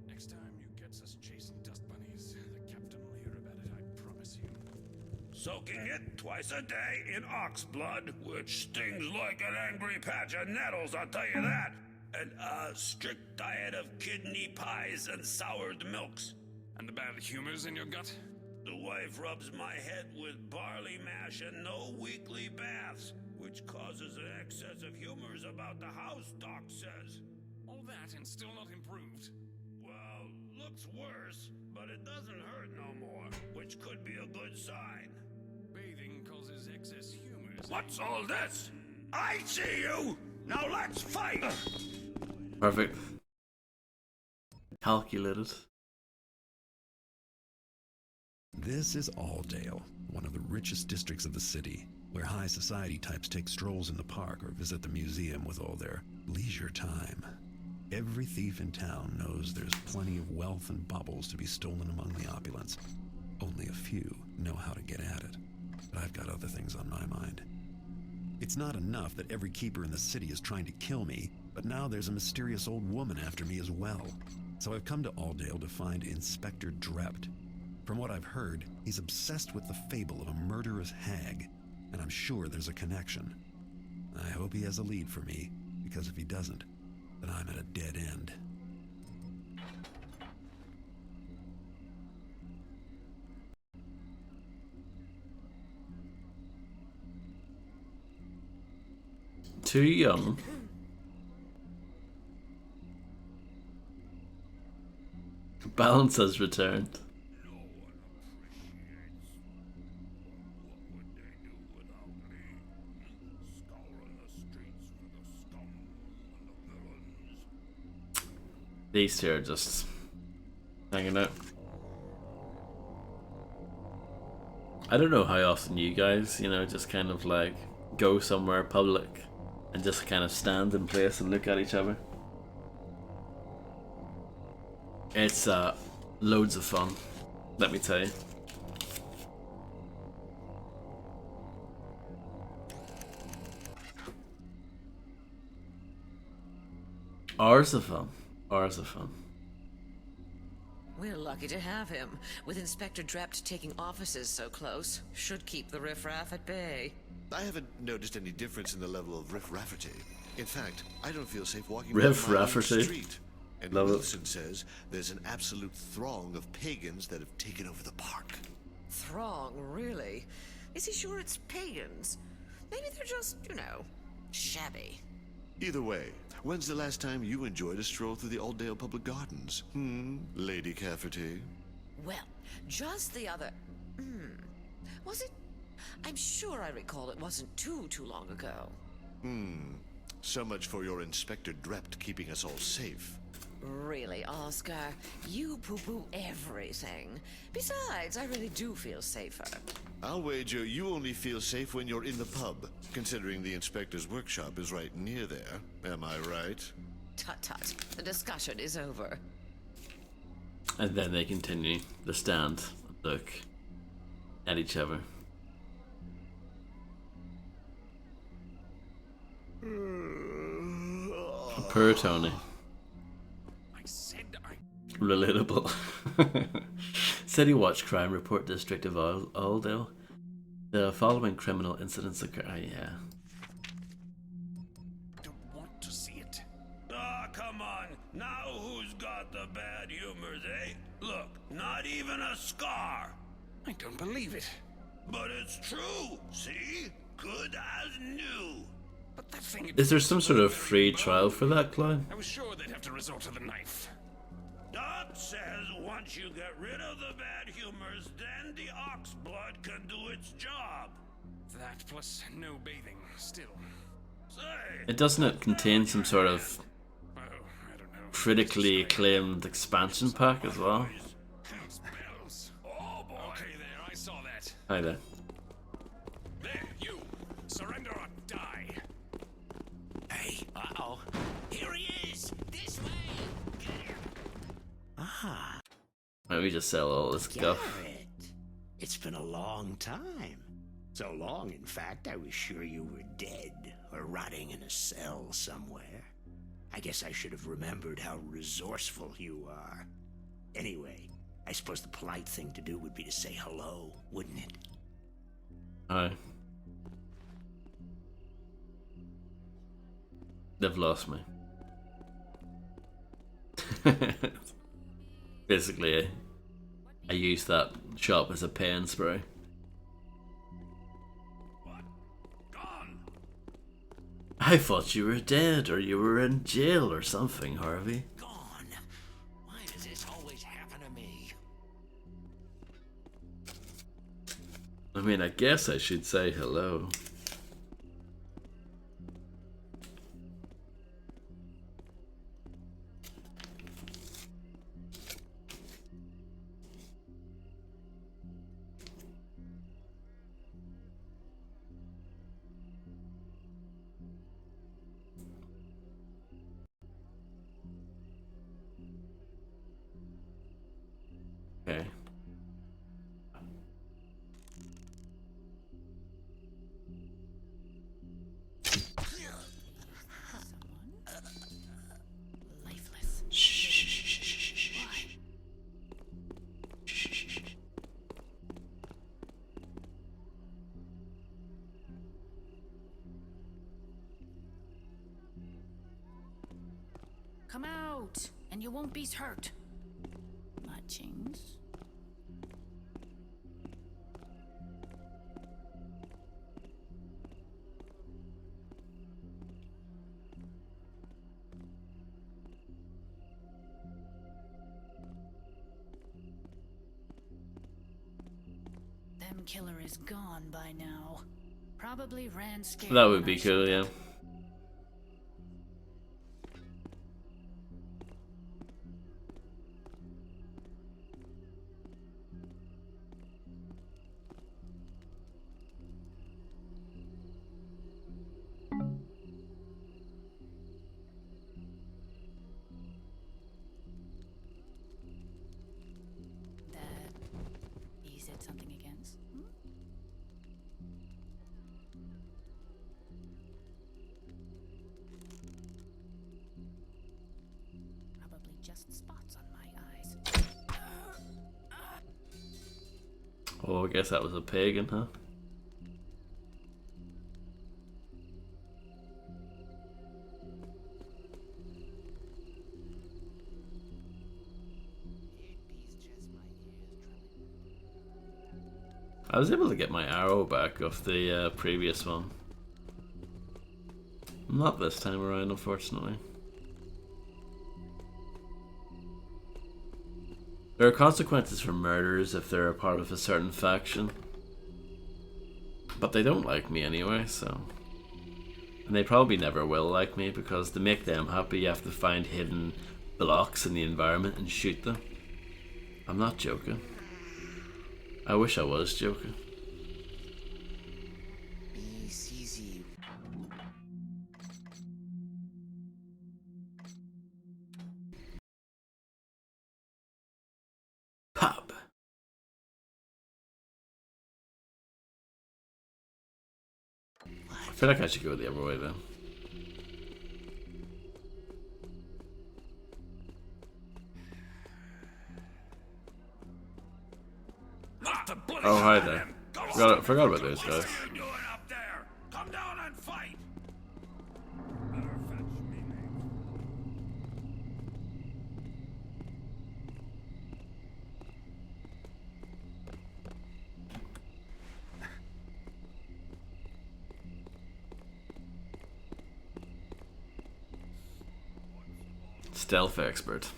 Next time you get us chasing dust bunnies, the captain will hear about it, I promise you. Soaking it twice a day in ox blood, which stings like an angry patch of nettles, I'll tell you that. And a strict diet of kidney pies and soured milks. And the bad humors in your gut? The wife rubs my head with barley mash and no weekly baths, which causes an excess of humors about the house, Doc says. All that and still not improved. Well, looks worse, but it doesn't hurt no more, which could be a good sign. Bathing causes excess humors. What's all this? I see you! Now let's fight! Perfect. Calculated. This is Aldale, one of the richest districts of the city, where high society types take strolls in the park or visit the museum with all their leisure time. Every thief in town knows there's plenty of wealth and baubles to be stolen among the opulence. Only a few know how to get at it. But I've got other things on my mind. It's not enough that every keeper in the city is trying to kill me, but now there's a mysterious old woman after me as well. So I've come to Aldale to find Inspector Drept. From what I've heard, he's obsessed with the fable of a murderous hag, and I'm sure there's a connection. I hope he has a lead for me, because if he doesn't, then I'm at a dead end. Too young. Balance has returned. These two are just hanging out. I don't know how often you guys, just kind of like go somewhere public and just kind of stand in place and look at each other. It's loads of fun, let me tell you. Hours of fun. Hours of fun. We're lucky to have him. With Inspector Drept taking offices so close, should keep the riffraff at bay. I haven't noticed any difference in the level of riff-rafferty. In fact, I don't feel safe walking down my own Riff-rafferty. street. And Love it. Wilson says there's an absolute throng of pagans that have taken over the park. Throng, really? Is he sure it's pagans? Maybe they're just, shabby. Either way, when's the last time you enjoyed a stroll through the Aldale Public Gardens? Lady Cafferty? Well, just the other... Was it? I'm sure I recall it wasn't too long ago. So much for your Inspector Drept keeping us all safe. Really, Oscar, you poo-poo everything. Besides, I really do feel safer. I'll wager you only feel safe when you're in the pub, considering the inspector's workshop is right near there. Am I right? Tut-tut. The discussion is over. And then they continue to stand and look at each other. Poor Tony. Relatable. City Watch Crime Report District of Aldale. The following criminal incidents occur. Oh, yeah. Want to see it? Ah, come on. Now who's got the bad humors, eh? Look, not even a scar. I don't believe it. But it's true. See? Good as new. But that thing... Is there some sort of free trial for that, Clown? I was sure they'd have to resort to the knife. Doc says once you get rid of the bad humors, then the ox blood can do its job. That plus no bathing, still. Doesn't it contain some sort of critically acclaimed expansion pack as well? Oh boy. Okay, there, I saw that. Hi there. There, you. Surrender or die. Hey, uh-oh. Here he is! This way! Ah, Why don't we just sell all this guff? Garrett. It's been a long time. So long, in fact, I was sure you were dead or rotting in a cell somewhere. I guess I should have remembered how resourceful you are. Anyway, I suppose the polite thing to do would be to say hello, wouldn't it? Hi. They've lost me. Basically, I use that shop as a pen spray. I thought you were dead, or you were in jail or something, Harvey. Gone. Why does this always happen to me? I mean, I guess I should say hello. Okay. Lifeless. Come out, and you won't be hurt. Matchings. Them killer is gone by now. Probably ran scared. That would be cool, yeah. He said something against. Probably just spots on my eyes. Oh, I guess that was a pagan, huh? I was able to get my arrow back off the previous one. Not this time around, unfortunately. There are consequences for murders if they're a part of a certain faction. But they don't like me anyway, so... And they probably never will like me, because to make them happy you have to find hidden blocks in the environment and shoot them. I'm not joking. I wish I was joking. Pop. I feel like I should go the other way then. Oh, hi there. Forgot about those guys. Come down and fight. Stealth expert.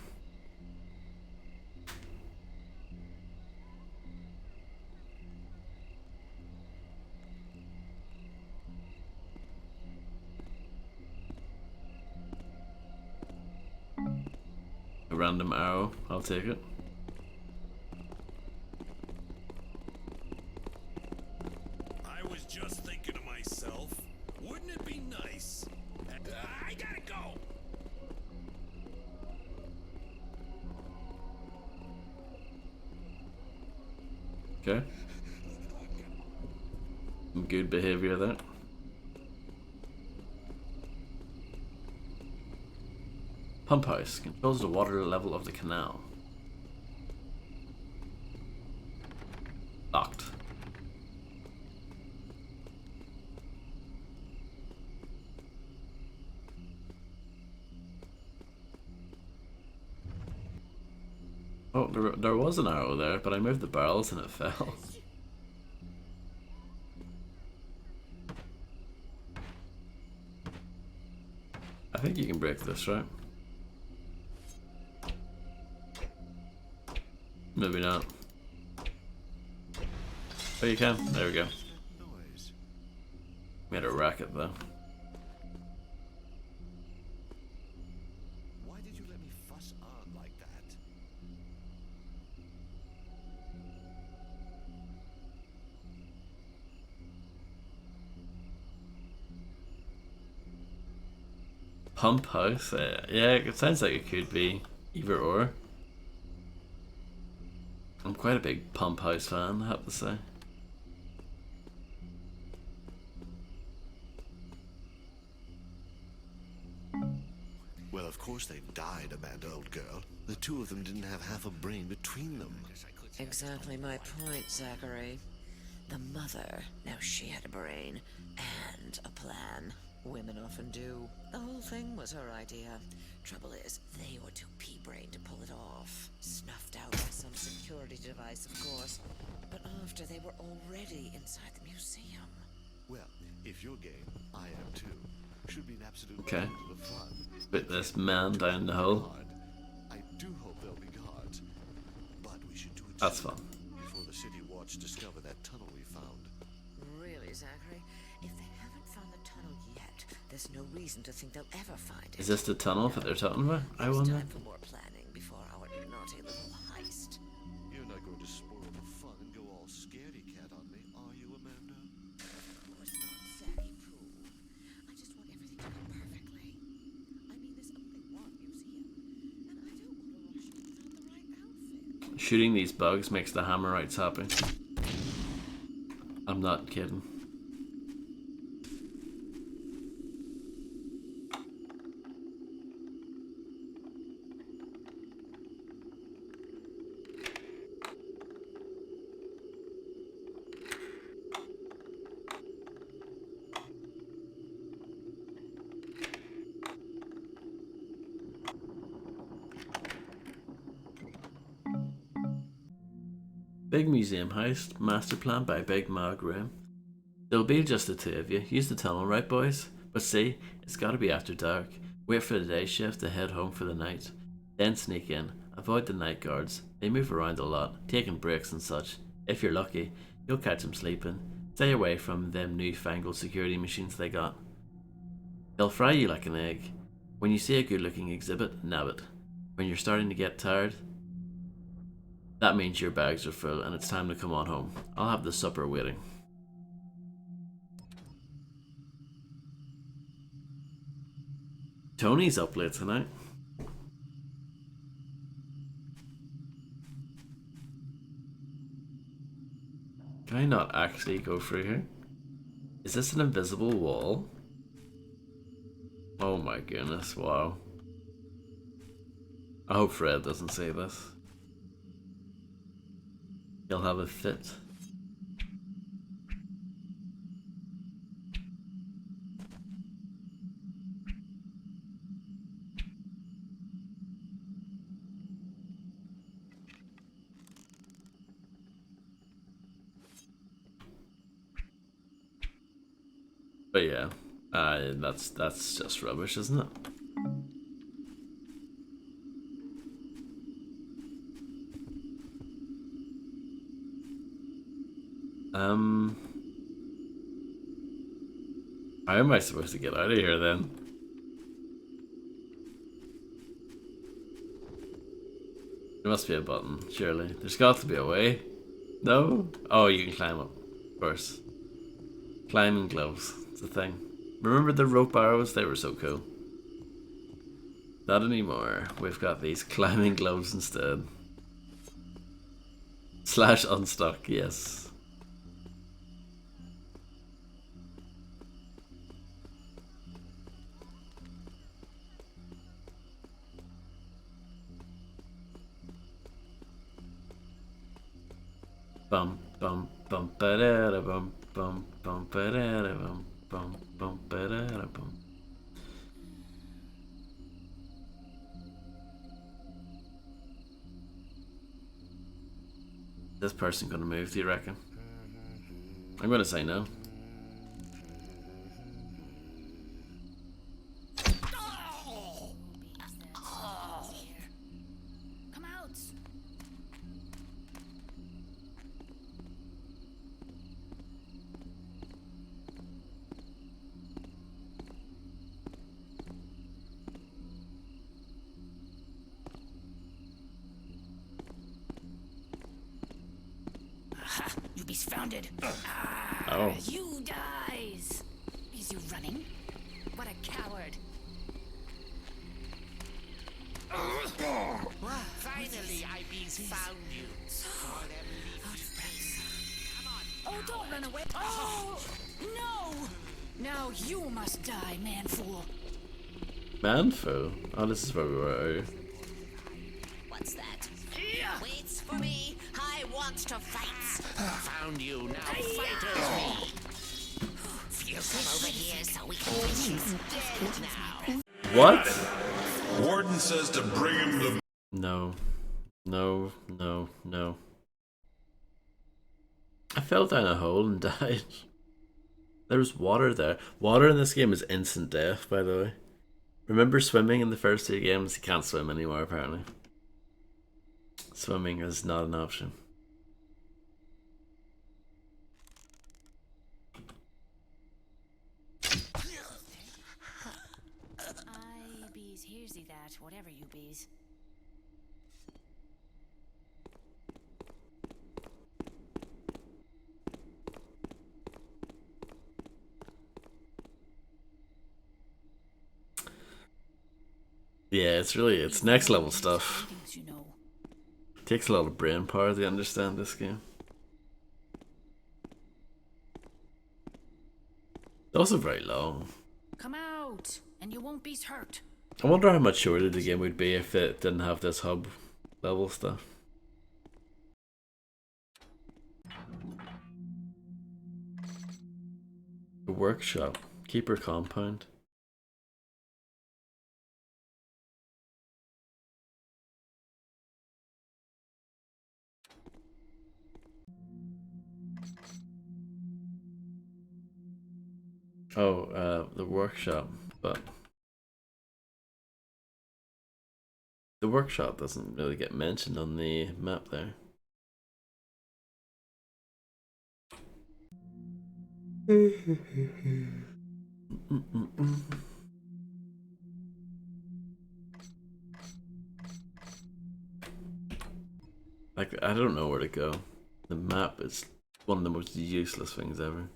A random arrow, I'll take it. I was just thinking to myself, wouldn't it be nice? I gotta go. Okay. Some good behavior there. Pump house controls the water level of the canal. Locked. Oh, there was an arrow there, but I moved the barrels and it fell. I think you can break this, right? Maybe not. Oh, you can. There we go. Made a racket though. Why did you let me fuss on like that? Pump house? Yeah, it sounds like it could be either or. I'm quite a big Pump House fan, I have to say. Well, of course they died, Amanda, old girl. The two of them didn't have half a brain between them. Exactly my point, Zachary. The mother, now she had a brain and a plan. Women often do. The whole thing was her idea. Trouble is, they were too pea-brained to pull it off. Snuffed out by some security device, of course. But after they were already inside the museum. Well, if you're game, I am too. Should be an absolute Okay. bundle of fun. Put this man down the hole. I do hope there'll be guards. But we should do it That's soon, fun. before the City Watch discover that tunnel we found. Really, Zachary? If they haven't found the tunnel yet, there's no reason to think they'll ever find it. Is this the tunnel that they're talking about? I There's wonder. time for more planning before our naughty little heist. You're not going to spoil the fun and go all scaredy cat on me, are you, Amanda? Of course not, Zacky Poo. I just want everything to go perfectly. I mean, there's only one museum, and I don't want to rush in without the right outfit. Shooting these bugs makes the Hammerites happy. I'm not kidding. Big museum heist, master plan by Big Ma Groom. There'll be just the two of you. Use the tunnel, right, boys? But see, it's gotta be after dark. Wait for the day shift to head home for the night. Then sneak in. Avoid the night guards. They move around a lot, taking breaks and such. If you're lucky, you'll catch them sleeping. Stay away from them newfangled security machines they got. They'll fry you like an egg. When you see a good looking exhibit, nab it. When you're starting to get tired, that means your bags are full and it's time to come on home. I'll have the supper waiting. Tony's up late tonight. Can I not actually go through here? Is this an invisible wall? Oh my goodness, wow. I hope Fred doesn't see this. He'll have a fit. But yeah, that's just rubbish, isn't it? How am I supposed to get out of here then? There must be a button, surely. There's got to be a way. No? Oh, you can climb up. Of course. Climbing gloves. It's a thing. Remember the rope arrows? They were so cool. Not anymore. We've got these climbing gloves instead. Slash unstuck, yes. Bum bum bum ba da da bum bum bum ba da da bum bum bum ba da da bum. This person gonna move, do you reckon? I'm gonna say no. Come out. You be's founded. Oh. You dies. Is you running? What a coward. Finally, I be's found you. Oh, don't run away. Oh, no. Now you must die, man fool. Manfo? Oh, this is where we were. What's that? Waits for me. I wants to fight. Found you. Now fighters me. You come over here so we can finish dead now. What? Warden says to bring him to... No. No, no, no. I fell down a hole and died. There was water there. Water in this game is instant death, by the way. Remember swimming in the first two games? You can't swim anymore, apparently. Swimming is not an option. I bees here's he that, whatever you bees. Yeah, it's next level stuff. Takes a lot of brain power to understand this game. It's also very long. Come out, and you won't be hurt. I wonder how much shorter the game would be if it didn't have this hub level stuff. The workshop, keeper compound. Oh, the workshop, but the workshop doesn't really get mentioned on the map there. Like, I don't know where to go. The map is one of the most useless things ever.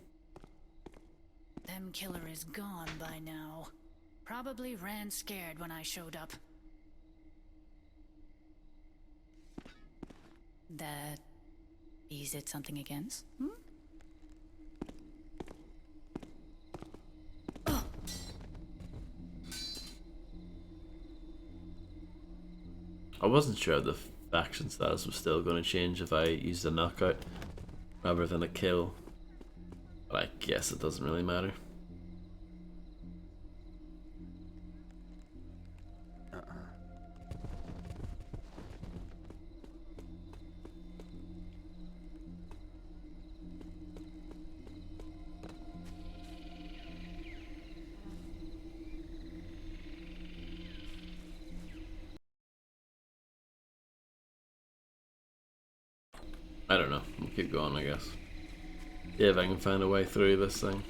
Them killer is gone by now. Probably ran scared when I showed up. That... is it something against? Hmm? I wasn't sure the faction status was still going to change if I used a knockout rather than a kill, but I guess it doesn't really matter. I don't know, we'll keep going I guess. Yeah, if I can find a way through this thing.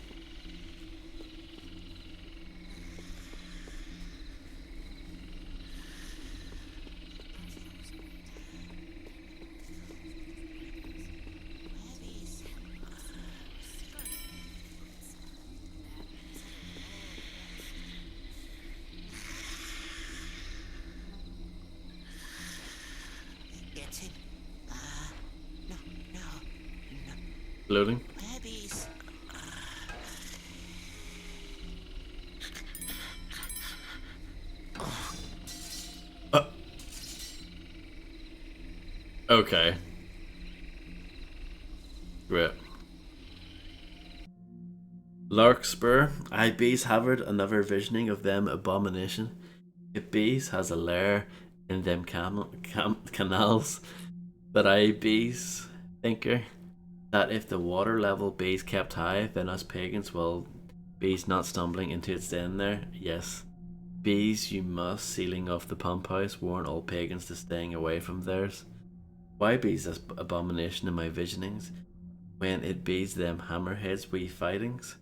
Get it? No. Loading. Webbies. Okay. Great. Larkspur, I bees Havard another visioning of them abomination. If bees has a lair in them canals, but I bees thinker that if the water level bees kept high, then us pagans will bees not stumbling into its den there. Yes. Bees you must, sealing off the pump house, warn all pagans to staying away from theirs. Why bees this abomination in my visionings, when it bees them hammerheads we fightings?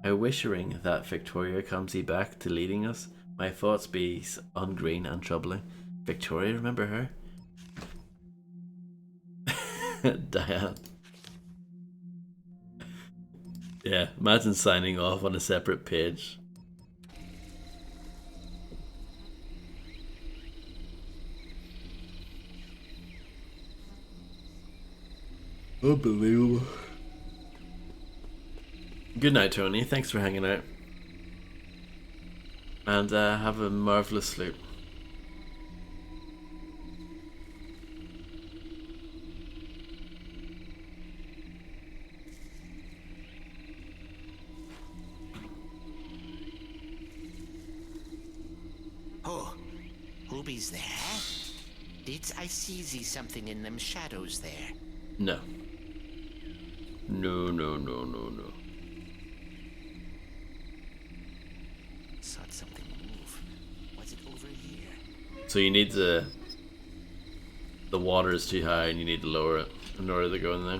I wishing that Victoria comes back to leading us. My thoughts bees ungreen and troubling. Victoria, remember her? Diane. Yeah, imagine signing off on a separate page. Unbelievable. Good night, Tony. Thanks for hanging out. And have a marvelous sleep. Oh, Ruby's there? Did I see thee something in them shadows there? No. No. Saw something move. Was it over here? So you need the water is too high and you need to lower it in order to go in there.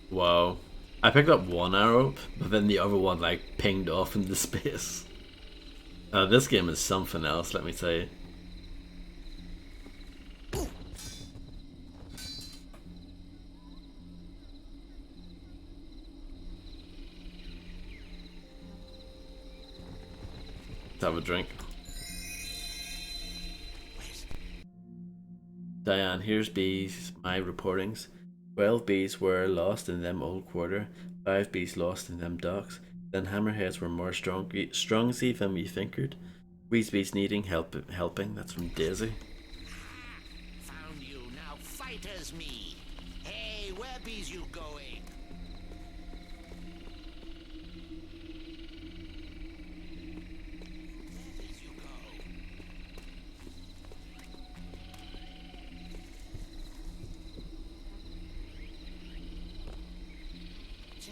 Wow. I picked up one arrow, but then the other one like pinged off into space. This game is something else, let me tell you. Let's have a drink. Diane, here's bees, my reportings. 12 bees were lost in them old quarter, 5 bees lost in them docks, then hammerheads were more strongsy than we fingered. We's bees needing helping, that's from Daisy. Found you, now fight as me. Hey, where bees you going?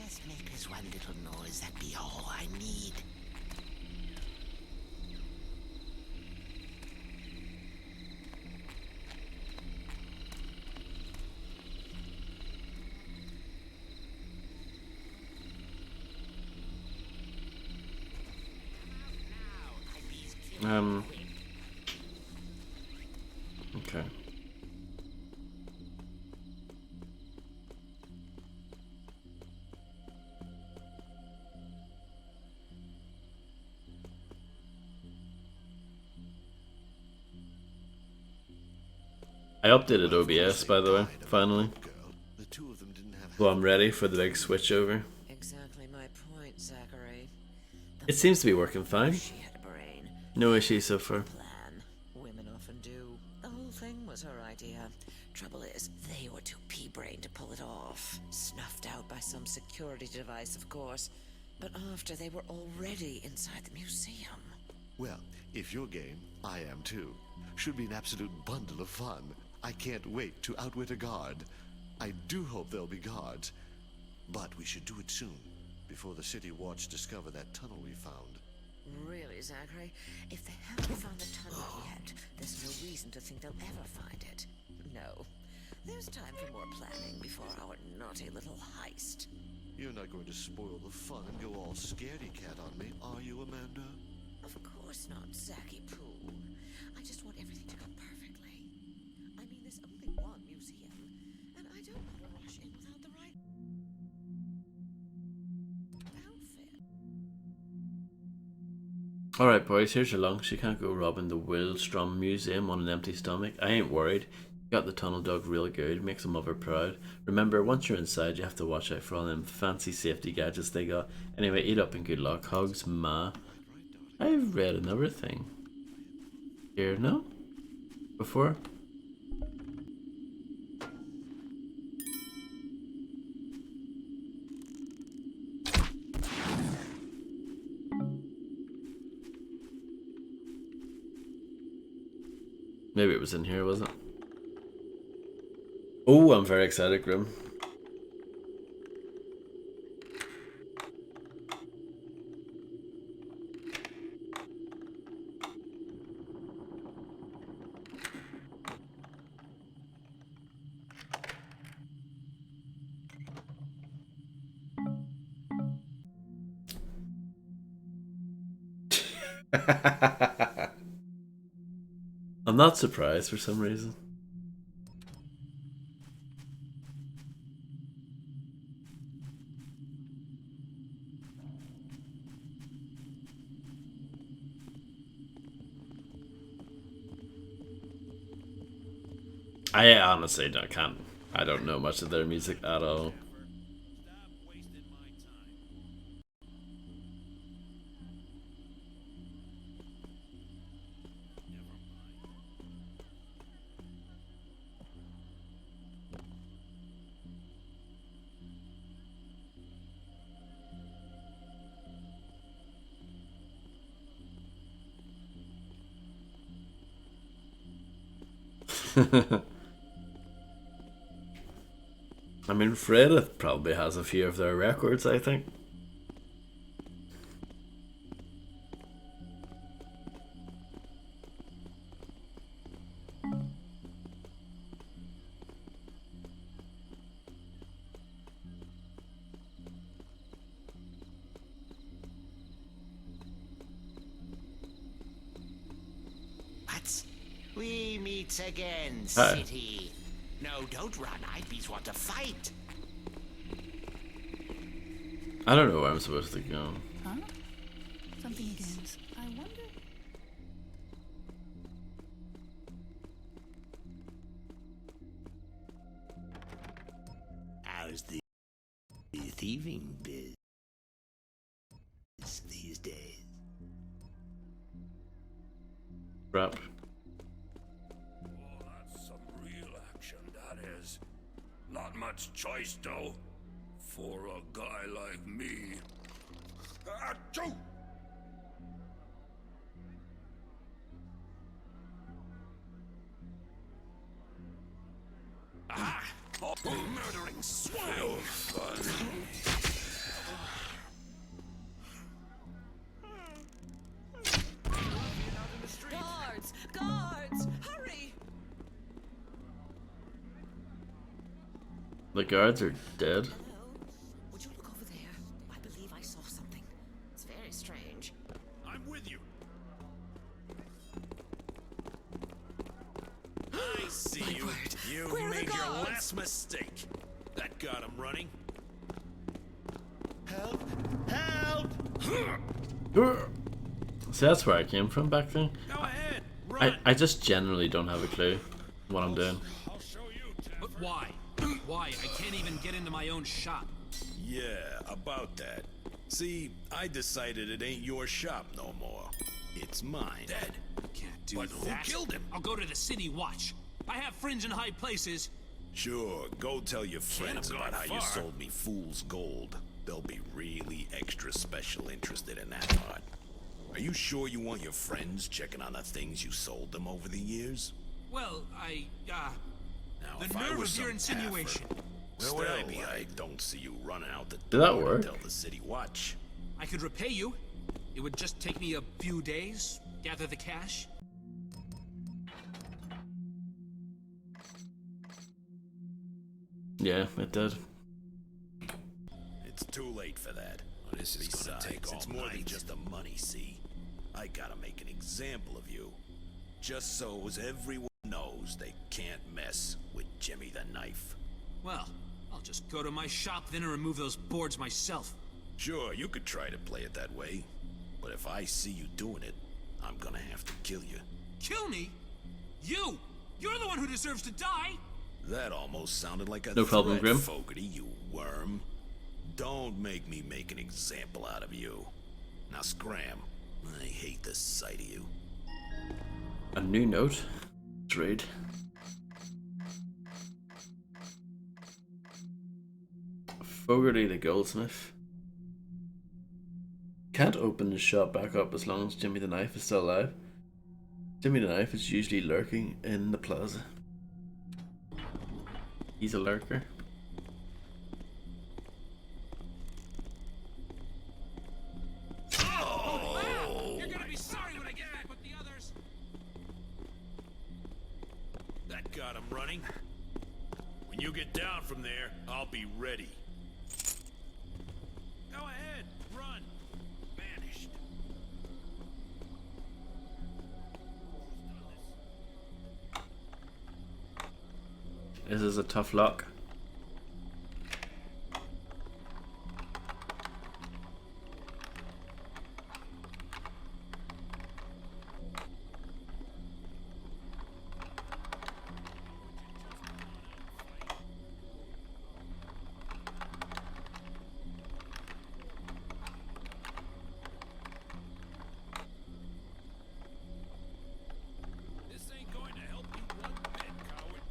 Just make us one little noise, that be all I need. Okay. I updated OBS, by the way, finally. So I'm ready for the big switch over. Exactly my point, Zachary. It seems to be working fine. She had a brain. No issues so far. Plan. Women often do. The whole thing was her idea. Trouble is, they were too pea-brained to pull it off. Snuffed out by some security device, of course. But after they were already inside the museum. Well, if you're game, I am too. Should be an absolute bundle of fun. I can't wait to outwit a guard. I do hope there'll be guards. But we should do it soon, before the City Watch discover that tunnel we found. Really, Zachary? If they haven't found the tunnel yet, there's no reason to think they'll ever find it. No. There's time for more planning before our naughty little heist. You're not going to spoil the fun and go all scaredy-cat on me, are you, Amanda? Of course not, Zacky Poo. I just want everything to go perfectly. I mean, there's only one museum, and I don't want to rush in without the right outfit. Alright boys, here's your lunch. You can't go robbing the Wildstrom Museum on an empty stomach. I ain't worried. You got the tunnel dug real good, makes a mother proud. Remember, once you're inside, you have to watch out for all them fancy safety gadgets they got. Anyway, eat up and good luck. Hugs, Ma. I've read another thing. Here, no? Before? Maybe it was in here, wasn't it? Oh, I'm very excited, Grim. I'm not surprised for some reason. I honestly I don't know much of their music at all. I mean, Fred probably has a few of their records, I think. What? We meet again, Hi. City. No, don't run. I bees want to fight. I don't know where I'm supposed to go. Huh? Something again. I wonder. How's the thieving biz these days? Crap. That's some real action, that is. Not much choice, though, for a guy like me. Achoo! Ah! Oh, murdering swine! The guards are dead. Would you look over there? I believe I saw something. It's very strange. I'm with you. I see you. You made your last mistake. That got him running. Help! Help! See, that's where I came from back then. Go ahead. I just generally don't have a clue what I'm doing. But why? Why? I can't even get into my own shop. Yeah, about that. See, I decided it ain't your shop no more. It's mine. Dead. Can't do But that. who killed him? I'll go to the city watch. I have friends in high places. Sure, go tell your friends have about gone how you far. sold me fool's gold. They'll be really extra special interested in that part. Are you sure you want your friends checking on the things you sold them over the years? Well, Now, the if I nerve was of your some insinuation. Where would I be? I don't see you running out the Did that door to work? tell the city watch. I could repay you. It would just take me a few days, gather the cash. Yeah, it did. It's too late for that. This is gonna take all It's more than just the money, see? I gotta make an example of you. Just so as everyone knows they can't mess with Jimmy the Knife. Well, I'll just go to my shop then and remove those boards myself. Sure, you could try to play it that way. But if I see you doing it, I'm gonna have to kill you. Kill me? You! You're the one who deserves to die! That almost sounded like a No problem, threat, Grim. Fogarty, you worm. Don't make me make an example out of you. Now scram. I hate the sight of you. A new note. Let's read. Fogarty the goldsmith. Can't open his shop back up as long as Jimmy the Knife is still alive. Jimmy the Knife is usually lurking in the plaza. He's a lurker. You're gonna be sorry when I get back with the others! That got him running. When you get down from there, I'll be ready. Go ahead, run. Vanished. This is a tough lock. This ain't going to help you one bit, coward.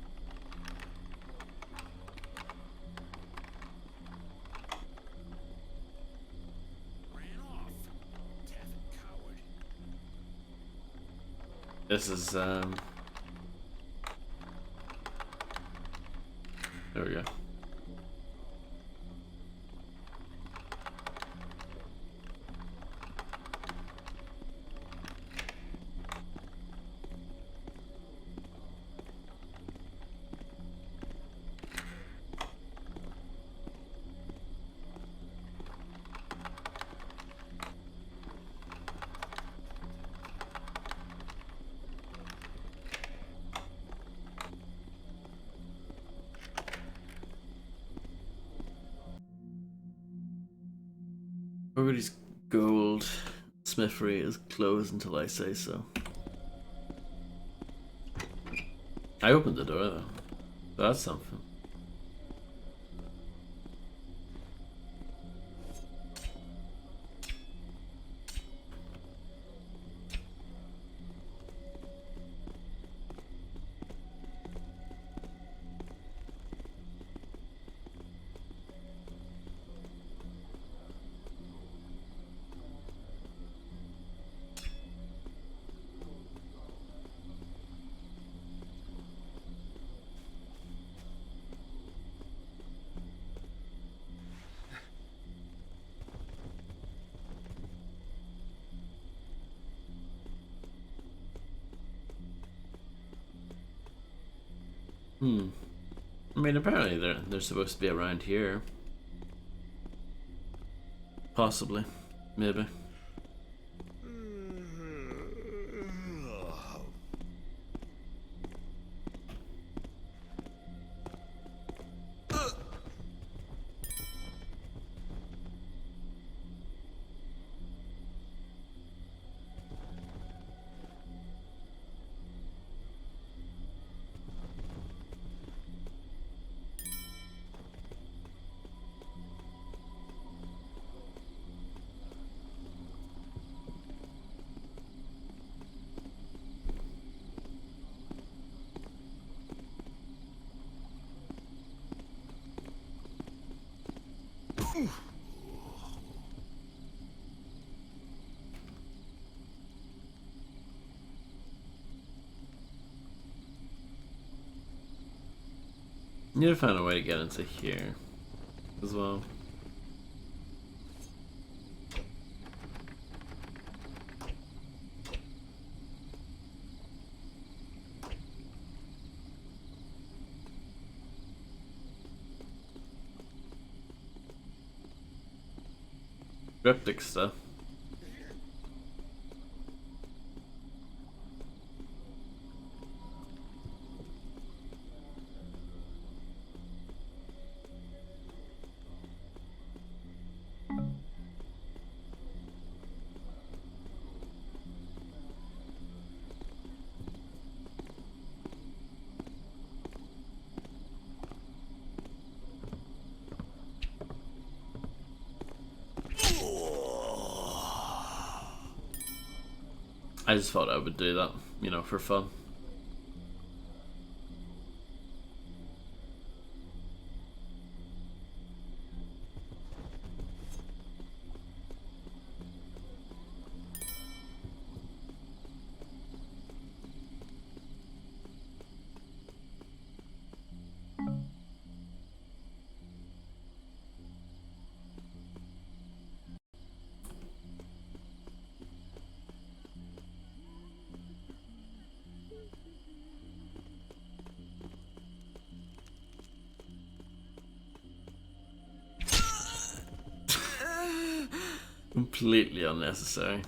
Ran off. Taffet coward. This is there we go. Fogarty's gold smithery is closed until I say so. I opened the door though. That's something. I mean, apparently they're supposed to be around here. Possibly. Maybe. Need to find a way to get into here as well. Cryptic stuff. I just thought I would do that, you know, for fun. Completely unnecessary.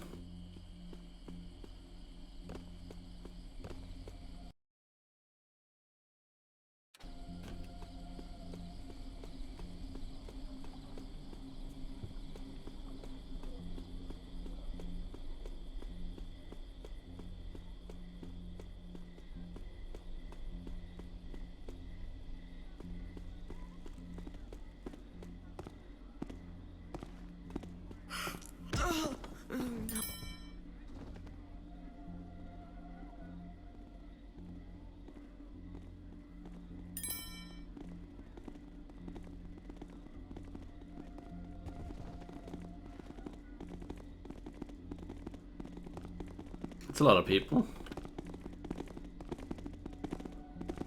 It's a lot of people.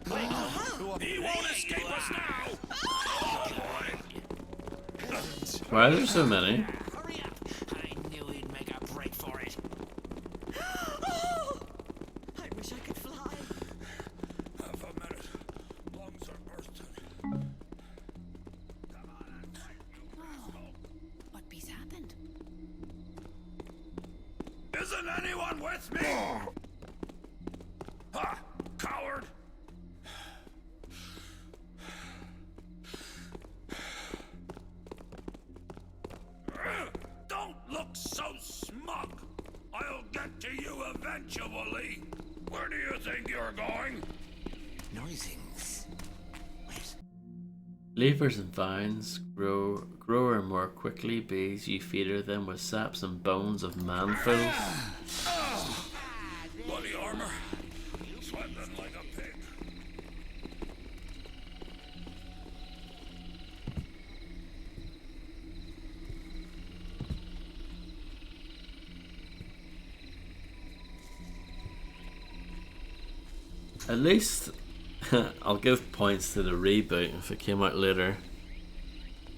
He won't escape us now! Why are there so many? I knew he'd make a break for it. I wish I could fly. Half a minute. Lungs are bursting. What be's happened? Isn't anyone with me? Ha! Coward! Don't look so smug! I'll get to you eventually! Where do you think you're going? Noisings. Leafers and vines grow more quickly, bees you feeder them with saps and bones of manfulls. Bloody armor. Sweating like a pig. At least I'll give points to the reboot if it came out later.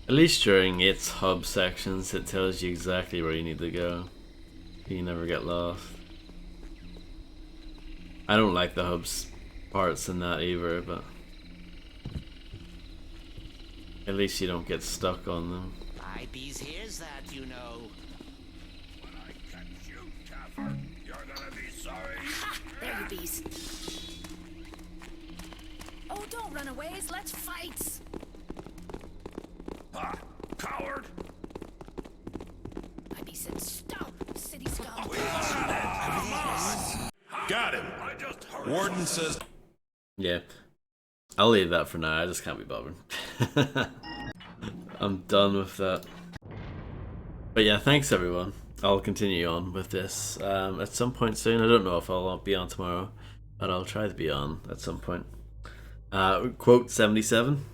At least during its hub sections it tells you exactly where you need to go. You never get lost. I don't like the hubs parts in that either, but At least you don't get stuck on them. IB's here's that, you know. When I catch you, Taffer, you're gonna be sorry. Ha! There you bees. Oh, don't run away. Let's fight. Ah, coward! IB said stop, city scum. Got him. I just heard. Warden says. Yeah. I'll leave that for now. I just can't be bothered. I'm done with that. But yeah, thanks everyone. I'll continue on with this at some point soon. I don't know if I'll be on tomorrow, but I'll try to be on at some point. Quote 77.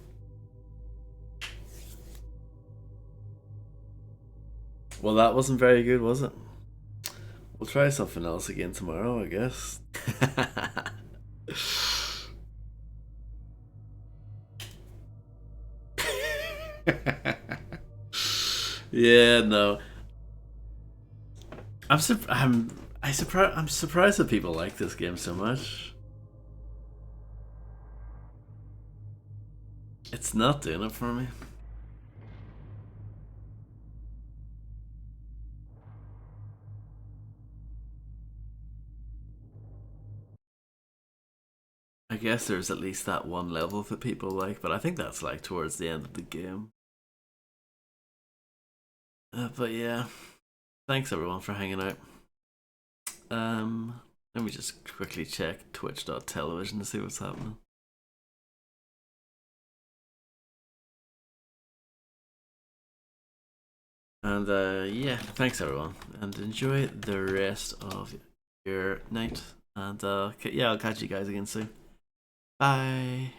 Well, that wasn't very good, was it? We'll try something else again tomorrow, I guess. Yeah, no. I'm surprised that people like this game so much. It's not doing it for me. I guess there's at least that one level that people like, but I think that's like towards the end of the game. But yeah, thanks everyone for hanging out. Let me just quickly check twitch.television to see what's happening. And yeah, thanks everyone, and enjoy the rest of your night. And yeah, I'll catch you guys again soon. Bye.